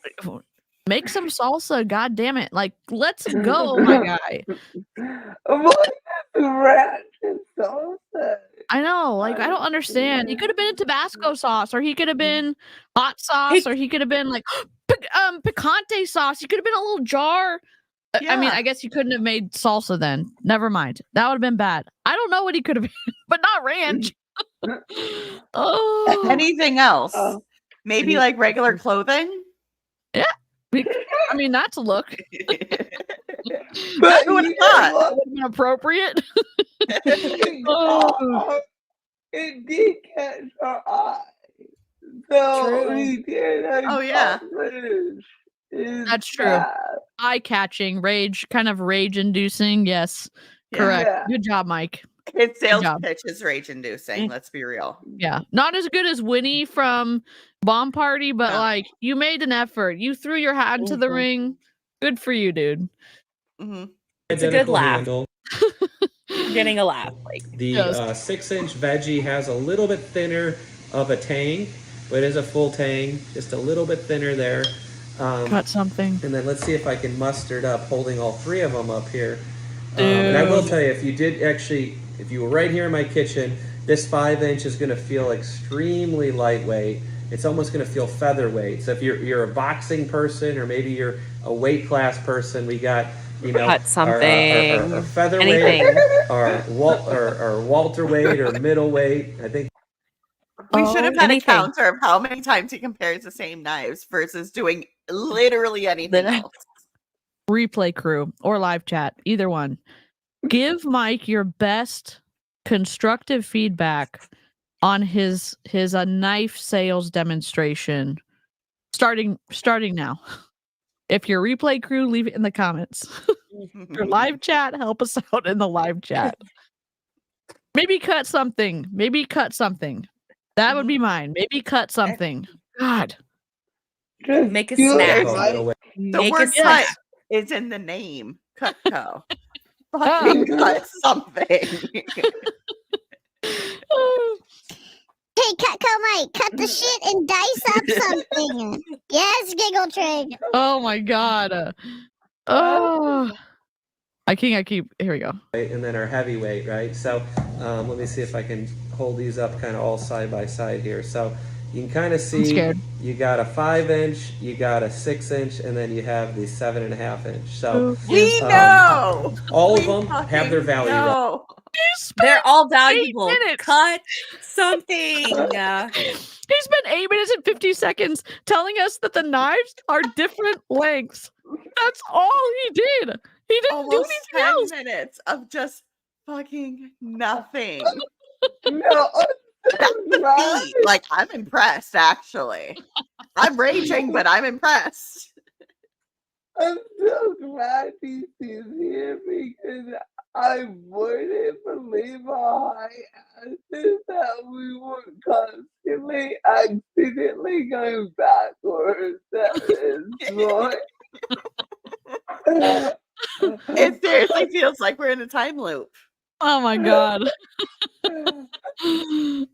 make some salsa, god damn it. Like, let's go, my guy. What is ranch and salsa? I know, like I don't understand. He could have been a Tabasco sauce, or he could have been hot sauce, or he could have been like picante sauce. He could have been a little jar. I mean, Yeah. I guess he couldn't have made salsa then. Never mind. That would have been bad. I don't know what he could have been, but not ranch. Oh, Anything else? Oh. Maybe like regular clothing? I mean, that's a look. But Who would have you know thought? what? That would have been appropriate. Oh. It did catch our eye. So True. we did Oh, yeah. accomplish That's true. that. Eye-catching, kind of rage-inducing. Yes, correct. Yeah. Good job, Mike. His sales job. pitch is rage inducing, let's be real. Yeah, not as good as Winnie from Bomb Party, but No. like you made an effort. You threw your hat into the Mhm. ring. Good for you, dude. hmm It's a good Identical laugh. handle. You're getting a laugh. Like The Yes. 6-inch veggie has a little bit thinner of a tang, but it is a full tang, just a little bit thinner there. Cut something. And then let's see if I can muster it up, holding all three of them up here. And I will Dude. tell you, if you were right here in my kitchen, this 5-inch is going to feel extremely lightweight. It's almost going to feel featherweight. So if you're a boxing person, or maybe you're a weight class person, we got cut something. our featherweight, Anything. our welterweight or middleweight. I think We should have had anything. a counter of how many times he compares the same knives versus doing literally anything else. Replay crew or live chat, either one. Give Mike your best constructive feedback on his knife sales demonstration. Starting now. If you're replay crew, leave it in the comments. If you're live chat, help us out in the live chat. Maybe cut something. That would be mine. Maybe cut something. God. Just Make a do it snack. right. The Make a word snack. cut is in the name. Cutco. Fucking cut something. Hey, Cutco Mike, cut the shit and dice up something. Yes, Giggle Trig. Oh my god. Oh. I keep. Here we go. right, and then our heavyweight, right? So let me see if I can hold these up kind of all side by side here. So you can kind of see scared. you got a 5-inch, you got a 6-inch, and then you have the 7.5-inch. So We know. all of We them have their fucking value. Right? know. They're all valuable. minutes. Cut something. He spent 8 minutes and 50 seconds telling us that the knives are different lengths. That's all he did. He didn't do Almost anything 10 else. minutes of just fucking nothing. No, That's the beat. Like, I'm impressed, actually. I'm raging, but I'm impressed. I'm so glad DeeCee is here because I wouldn't believe how high asses that we were constantly accidentally going backwards at this point. It seriously feels like we're in a time loop. Oh my god.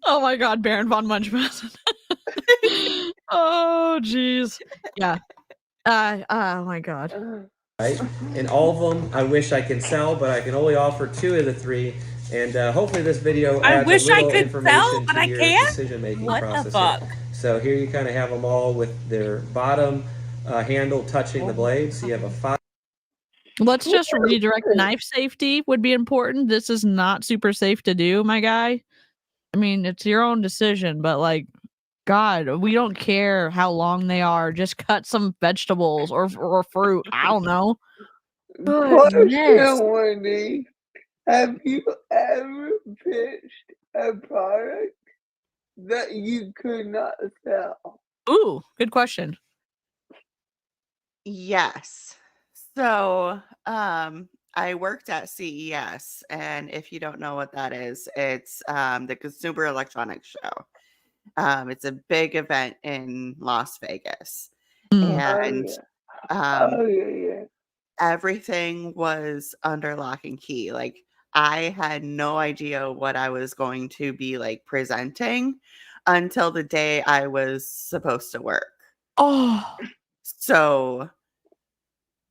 Oh my god, Baron von Munchausen. Oh jeez. Yeah. Oh my god. Right? And all of them I wish I can sell, but I can only offer 2 of the 3. And hopefully this video I adds wish a I little could information sell, but to I your can't? decision-making What the process. fuck? Here. So here you kind of have them all with their bottom handle touching the blade. So you have a 5. Let's just redirect. Knife safety would be important. This is not super safe to do, my guy. I mean, it's your own decision, but like, God, we don't care how long they are. Just cut some vegetables or fruit. I don't know. Goodness. Question, Wendy. Have you ever pitched a product that you could not sell? Ooh, good question. Yes. So, I worked at CES, and if you don't know what that is, it's the Consumer Electronics Show. It's a big event in Las Vegas, and everything was under lock and key. Like, I had no idea what I was going to be like presenting until the day I was supposed to work. Oh, So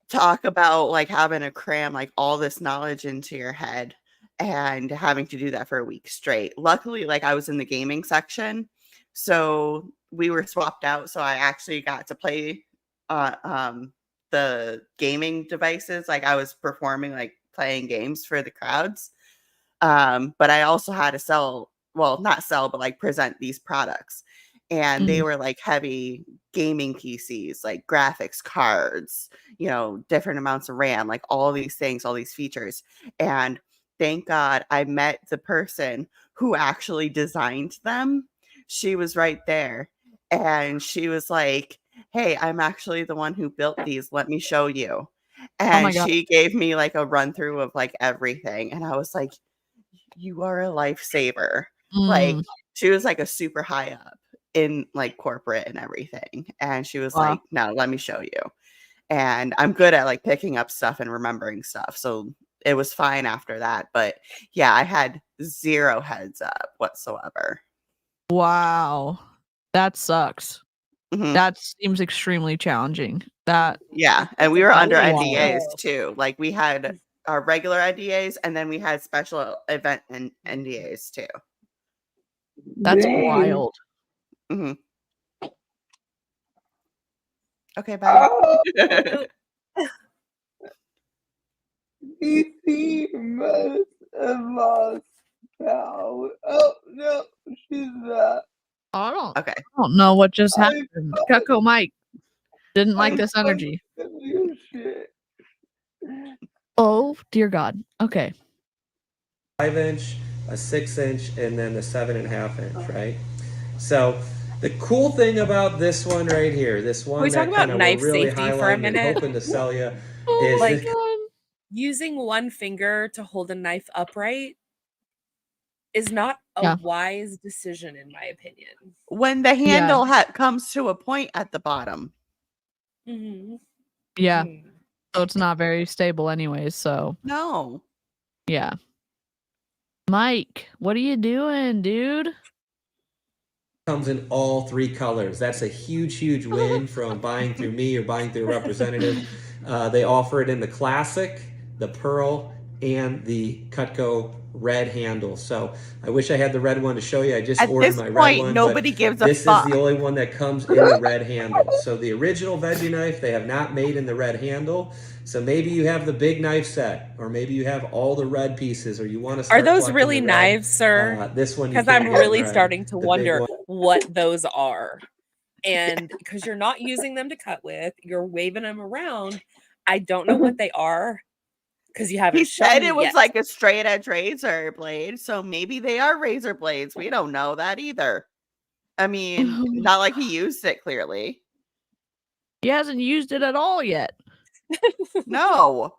talk about like having to cram like all this knowledge into your head and having to do that for a week straight. Luckily, like I was in the gaming section, so we were swapped out. So I actually got to play the gaming devices. Like I was performing, like playing games for the crowds. But I also had to sell, well, not sell, but like present these products. And they were like heavy gaming PCs, like graphics cards, you know, different amounts of RAM, like all these things, all these features. And thank God I met the person who actually designed them. She was right there. And she was like, hey, I'm actually the one who built these. Let me show you. And she gave me like a run through of like everything. And I was like, you are a lifesaver. Like she was like a super high up in like corporate and everything. And she was like, no, let me show you. And I'm good at like picking up stuff and remembering stuff. So it was fine after that. But yeah, I had zero heads up whatsoever. Wow. That sucks. That seems extremely challenging. Yeah. And we were under NDAs too. Like we had our regular NDAs and then we had special event and NDAs too. That's wild. Okay, bye. DeeCee must have lost power. Oh no, she's not. I don't. Okay. I don't know what just happened. Cutco Mike didn't like this energy. Oh dear God. Okay. 5-inch, a 6-inch, and then the 7.5-inch, right? So the cool thing about this one right here, this one that kind of we're really highlighting and hoping to sell you, is like using one finger to hold a knife upright is not a wise decision, in my opinion. When the handle comes to a point at the bottom. Yeah. So it's not very stable anyways, so. No. Yeah. Mike, what are you doing, dude? Comes in all 3 colors. That's a huge win from buying through me or buying through a representative. They offer it in the classic, the pearl, and the Cutco red handle. So I wish I had the red one to show you. I just ordered my red one. Nobody gives a this fuck. Is the only one that comes in the red handle. So the original veggie knife, they have not made in the red handle. So maybe you have the big knife set, or maybe you have all the red pieces, or you want to start. Are those really knives, sir? This one, because I'm really starting to wonder what those are. And because you're not using them to cut with, you're waving them around. I don't know what they are. Because you haven't. He said it was like a straight edge razor blade, so maybe they are razor blades. We don't know that either. I mean, not like he used it clearly. He hasn't used it at all yet. No.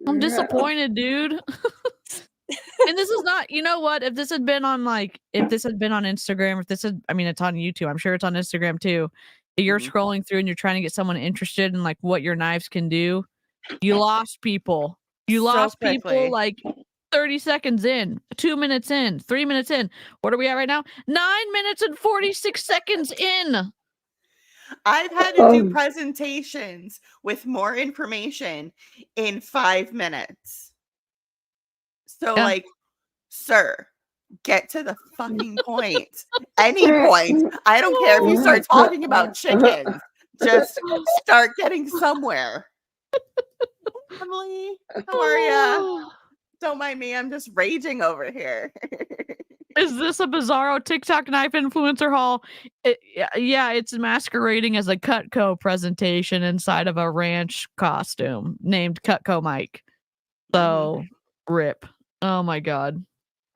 I'm disappointed, dude. And this is not, you know what? If this had been on Instagram, I mean, it's on YouTube. I'm sure it's on Instagram too. You're scrolling through and you're trying to get someone interested in like what your knives can do. You lost people. You lost people like 30 seconds in, 2 minutes in, 3 minutes in. What are we at right now? 9 minutes and 46 seconds in. I've had to do presentations with more information in 5 minutes. So like, sir, get to the fucking point. Any point. I don't care if you start talking about chickens. just start getting somewhere. Emily, how are ya? Don't mind me. I'm just raging over here. Is this a bizarro TikTok knife influencer haul? Yeah, it's masquerading as a Cutco presentation inside of a ranch costume named 𝐔𝐒𝐄 So, rip. Oh my god.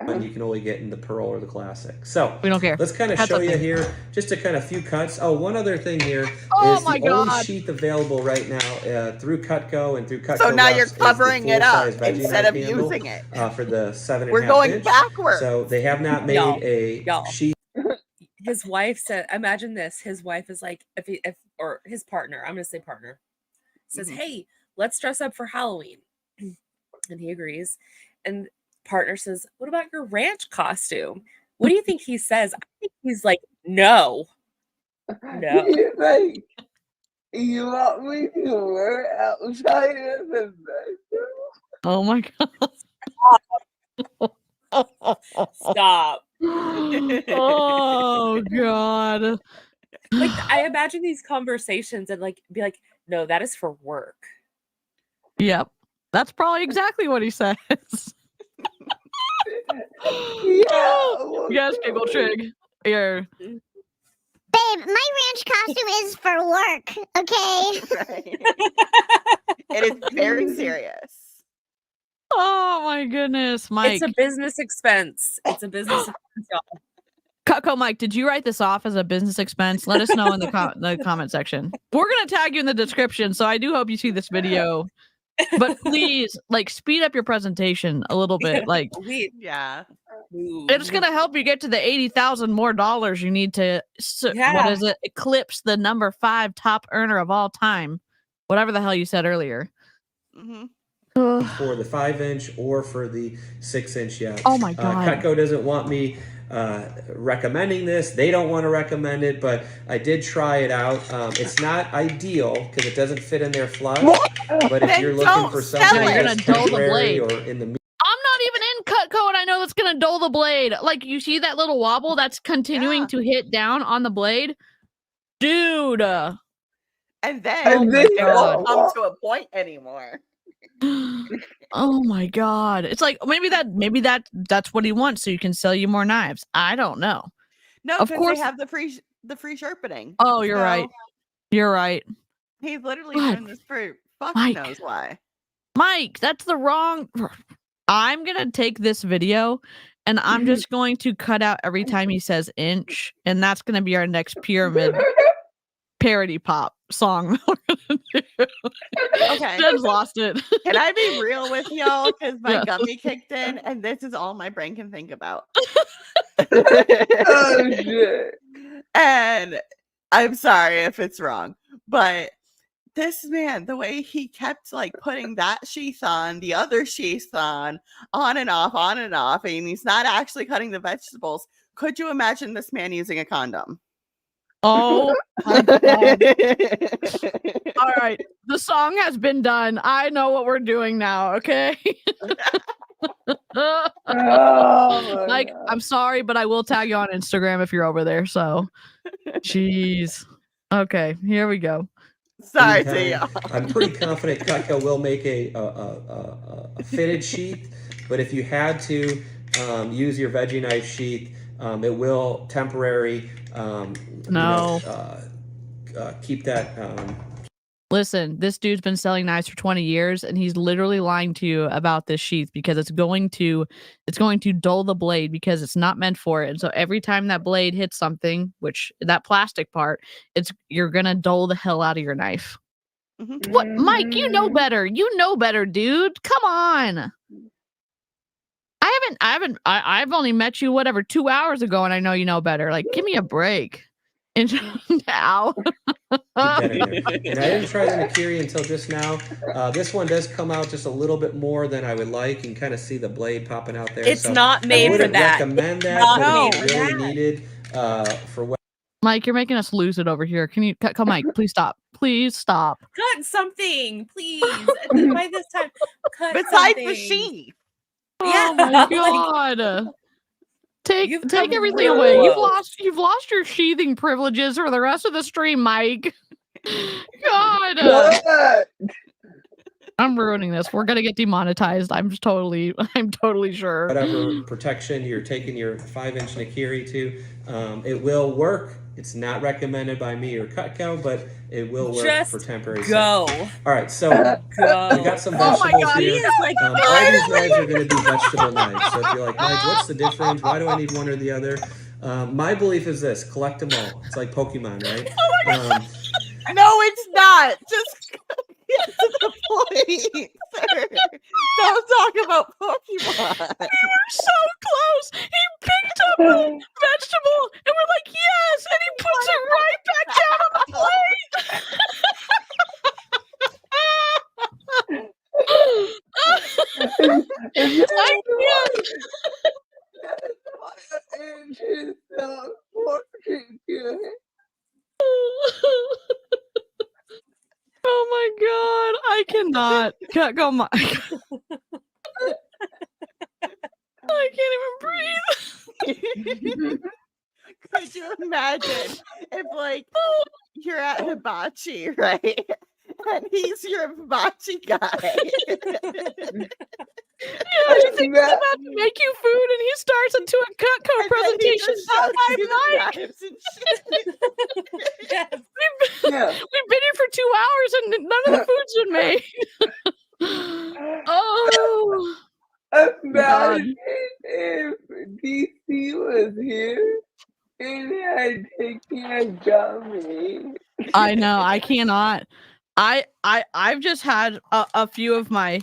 When you can only get in the Pearl or the Classic. So We don't care. let's kind of That's show you okay. here just a kind of few cuts. Oh, one other thing here Oh is my the only God. sheath available right now through Cutco and through Cutco. So now Reps you're is the covering it up full-size veggie instead knife of handle, using it. for the 7.5 We're going inch. backwards. So they have not made a sheath. His wife said, imagine this. His wife is like, or his partner, I'm going to say partner, says, hey, let's dress up for Halloween. And he agrees. And partner says, what about your ranch costume? What do you think he says? I think he's like, no. No. He's like, you want me to wear outside of the bedroom? Oh my god. Stop. Oh god. Like, I imagine these conversations and like be like, no, that is for work. Yep. That's probably exactly what he says. You guys giggle trig. Here. Babe, my ranch costume is for work, okay? Right. It is very serious. Oh my goodness, Mike. It's a business expense. It's a business expense, y'all. 𝐔𝐄 Mike, did you write this off as a business expense? Let us know in the comment section. We're gonna tag you in the description, so I do hope you see this video. But please, like, speed up your presentation a little bit. Like, yeah, it's gonna help you get to the $80,000 more dollars you need to. What is it? Eclipse the number 5 top earner of all time, whatever the hell you said earlier. For the 5-inch or for the 6-inch yet. Oh my god. Cutco doesn't want me recommending this. They don't want to recommend it, but I did try it out. It's not ideal because it doesn't fit in there flush. But if you're looking for something that's temporary or in the I'm not even in Cutco and I know it's gonna dull the blade. Like, you see that little wobble that's continuing to hit down on the blade? Dude. And then it won't come to a point anymore. Oh my god. It's like maybe that's what he wants so you can sell you more knives. I don't know. No, of course they have the free sharpening. Oh, you're right. You're right. He's literally doing this for fuck knows why. Mike, that's the wrong. I'm gonna take this video and I'm just going to cut out every time he says inch, and that's gonna be our next pyramid parody pop song. Okay. Jen's lost it. Can I be real with y'all? Because my gummy kicked in, and this is all my brain can think about. Oh shit. And I'm sorry if it's wrong, but this man, the way he kept like putting that sheath on, the other sheath on and off, and he's not actually cutting the vegetables. Could you imagine this man using a condom? Oh my god. All right. The song has been done. I know what we're doing now, okay? Like, I'm sorry, but I will tag you on Instagram if you're over there. So, jeez. Okay, here we go. Sorry to y'all. I'm pretty confident Cutco will make a fitted sheath, but if you had to use your veggie knife sheath, it will temporary keep that. Listen, this dude's been selling knives for 20 years and he's literally lying to you about this sheath because it's going to dull the blade because it's not meant for it. And so every time that blade hits something, which that plastic part, you're gonna dull the hell out of your knife. What, Mike, you know better. You know better, dude. Come on. I've only met you 2 hours ago and I know you know better. Like, give me a break. And now. And I didn't try the 𝐔𝐒𝐄 until just now. This one does come out just a little bit more than I would like. You can kind of see the blade popping out there. It's not made for that. I wouldn't recommend that, but it's really needed for what. Mike, you're making us lose it over here. Can you cut, Mike? Please stop. Please stop. Cut something, please. By this time, cut besides something. the sheath. Oh my god. Take everything away. You've lost your sheathing privileges for the rest of the stream, Mike. God, What? I'm ruining this. We're gonna get demonetized. I'm totally sure. Whatever protection you're taking your 5-inch 𝐔𝐒𝐄 to, it will work. It's not recommended by me or Cutco, but it will work Just for temporary go. sales. All right, so Go. we got some Oh my vegetables God, here. He is like All these knives are going to be vegetable knives. So if you're like, Mike, what's the difference? Why do I need one or the other? My belief is this: collect them all. It's like Pokemon, right? No, it's not. Just get to the point, sir. Don't talk about Pokemon. We were so close. He picked up the vegetable, and we're like, yes, and he puts it right back down on the plate. I can't. Oh my God, I cannot. Cutco, I can't even breathe. Could you imagine if, like, you're at Hibachi, right? And he's your Hibachi guy. Yeah, he thinks he's about to make you food, and he starts into a Cutco And then he presentation. just Oh shows my you the Mike! knives and shit. Yes. We've been here for 2 hours, and none of the food's been made. Oh, Imagine if DeeCee was here and had taken a gummy. I know. I cannot. I've just had a few of my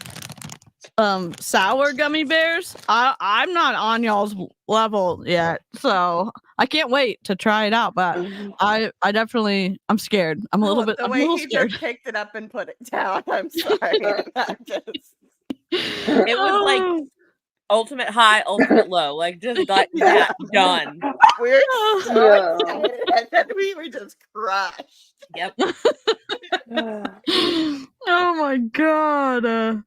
sour gummy bears. I'm not on y'all's level yet, so I can't wait to try it out. But I definitely I'm scared. I'm a little bit. The I'm a way little he scared. just picked it up and put it down. I'm sorry. I'm just. It was like ultimate high, ultimate low. Like just got that done. We're Oh, so Yeah. excited, and then we were just crushed. Yep. oh my God.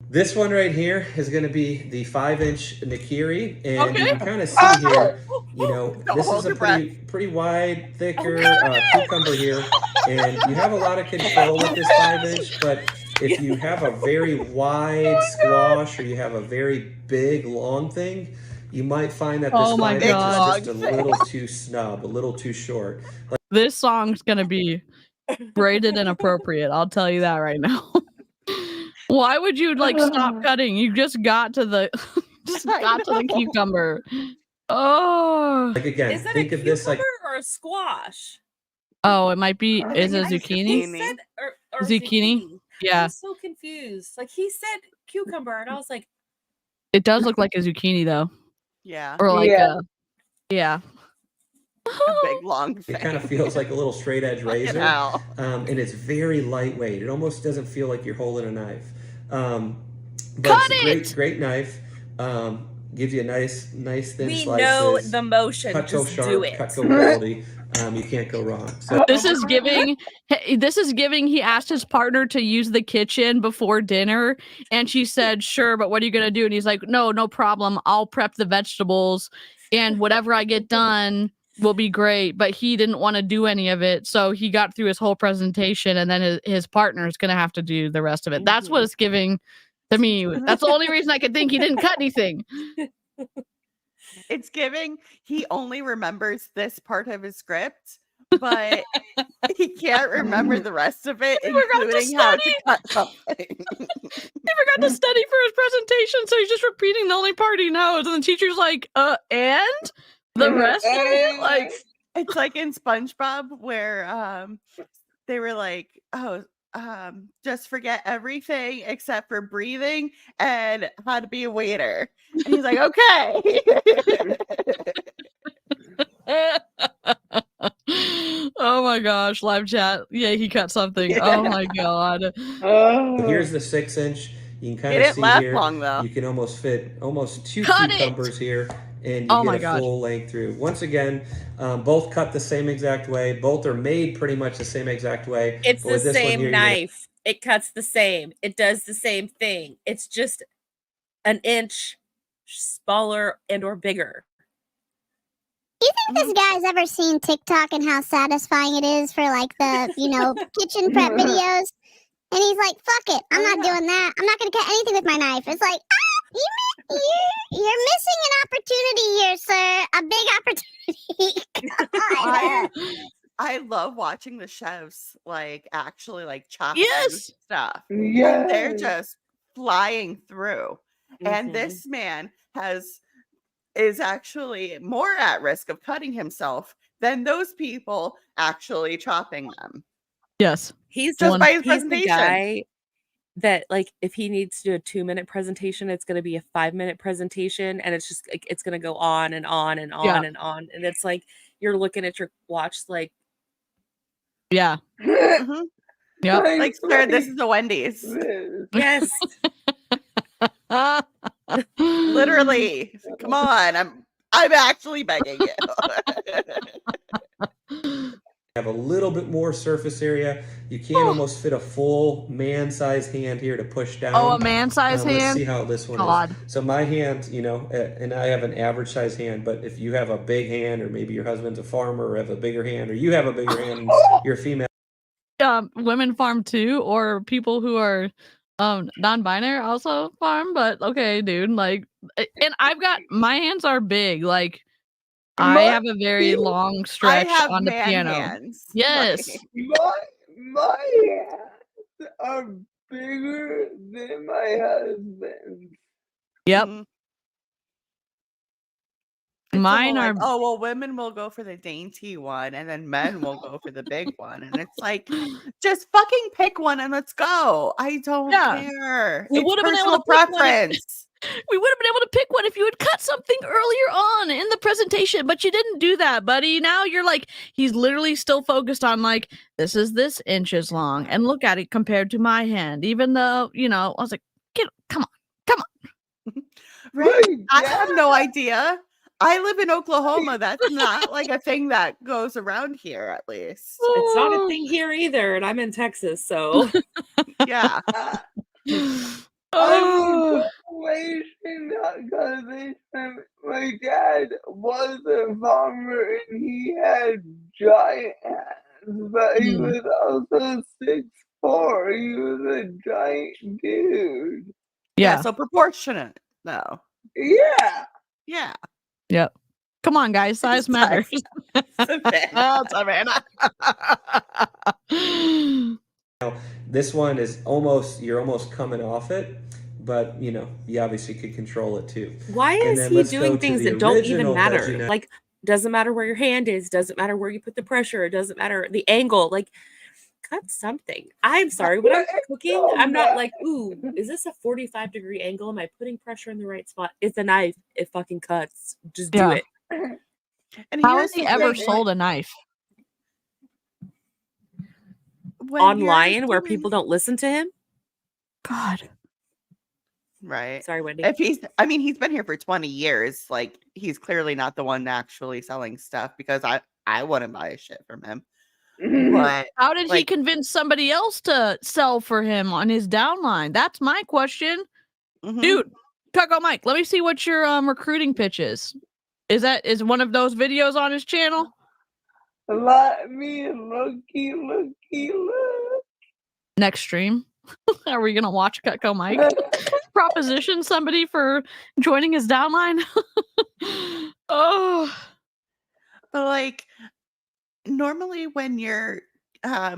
This one right here is going to be the 5-inch 𝐔𝐒𝐄, and Okay. you can kind of see here, you know, Don't this hold is a your breath. pretty wide, thicker cucumber here, and you have a lot of control with this 5-inch, but if you have a very wide squash or you have a very big, long thing, you might find that this Oh my 5-inch God. is just a little too snub, a little too short. This song's gonna be braided inappropriate. I'll tell you that right now. Why would you like stop cutting? You just got to the cucumber. Oh. Like again, Is that think a of this like cucumber or a squash? Oh, it might be. I Is it think it's zucchini? He said or Zucchini? Yeah. I'm so confused. Like he said cucumber, and I was like, It does look like a zucchini though. Yeah, Or like Yeah. yeah. a big long thing. it kind of feels like a little straight edge razor, hell. and it's very lightweight. It almost doesn't feel like you're holding a knife. But Cut it's a great knife. Gives you a nice thin we slices. know the motion. Cutco Just sharp, do it. Cutco quality. You can't go wrong. So This is giving he asked his partner to use the kitchen before dinner, and she said, sure, but what are you gonna do? And he's like, no problem. I'll prep the vegetables, and whatever I get done will be great. But he didn't want to do any of it, so he got through his whole presentation, and then his partner is gonna have to do the rest of it. That's what it's giving to me. That's the only reason I could think he didn't cut anything. It's giving. He only remembers this part of his script, but he can't remember the rest of it, He forgot to including how to study. cut something. He forgot to study for his presentation, so he's just repeating the only part he knows. And the teacher's like, and the rest of it? Like, It's like in SpongeBob where they were like, oh, just forget everything except for breathing and how to be a waiter. And he's like, okay. oh my gosh, live chat. Yeah, he cut something. Oh my God. here's the 6-inch. You can kind It of didn't see last here. long though. You can almost fit almost 2 Cut it! cucumbers here, and you Oh my get a gosh. full length through. Once again, both cut the same exact way. Both are made pretty much the same exact way. It's but the with this one same here, you're gonna- knife. It cuts the same. It does the same thing. It's just an inch smaller and or bigger. Do you think this guy's ever seen TikTok and how satisfying it is for like the, kitchen prep videos? And he's like, fuck it, I'm not doing that. I'm not going to cut anything with my knife. It's like, you're missing an opportunity here, sir. A big opportunity. I love watching the chefs like actually like chop Yes. stuff. Yeah. And they're just flying through. And this man is actually more at risk of cutting himself than those people actually chopping them. Yes. He's Just by his he's the presentation. guy that, like, if he needs to do a 2-minute presentation, it's going to be a 5-minute presentation, and it's just like it's going to go on and on and on and on, and it's like you're looking at your watch, like, Yeah. Mhm. Yep. Like, sir, this is a Wendy's. yes, Literally. Come on. I'm actually begging you. Have a little bit more surface area. You can't almost fit a full man-sized hand here to push down. Oh, a man-sized Let's hand? see how this one God. is. So my hand, and I have an average-sized hand, but if you have a big hand, or maybe your husband's a farmer, or have a bigger hand, or you have a bigger hand, and you're a female. Women farm too, or people who are non-binary also farm, but okay, dude, like, and my hands are big, like, I have a very long stretch on the piano. Hands. Yes. My hands are bigger than my husband's. Yep. Mhm. Mine like, are. oh, well, women will go for the dainty one, and then men will go for the big one. And it's like, just fucking pick one and let's go. I don't care. We It's would have been able personal to pick one. preference. We would have been able to pick one if you had cut something earlier on in the presentation, but you didn't do that, buddy. Now you're like, he's literally still focused on like, this is this inches long, and look at it compared to my hand. Even though, I was like, come on. Right? I have no idea. I live in Oklahoma. That's not like a thing that goes around here, at least. it's not a thing here either, and I'm in Texas, so Yeah. I'm because my dad was a farmer and he had giant hands, but he was also 6'4". He was a giant dude. Yeah, so proportionate, though. Yeah. Yeah. Yep. Come on, guys. Size matters. Oh, Savannah. This one is you're almost coming off it, but you obviously could control it too. why And is then he let's go doing to things the that don't even original matter? veggie Like, doesn't matter where your hand is, doesn't matter where you put the pressure, it doesn't matter the angle, like, cut something. I'm sorry, when I'm cooking, I'm not like, ooh, is this a 45-degree angle? Am I putting pressure in the right spot? It's a knife. It fucking cuts. Just do it. And How here's has he the ever thing, sold a knife? when Online you're where doing- people don't listen to him? God. Right. Sorry, Wendy. If he's been here for 20 years. Like, he's clearly not the one actually selling stuff, because I wouldn't buy a shit from him. But How did he like, convince somebody else to sell for him on his downline? That's my question. mhm. Dude, Cutco Mike, let me see what your recruiting pitch is. Is one of those videos on his channel? Let me looky look. Next stream. Are we gonna watch Cutco Mike proposition somebody for joining his downline? Oh, But like, normally when you're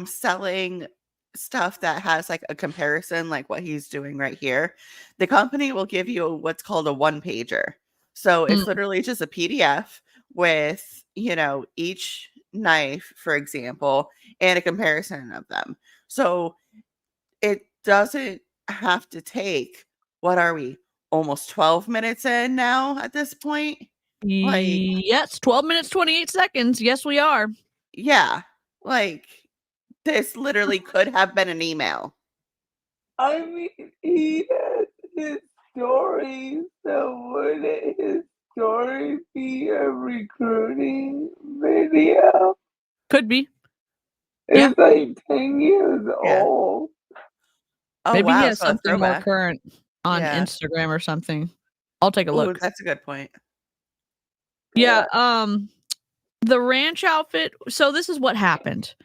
selling stuff that has like a comparison, like what he's doing right here, the company will give you what's called a one-pager. So it's literally just a PDF with, each knife, for example, and a comparison of them. So it doesn't have to take, what are we, almost 12 minutes in now at this point? Like, yes, 12 minutes 28 seconds. Yes, we are. yeah, like, this literally could have been an email. I mean, he has his story, so wouldn't his story be a recruiting video? Could be. It's like 10 years old. Oh, Maybe wow, he has so a something more throwback. current on Yeah. Instagram or something. I'll take a Ooh, look. that's a good point. Yeah. The ranch outfit. So this is what happened.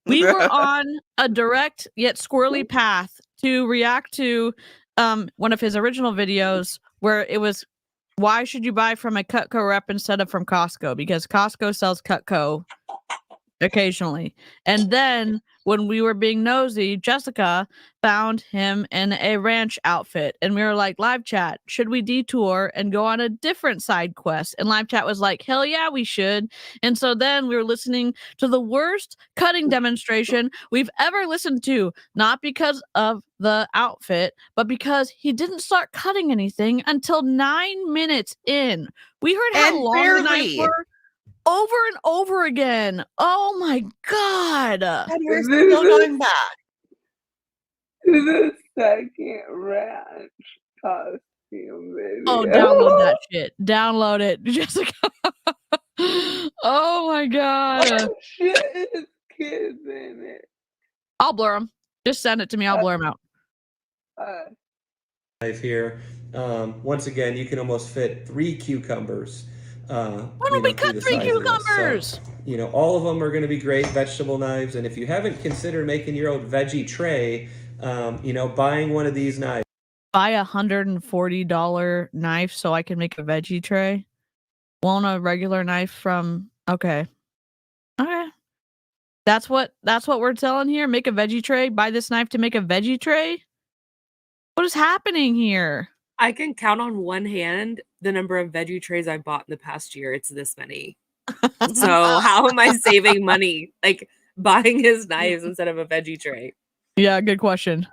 We were on a direct yet squirrely path to react to one of his original videos where it was, why should you buy from a Cutco rep instead of from Costco? Because Costco sells Cutco occasionally. And then when we were being nosy, Jessica found him in a ranch outfit. And we were like, live chat, should we detour and go on a different side quest? And live chat was like, hell yeah, we should. And so then we were listening to the worst cutting demonstration we've ever listened to, not because of the outfit, but because he didn't start cutting anything until 9 minutes in. We heard how And long the knives barely. were over and over again. Oh my god. And we're This still is- going back. The second ranch costume video. Oh, download that shit. Download it, Jessica. Oh my god. Oh shit, it's kids in it. I'll blur them. Just send it to me. I'll blur them out. Knife here. Once again, you can almost fit 3 cucumbers. Why don't we cut 3 cucumbers? So, all of them are going to be great vegetable knives. And if you haven't considered making your own veggie tray, buying one of these knives. Buy $140 knife so I can make a veggie tray. Won't a regular knife from? Okay. That's what we're telling here. Make a veggie tray. Buy this knife to make a veggie tray. What is happening here? I can count on one hand the number of veggie trays I've bought in the past year. It's this many. So how am I saving money? Like buying his knives instead of a veggie tray. Yeah, good question.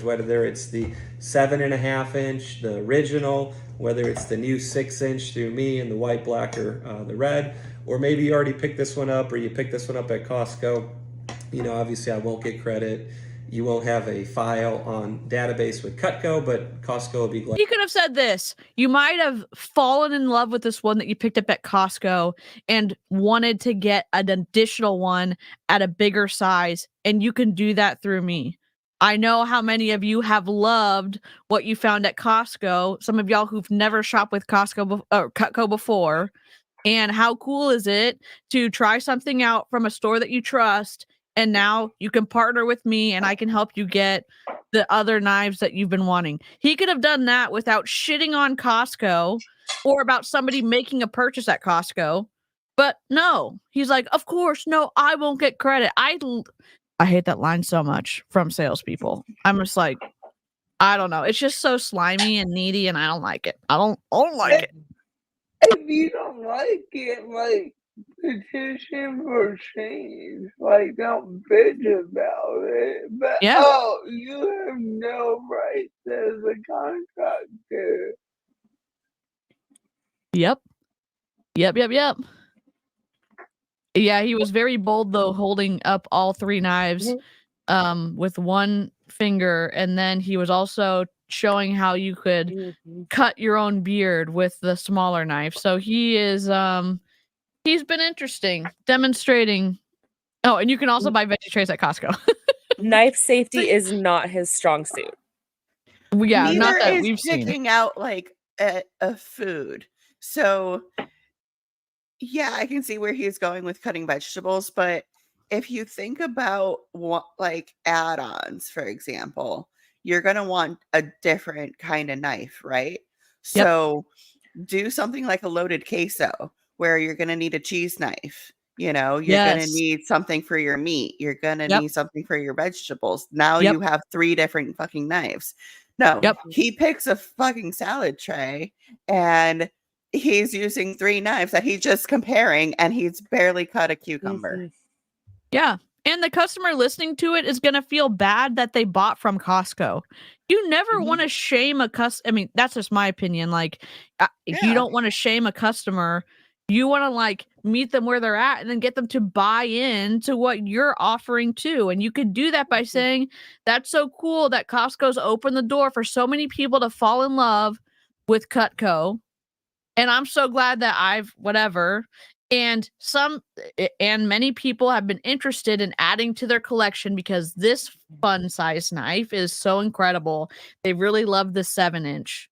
Whether it's the 7.5 inch, the original, whether it's the new 6 inch through me and the white, black, or the red, or maybe you already picked this one up or you picked this one up at Costco. Obviously I won't get credit. You won't have a file on database with Cutco, but Costco will be glad. You could have said this. You might have fallen in love with this one that you picked up at Costco and wanted to get an additional one at a bigger size, and you can do that through me. I know how many of you have loved what you found at Costco. Some of y'all who've never shopped with Cutco before. And how cool is it to try something out from a store that you trust, and now you can partner with me and I can help you get the other knives that you've been wanting. He could have done that without shitting on Costco or about somebody making a purchase at Costco. But no, he's like, of course, no, I won't get credit. I hate that line so much from salespeople. I'm just like, I don't know. It's just so slimy and needy, and I don't like it. I don't like it. If you don't like it, petition for change. Don't bitch about it. But Yeah. You have no rights as a contractor. Yep. Yeah, he was very bold though, holding up all 3 knives with one finger, and then he was also showing how you could cut your own beard with the smaller knife. So he is he's been interesting, demonstrating. Oh, and you can also buy veggie trays at Costco. Knife safety is not his strong suit. Yeah, Neither not that is we've seen. picking out a food. So yeah, I can see where he's going with cutting vegetables, but if you think about what add-ons, for example, you're going to want a different kind of knife, right? Yep. So do something like a loaded queso where you're going to need a cheese knife. You're going to need something for your meat. You're going to need something for your vegetables. Now you have 3 different fucking knives. No, he picks a fucking salad tray and he's using 3 knives that he's just comparing, and he's barely cut a cucumber. Yeah. And the customer listening to it is going to feel bad that they bought from Costco. You never want to shame a customer. I mean, that's just my opinion. You don't want to shame a customer. You want to meet them where they're at and then get them to buy in to what you're offering too. And you could do that by saying, that's so cool that Costco's opened the door for so many people to fall in love with Cutco. And I'm so glad that and many people have been interested in adding to their collection because this fun size knife is so incredible. They really love the 7 inch.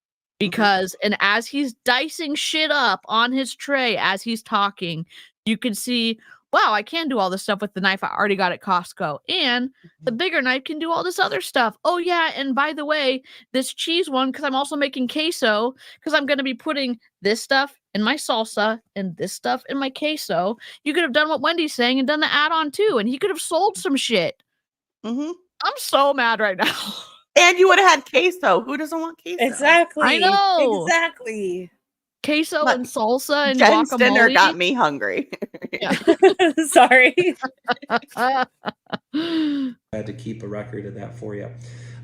because and as he's dicing shit up on his tray as he's talking, you can see, wow, I can do all this stuff with the knife I already got at Costco. And the bigger knife can do all this other stuff. Oh, yeah. And by the way, this cheese one, because I'm also making queso, because I'm going to be putting this stuff in my salsa and this stuff in my queso. You could have done what Wendy's saying and done the add-on too. And he could have sold some shit. Mm-hmm. I'm so mad right now. And you would have had queso. Who doesn't want queso? Exactly. I know. Exactly. Queso But and salsa and Jen's guacamole. dinner got me hungry. Yeah. Sorry. I had to keep a record of that for you.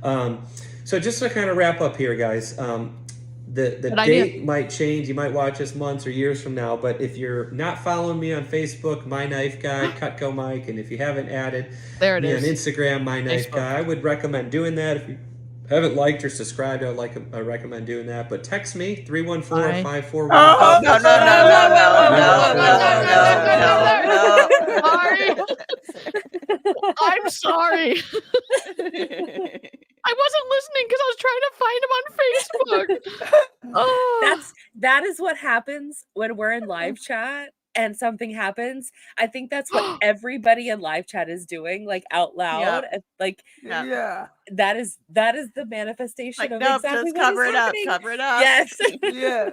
So just to kind of wrap up here, guys, the date might change. You might watch us months or years from now, but if you're not following me on Facebook, My Knife Guy, Cutco Mike, and if you haven't added me on Instagram, My Knife Guy, I would recommend doing that. If you haven't liked or subscribed, I recommend doing that. But text me 314-541. Oh, no. I'm sorry. I wasn't listening because I was trying to find him on Facebook. Oh. That is what happens when we're in live chat and something happens. I think that's what everybody in live chat is doing, like out loud. Yeah. Like, Yeah. that is the manifestation Like, of nope, exactly just what cover is it up. happening. Cover it up. Yes. Yeah.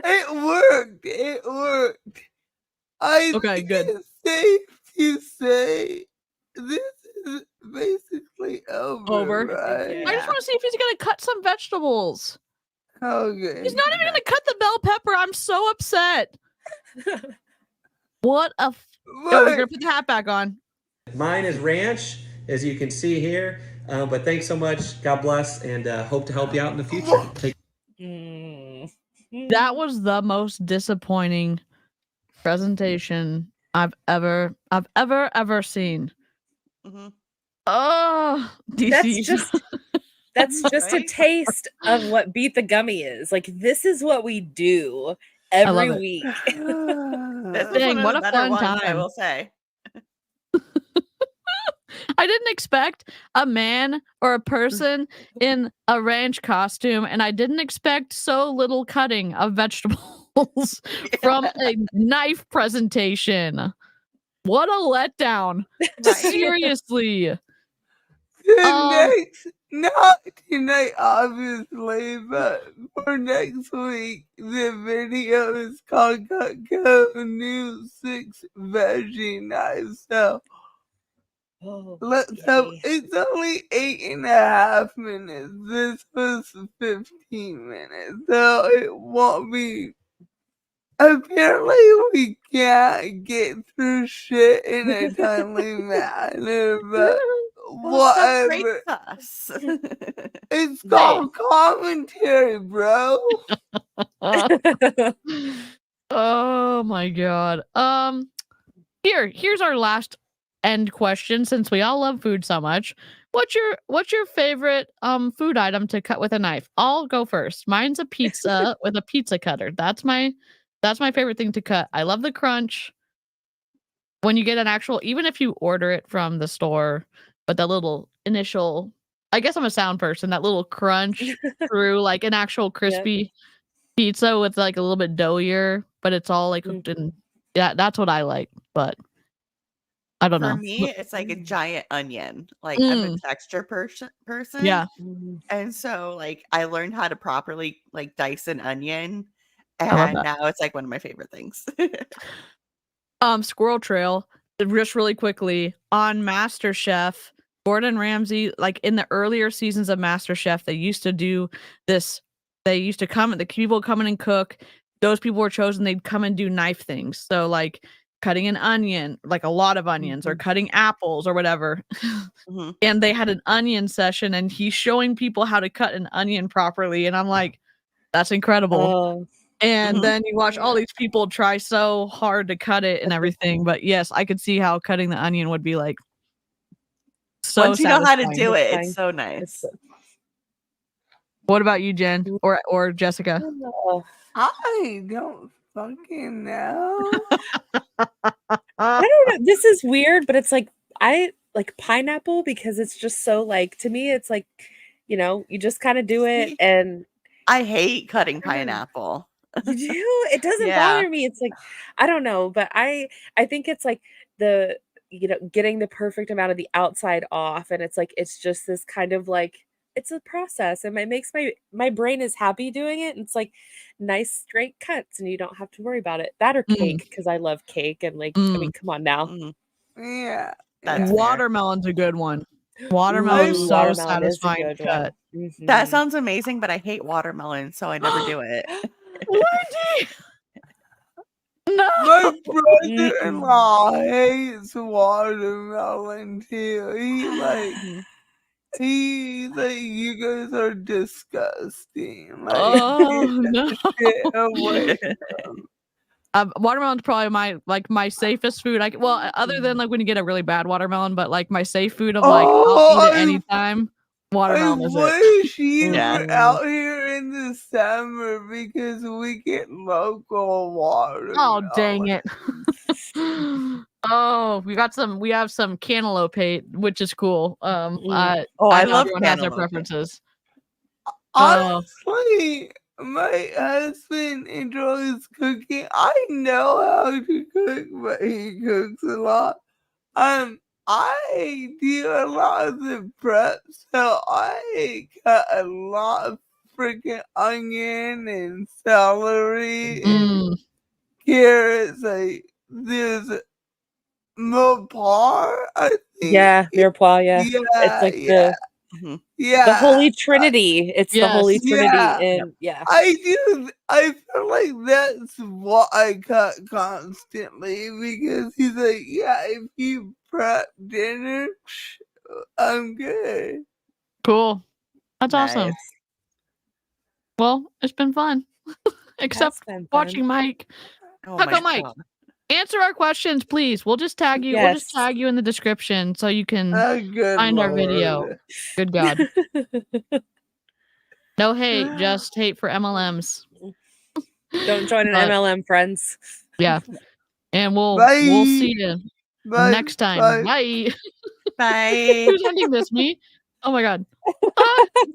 It worked. It worked. I Okay, think good. it's safe to say this is basically over. Right? I just want to see if he's going to cut some vegetables. Okay. He's not even going to cut the bell pepper. I'm so upset. What a... Oh, we're going to put the hat back on. Mine is ranch, as you can see here. But thanks so much. God bless, and hope to help you out in the future. That was the most disappointing presentation I've ever seen. Mm-hmm. Oh, DeeCee. That's just a taste of what Beat the Gummy is. Like, this is what we do every week. This is Dang, one of what the a better fun ones, I time. will say. I didn't expect a man or a person in a ranch costume, and I didn't expect so little cutting of vegetables from a knife presentation. What a letdown. Right. Seriously. Not tonight, obviously, but for next week, the video is called Cutco New 6 Veggie Knives. So, it's only 8.5 minutes. This was 15 minutes, so it won't be. Apparently, we can't get through shit in a timely manner, but whatever. Us. It's called commentary, bro. Oh my god. Here's our last end question, since we all love food so much. What's your favorite food item to cut with a knife? I'll go first. Mine's a pizza with a pizza cutter. That's my favorite thing to cut. I love the crunch. When you get an actual, even if you order it from the store, but that little initial, I guess I'm a sound person, that little crunch through like an actual crispy pizza with like a little bit doughier, but it's all like cooked in. Yeah, that's what I like, but I don't know. For me, it's like a giant onion. Like, I'm a texture person. Yeah. And so, like, I learned how to properly, like, dice an onion. I love And that. now it's like one of my favorite things. Squirrel Trail, just really quickly, on MasterChef, Gordon Ramsay, like in the earlier seasons of MasterChef, they used to do this. They used to come, the people come in and cook. Those people were chosen. They'd come and do knife things. So like cutting an onion, like a lot of onions, or cutting apples or whatever. And they had an onion session, and he's showing people how to cut an onion properly. And I'm like, that's incredible. And then you watch all these people try so hard to cut it and everything. But yes, I could see how cutting the onion would be like so Once you know how to satisfying. do it, it's so nice. What about you, Jen or Jessica? I don't fucking know. I don't know. This is weird, but it's like, I like pineapple because it's just so like, to me, it's like, you know, you just kind of do it. And I hate cutting I mean, pineapple. You do? It doesn't Yeah. bother me. It's like, I don't know, but I think it's like getting the perfect amount of the outside off, and it's like it's just this kind of like it's a process, and it makes my brain is happy doing it. And it's like nice straight cuts, and you don't have to worry about it. That or cake, because I love cake, and like I mean, come on now. Mm, Yeah. that's yeah. fair. Watermelon's a good one. Watermelon's Ooh, so watermelon is a satisfying good to cut. one. That Mhm. sounds amazing, but I hate watermelon, so I never do it. Wendy! No! My Mm-mm. brother-in-law hates watermelon too. He's like, you guys are disgusting. Like, Oh get no! that shit away. Watermelon's probably my safest food. Other than like when you get a really bad watermelon, but like my safe food of like I'll eat it Oh, anytime. I Watermelon is it. wish you Yeah. were out here in the summer because we get local water. Oh dang it! Oh, we have some cantaloupe, which is cool. Oh, I I know love everyone has their cantaloupe. preferences. Oh, Honestly, my husband enjoys cooking. I know how to cook, but he cooks a lot. I do a lot of the prep, so I cut a lot of freaking onion and celery and carrots. Like there's Mopar, I think. Yeah, mirepoix, yeah. It's Yeah, like yeah, Mhm. the yeah. Holy Trinity. It's the Holy yes. Trinity, Yeah. and yeah. I do. I feel like that's what I cut constantly because he's like, yeah, if you prep dinner, I'm good. Cool. That's awesome. Nice. Well, it's been fun. Except Has been fun. watching Mike. Oh Cutco my Mike, God. answer our questions, please. We'll just tag you. We'll just Yes. tag you in the description so you can Good find our Lord. video. Good God. No hate, just hate for MLMs. Don't join an But- MLM, friends. Yeah. And we'll Bye. see you Bye. next time. Bye. Bye. Bye. Who's ending this? Me? Oh my God.